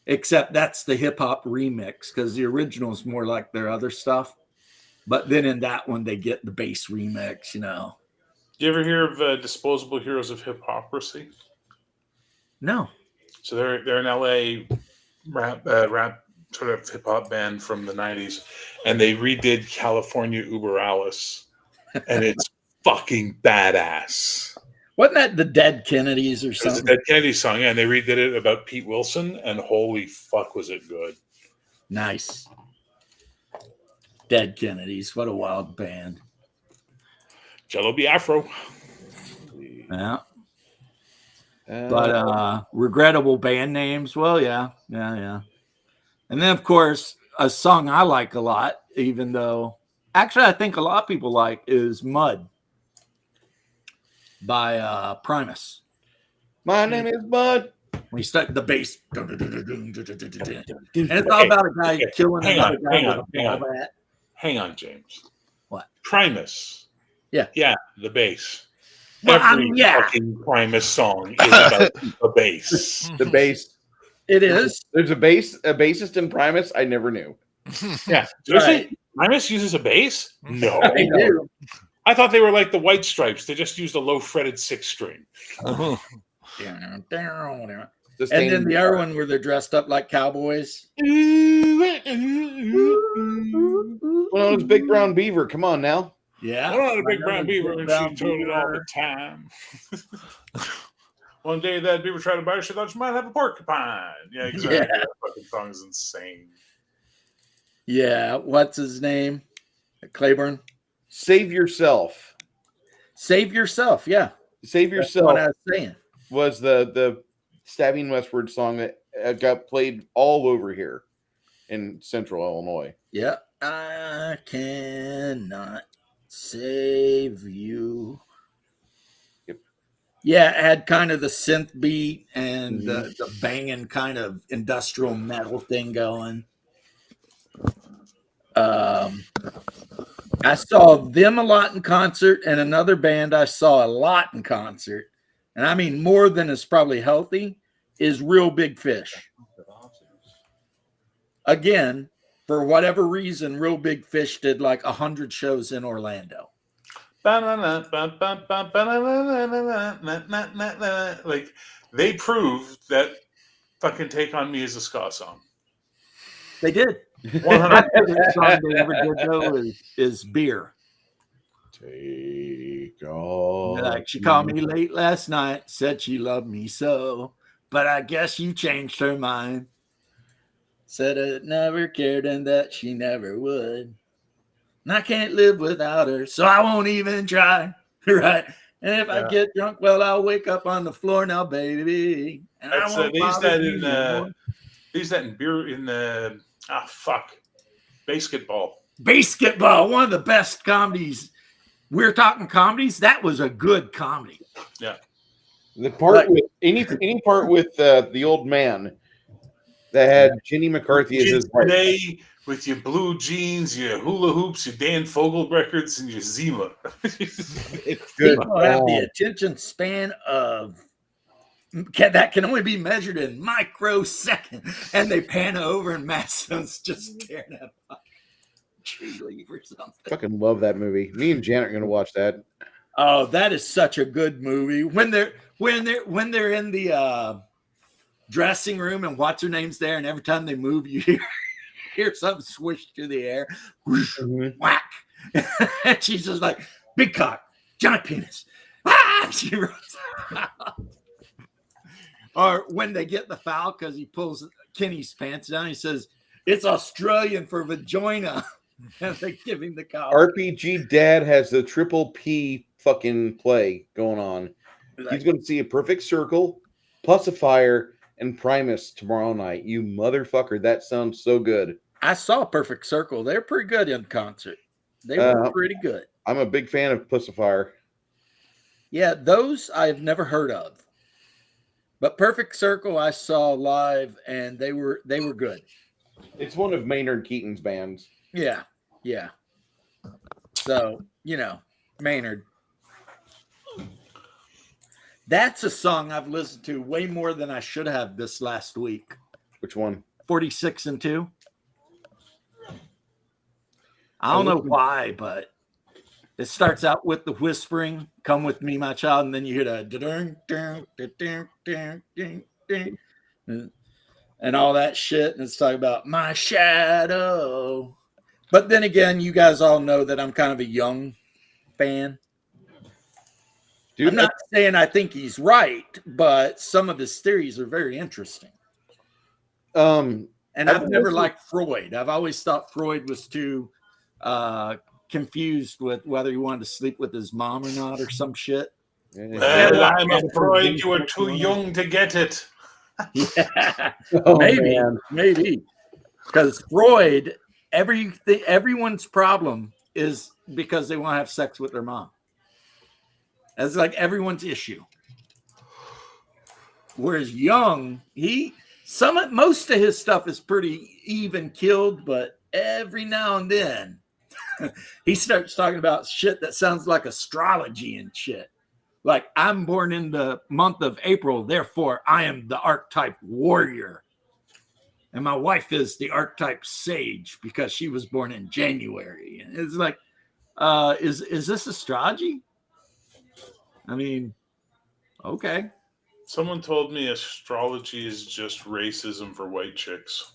Except that's the hip hop remix because the original is more like their other stuff. But then in that one, they get the bass remix, Do you ever hear of Disposable Heroes of Hypocrisy? No. So they're an LA rap sort of hip hop band from the 90s, and they redid California Uber Alice, and it's fucking badass. Wasn't that the Dead Kennedys or It was a something? Dead Kennedy song, yeah, and they redid it about Pete Wilson, and holy fuck was it good. Nice. Dead Kennedys. What a wild band. Jello Biafro. Yeah. But regrettable band names. Well, yeah. And then, of course, a song I like a lot, even though actually I think a lot of people like, is Mud by Primus. My name is Bud. When you start the bass. And it's all about a guy killing another guy with a ball bat. Hang on, James. What? Primus. Yeah. Yeah, the bass. Well, Every yeah. fucking Primus song is about the bass. The bass. It is. There's a bassist in Primus I never knew. Yeah. Seriously? Primus uses a bass? No. They do. I thought they were like the White Stripes. They just used a low fretted 6 string. And then the other one where they're dressed up like cowboys. Well, it's Big Brown Beaver. Come on now. Yeah. I don't know, a big brown beaver, and she told it all the time. One day that beaver tried to bite her, she thought she might have a porcupine. Yeah, exactly. Yeah. That fucking song is insane. Yeah. What's his name? Claiborne. Save Yourself. Save Yourself. Yeah. Save That's Yourself what I was saying. was the Stabbing Westward song that got played all over here in Central Illinois. Yeah. I cannot save you. Yep. Yeah, it had kind of the synth beat and the banging kind of industrial metal thing going. I saw them a lot in concert, and another band I saw a lot in concert, and I mean more than is probably healthy, is Real Big Fish. Again, for whatever reason, Real Big Fish did like 100 shows in Orlando. Like, they proved that fucking Take On Me is a ska song. They did. 100. The song they ever did though is Beer. Take on. Like, she called me late last night, said she loved me so, but I guess you changed her mind. Said it never cared and that she never would. And I can't live without her, so I won't even try. Right? And if I get drunk, well, I'll wake up on the floor now, baby. And That's, I won't they used bother that you in anymore. they used that in beer in the basketball. Basketball, one of the best comedies. We're talking comedies. That was a good comedy. Yeah. The part with any part with the old man that had Jenny McCarthy as his wife. Today, with your blue jeans, your hula hoops, your Dan Fogel records, and your Zima. It's good. People have the attention span of that can only be measured in microseconds, and they pan over and Mason's just staring at a tree leaf or something. Fucking love that movie. Me and Janet are gonna watch that. Oh, that is such a good movie. When they're in the dressing room, and what's her name's there, and every time they move, you hear something swish through the air, whoosh, whack, and she's just like, big cock, giant penis. Ah! She runs out. Or when they get the foul because he pulls Kenny's pants down, he says, "It's Australian for vagina," and they give him the cow. RPG Dad has the triple P fucking play going on. He's going to see a Perfect Circle, Pussifier, and Primus tomorrow night. You motherfucker. That sounds so good. I saw Perfect Circle. They're pretty good in concert. They were pretty good. I'm a big fan of Pussifier. Yeah, those I've never heard of. But Perfect Circle I saw live, and they were good. It's one of Maynard Keaton's bands. Yeah. So, Maynard. That's a song I've listened to way more than I should have this last week. Which one? 46 and 2. I don't know why, but it starts out with the whispering, "Come with me, my child," and then you hear the and all that shit, and it's talking about my shadow. But then again, you guys all know that I'm kind of a young fan. Dude, I'm not saying I think he's right, but some of his theories are very interesting. And I've never liked Freud. I've always thought Freud was too confused with whether he wanted to sleep with his mom or not, or some shit. Well, I'm afraid you were too young to get it. Yeah, maybe because Freud, everyone's problem is because they want to have sex with their mom. That's like everyone's issue. Whereas Jung, most of his stuff is pretty even killed, but every now and then he starts talking about shit that sounds like astrology and shit. Like, I'm born in the month of April, therefore I am the archetype warrior. And my wife is the archetype sage because she was born in January. And it's like, is this astrology? I mean, okay. Someone told me astrology is just racism for white chicks.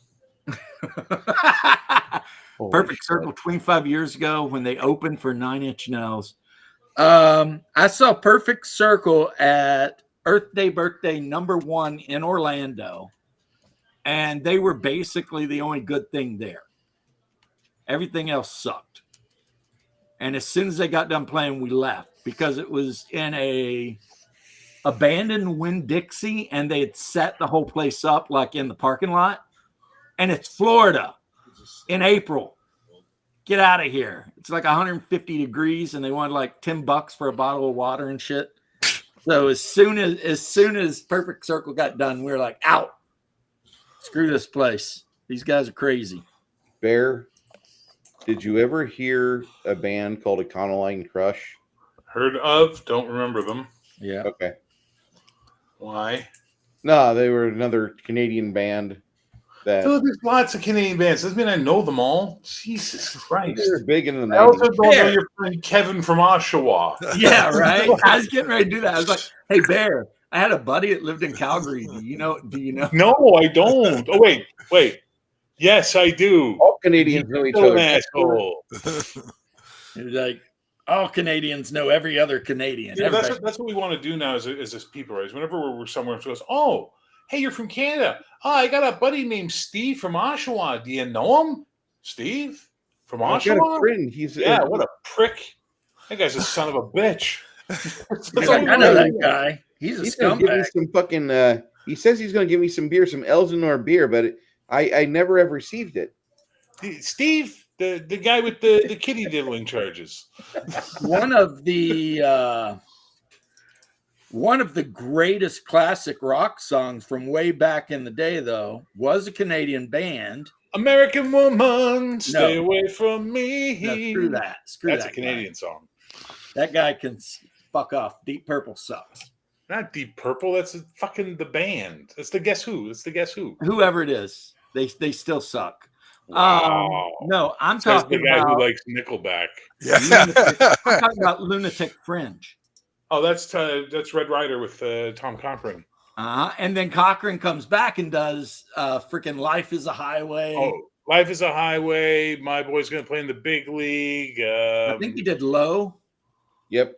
Perfect Circle 25 years ago when they opened for 9 Inch Nails. I saw Perfect Circle at Earth Day Birthday #1 in Orlando, and they were basically the only good thing there. Everything else sucked. And as soon as they got done playing, we left because it was in a abandoned Winn-Dixie, and they had set the whole place up like in the parking lot. And it's Florida in April. Get out of here. It's like 150 degrees, and they wanted like $10 for a bottle of water and shit. So as soon as Perfect Circle got done, we were like, out. Screw this place. These guys are crazy. Bear, did you ever hear a band called Econoline Crush? Heard of, don't remember them. Yeah. Okay. Why? No, they were another Canadian band. Dude, there's lots of Canadian bands. Doesn't mean I know them all. Jesus Christ. They're big in the 90s. I also don't know your friend Kevin from Oshawa. Yeah, right. I was getting ready to do that. I was like, hey, Bear, I had a buddy that lived in Calgary. Do you know? No, I don't. Oh, wait. Yes, I do. All Canadians know each other. Asshole. It's like, all Canadians know every other Canadian. Yeah, that's what we want to do now as this people, right? Whenever we're somewhere, it goes, oh, hey, you're from Canada. Oh, I got a buddy named Steve from Oshawa. Do you know him? Steve from Oshawa? What a prick. That guy's a son of a bitch. I know that guy. He's a scumbag. Give me some fucking, he says he's going to give me some beer, some Elsinore beer, but I never have received it. Steve, the guy with the kitty diddling charges. One of the greatest classic rock songs from way back in the day, though, was a Canadian band. American Woman, Stay Away From Me. No, screw that. That's a Canadian song. That guy can fuck off. Deep Purple sucks. Not Deep Purple. That's fucking the band. That's the Guess Who. It's the Guess Who. Whoever it is, they still suck. Wow. No, I'm talking the guy about who likes Nickelback. I'm talking about Lunatic Fringe. Oh, that's Red Rider with Tom Cochrane. And then Cochran comes back and does freaking Life is a Highway. Oh, Life is a Highway. My boy's going to play in the big league. I think he did Low. Yep.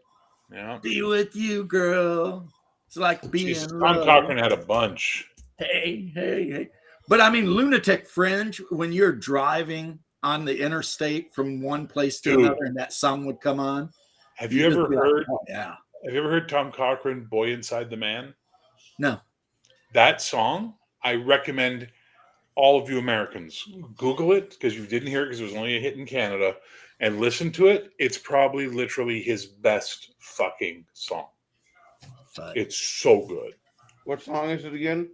Yeah. Be with you, girl. It's like being Jesus, Tom low. Cochran had a bunch. Hey. But I mean, Lunatic Fringe, when you're driving on the interstate from one place to Dude. another and that song would come on. Have you ever heard? Oh, yeah. Have you ever heard Tom Cochran, "Boy Inside the Man"? No. That song, I recommend all of you Americans Google it because you didn't hear it because it was only a hit in Canada, and listen to it. It's probably literally his best fucking song. It's so good. What song is it again?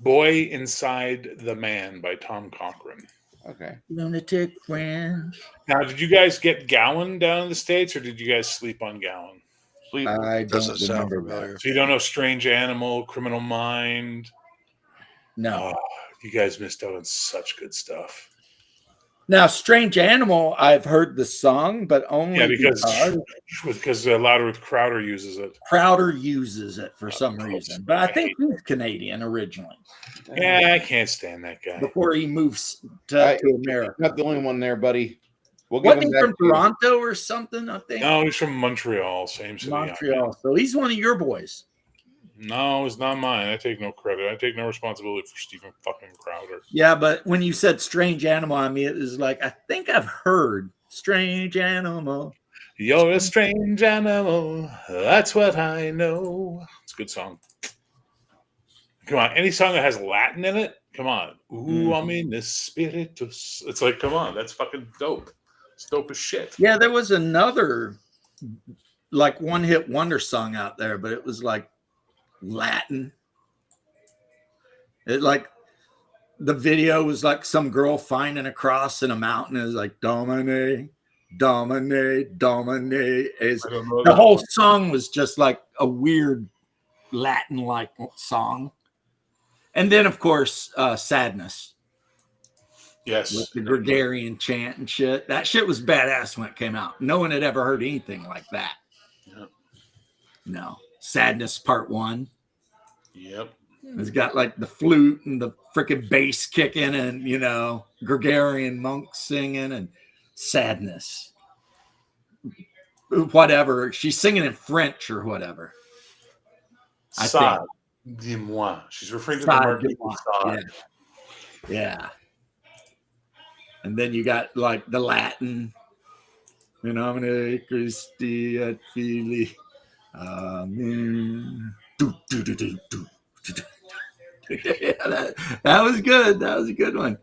"Boy Inside the Man" by Tom Cochran. Okay. Lunatic Fringe. Now, did you guys get Gowan down in the States, or did you guys sleep on Gowan? Sleep. I don't Doesn't sound remember familiar. that. So you don't know "Strange Animal," "Criminal Mind"? No. Oh, you guys missed out on such good stuff. Now, Strange Animal, I've heard the song, but only Yeah, because Louder with Crowder uses it. Crowder uses it for some Of course. reason. But I think he's Canadian originally Yeah, I can't stand that guy. before he moves to America. Not the only one there, buddy. We'll give Wasn't him he back from to you. Toronto or something? I think No, he's from Montreal, same city. Montreal. So he's one of your boys. No, it's not mine. I take no credit. I take no responsibility for Stephen fucking Crowder. Yeah, but when you said Strange Animal, I mean, it was like, I think I've heard Strange Animal. You're a strange animal. That's what I know. It's a good song. Come on. Any song that has Latin in it, come on. Ooh, I'm in the spiritus. It's like, come on. That's fucking dope. It's dope as shit. Yeah, there was another like one hit wonder song out there, but it was like Latin. It like the video was like some girl finding a cross in a mountain. It was like Domine, Domine, Domine. I don't know The that. whole song was just like a weird Latin-like song. And then, of course, Sadness. Yes. With the Gregarian chant and shit. That shit was badass when it came out. No one had ever heard anything like that. Yep. No. Sadness Part 1. Yep. It's got like the flute and the freaking bass kicking and, you know, Gregarian monks singing and Sadness. Whatever. She's singing in French or whatever. I Sade, think. dis-moi. She's referring to the Sade, Marquis dis-moi. of Sade. Yeah. And then you got like the Latin. In nomine Christi et Filii. Amen. Yeah, that was good. That was a good one.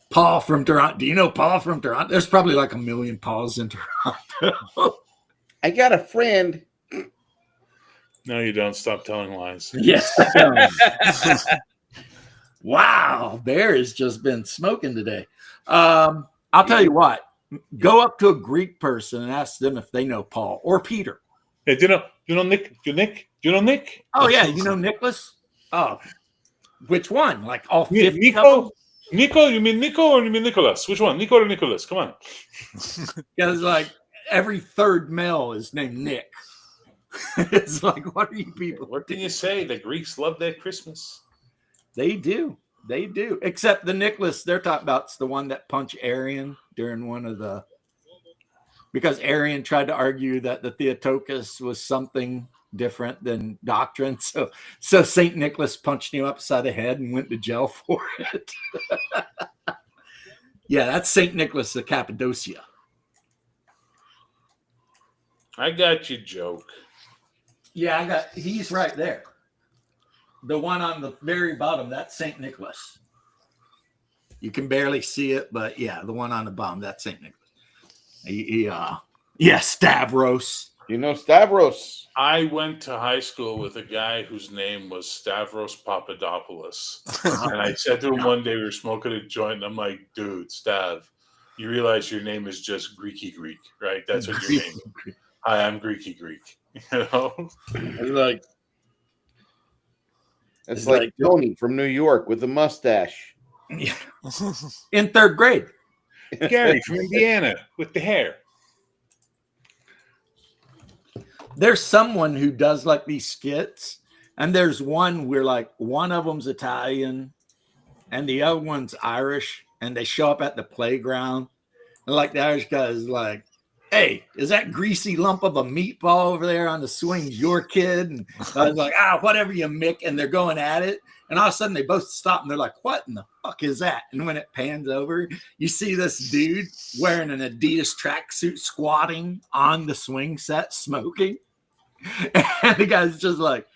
Paul from Toronto. Do you know Paul from Toronto? There's probably like a million Pauls in Toronto. I got a friend. No, you don't. Stop telling lies. Yes. Wow. Bear has just been smoking today. I'll tell you what. Go up to a Greek person and ask them if they know Paul or Peter. Hey, do you know Nick? Do you know Nick? Oh, yeah. You know Nicholas? Oh. Which one? Like all 50 of them? Nico? You mean Nico or you mean Nicholas? Which one? Nico or Nicholas? Come on. Because like every third male is named Nick. It's like, what are you people? What can you say? The Greeks love their Christmas. They do. They do. Except the Nicholas they're talking about's the one that punched Arian during one of the... Because Arian tried to argue that the Theotokos was something different than doctrine. So St. Nicholas punched him upside the head and went to jail for it. Yeah, that's St. Nicholas of Cappadocia. I got you, joke. Yeah, he's right there. The one on the very bottom, that's St. Nicholas. You can barely see it, but yeah, the one on the bottom, that's St. Nicholas. Yeah, Stavros. You know Stavros. I went to high school with a guy whose name was Stavros Papadopoulos. And I said to him one day, we were smoking a joint, and I'm like, dude, Stav, you realize your name is just Greeky Greek, right? That's what your name is. Hi, I'm Greeky Greek. You know? It's like Tony from New York with a mustache. Yeah. In third grade. Gary from Indiana with the hair. There's someone who does like these skits, And there's one where like one of them's Italian and the other one's Irish, and they show up at the playground. And like the Irish guy is like, "Hey, is that greasy lump of a meatball over there on the swing your kid?" And I was like, whatever you Mick. And they're going at it. And all of a sudden they both stop and they're like, "What in the fuck is that?" And when it pans over, you see this dude wearing an Adidas tracksuit squatting on the swing set, smoking. And the guy's just like,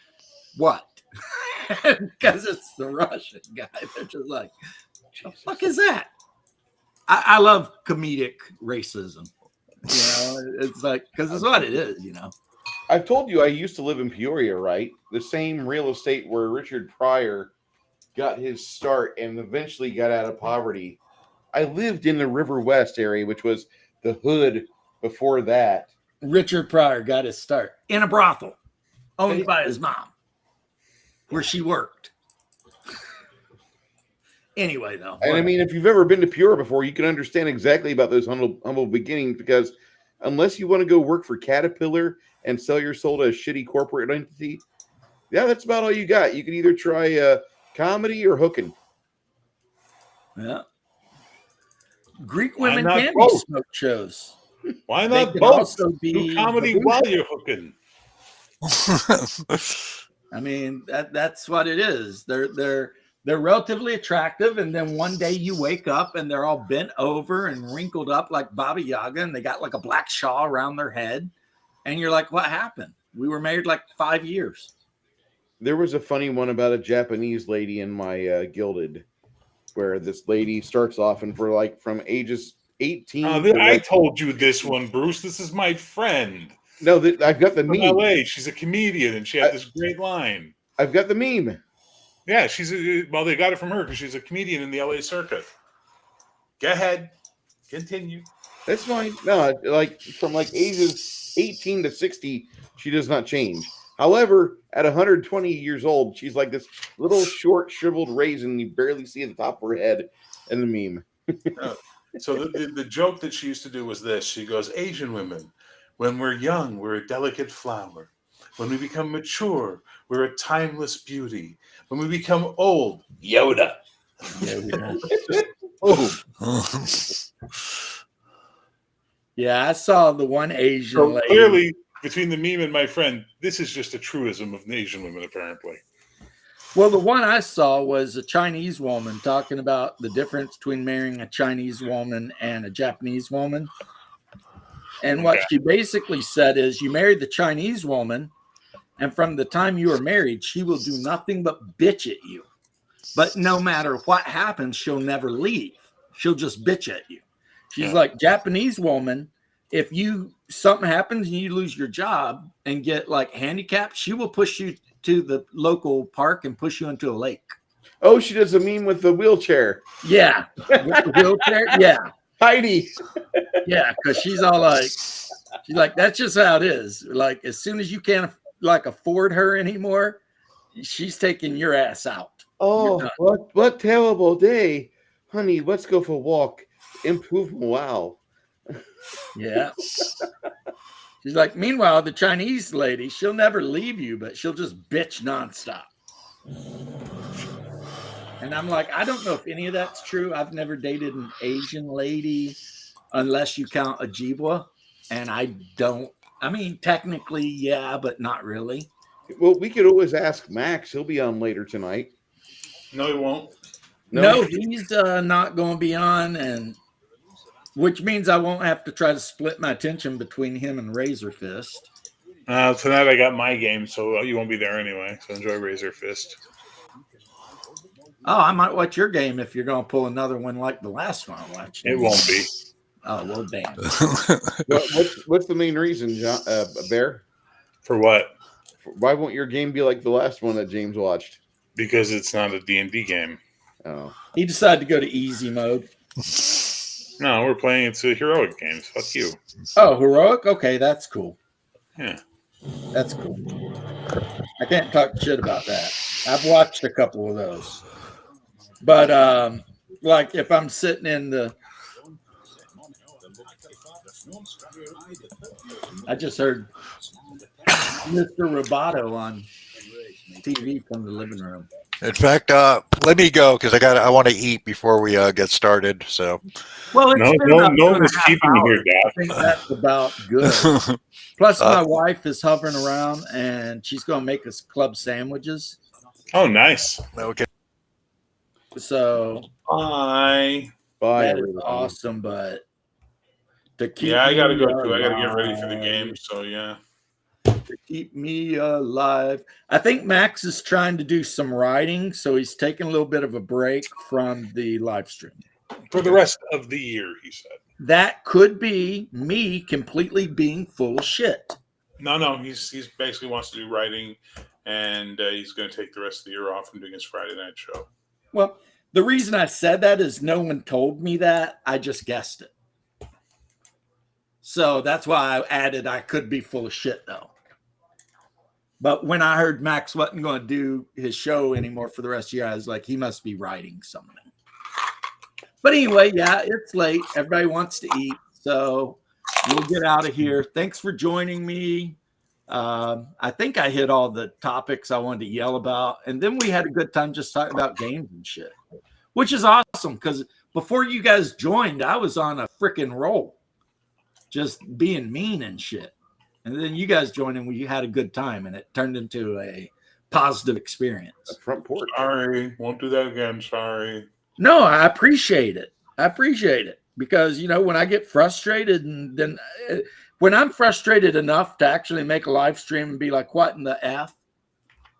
"What?" Because it's the Russian guy. They're just like, "The fuck is that?" I love comedic racism. You know, it's like, because it's what it is, you know. I've told you I used to live in Peoria, right? The same real estate where Richard Pryor got his start and eventually got out of poverty. I lived in the River West area, which was the hood before that. Richard Pryor got his start in a brothel owned by his mom, where she worked. Anyway, though. And I mean, if you've ever been to Peoria before, you can understand exactly about those humble beginnings, because unless you want to go work for Caterpillar and sell your soul to a shitty corporate entity, yeah, that's about all you got. You can either try comedy or hooking. Yeah. Greek Why women not can be both? smoke shows. Why They not can both? also Do be comedy baboon while you're hooking. I mean, that's what it is. They're relatively attractive, and then one day you wake up and they're all bent over and wrinkled up like Baba Yaga, and they got like a black shawl around their head, and you're like, "What happened? We were married like 5 years." There was a funny one about a Japanese lady in my Gilded, where this lady starts off and for like from ages 18 to I like, told you this one, Bruce. This is my friend no, I've got the from meme. LA. She's a comedian, and she had this great line. I've got the meme. Yeah, well, they got it from her because she's a comedian in the LA circuit. Go ahead, continue. That's fine. No, like from like ages 18 to 60, she does not change. However, at 120 years old, she's like this little short, shriveled raisin. You barely see the top of her head in the meme. So the joke that she used to do was this. She goes, "Asian women, when we're young, we're a delicate flower. When we become mature, we're a timeless beauty. When we become old, Yoda." Oh, Yeah, I saw the one Asian So lady. clearly, between the meme and my friend, this is just a truism of Asian women, apparently. Well, the one I saw was a Chinese woman talking about the difference between marrying a Chinese woman and a Japanese woman. And what she basically said is, you married the Chinese woman, and from the time you were married, she will do nothing but bitch at you. But no matter what happens, she'll never leave. She'll just bitch at you. She's like, Japanese woman, if something happens and you lose your job and get like handicapped, she will push you to the local park and push you into a lake. oh, she does a meme with the wheelchair. Yeah. With the wheelchair. Yeah. Heidi. Yeah. Because she's like, that's just how it is. Like, as soon as you can't like afford her anymore, she's taking your ass out. Oh, what terrible day. Honey, let's go for a walk. Improve morale. Yeah. She's like, meanwhile, the Chinese lady, she'll never leave you, but she'll just bitch nonstop. And I'm like, I don't know if any of that's true. I've never dated an Asian lady unless you count Ojibwa. And I mean, technically, yeah, but not really. Well, we could always ask Max. He'll be on later tonight. No, he won't. No, he's not going to be on, and which means I won't have to try to split my attention between him and Razor Fist. Tonight I got my game, so you won't be there anyway. So enjoy Razor Fist. Oh, I might watch your game if you're going to pull another one like the last one I watched. It won't be. Oh, well, damn. What's the main reason, John, Bear? For what? Why won't your game be like the last one that James watched? Because it's not a D&D game. Oh. He decided to go to easy mode. No, we're playing it's heroic games. Fuck you. Oh, heroic? Okay, that's cool. Yeah. That's cool. I can't talk shit about that. I've watched a couple of those. But like if I'm sitting in I just heard Mr. Roboto on TV from the living room. In fact, let me go because I want to eat before we get started. So, Well, it's been No about one is 2.5 keeping you here, hours. Dad. I think that's about good. Plus, my wife is hovering around, and she's going to make us club sandwiches. Oh, nice. okay. So Bye. Bye, that is everybody. awesome, but to keep Yeah, I got to me go too. I got to get ready for the alive, game. So yeah. to keep me alive. I think Max is trying to do some writing, so he's taking a little bit of a break from the live stream. For the rest of the year, he said. That could be me completely being full of shit. No, he's basically wants to do writing, and he's going to take the rest of the year off from doing his Friday night show. Well, the reason I said that is no one told me that. I just guessed it. So that's why I added I could be full of shit, though. But when I heard Max wasn't going to do his show anymore for the rest of the year, I was like, he must be writing something. But anyway, yeah, it's late. Everybody wants to eat. So we'll get out of here. Thanks for joining me. I think I hit all the topics I wanted to yell about. And then we had a good time just talking about games and shit, which is awesome because before you guys joined, I was on a freaking roll, just being mean and shit. And then you guys joined and we had a good time and it turned into a positive experience. Front porch. Sorry, won't do that again. Sorry. No, I appreciate it. I appreciate it because, you know, when I get frustrated and then when I'm frustrated enough to actually make a live stream and be like, what in the F?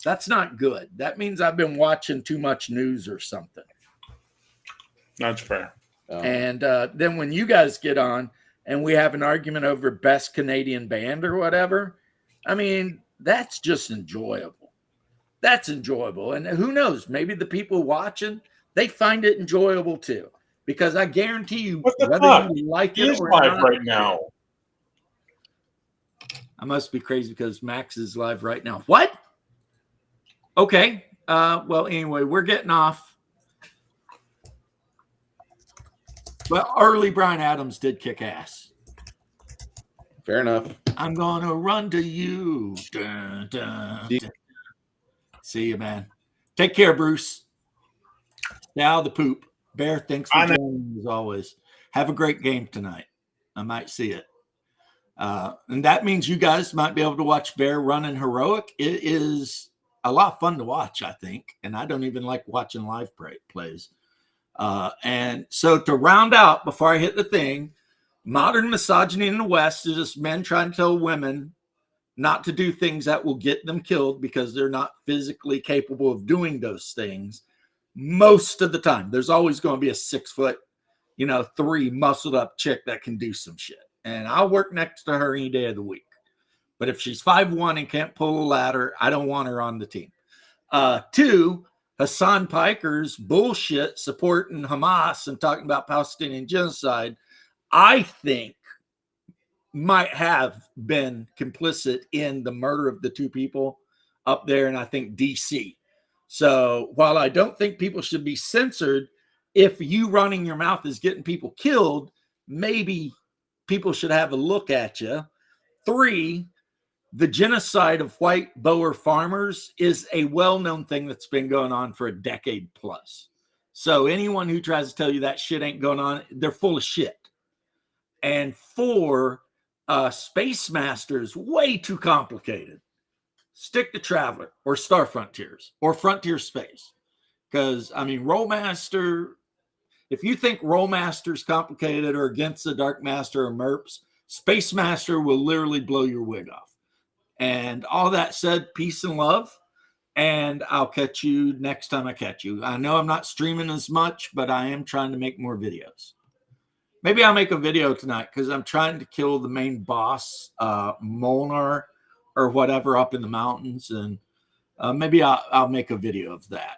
That's not good. That means I've been watching too much news or something. That's fair. And then when you guys get on and we have an argument over best Canadian band or whatever, I mean, that's just enjoyable. That's enjoyable. And who knows, maybe the people watching, they find it enjoyable too. Because I guarantee you, What the whether fuck? you like He it is or live not, right now. I must be crazy because Max is live right now. What? Okay. Well, anyway, we're getting off. Well, early Bryan Adams did kick ass. Fair enough. I'm gonna run to you. Dun, dun, dun. See you, man. Take care, Bruce. Now the poop. Bear, thanks for joining as always. Have a great game tonight. I might see it. And that means you guys might be able to watch Bear running heroic. It is a lot of fun to watch, I think. And I don't even like watching live plays. And so to round out, before I hit the thing, modern misogyny in the West is just men trying to tell women not to do things that will get them killed because they're not physically capable of doing those things. Most of the time, there's always going to be a 6 foot, 3 muscled up chick that can do some shit. And I'll work next to her any day of the week. But if she's 5'1" and can't pull a ladder, I don't want her on the team. 2, Hasan Piker's bullshit supporting Hamas and talking about Palestinian genocide, I think might have been complicit in the murder of the 2 people up there in, I think, D.C. So while I don't think people should be censored, if you running your mouth is getting people killed, maybe people should have a look at you. 3, the genocide of white Boer farmers is a well-known thing that's been going on for a decade plus. So anyone who tries to tell you that shit ain't going on, they're full of shit. And 4, Space Masters, way too complicated. Stick to Traveler or Star Frontiers or Frontier Space. Because, I mean, Rollmaster, if you think Rollmaster's complicated or against the Dark Master or MERPs, Space Master will literally blow your wig off. And all that said, peace and love. And I'll catch you next time I catch you. I know I'm not streaming as much, but I am trying to make more videos. Maybe I'll make a video tonight because I'm trying to kill the main boss, Molnar or whatever up in the mountains. And maybe I'll make a video of that.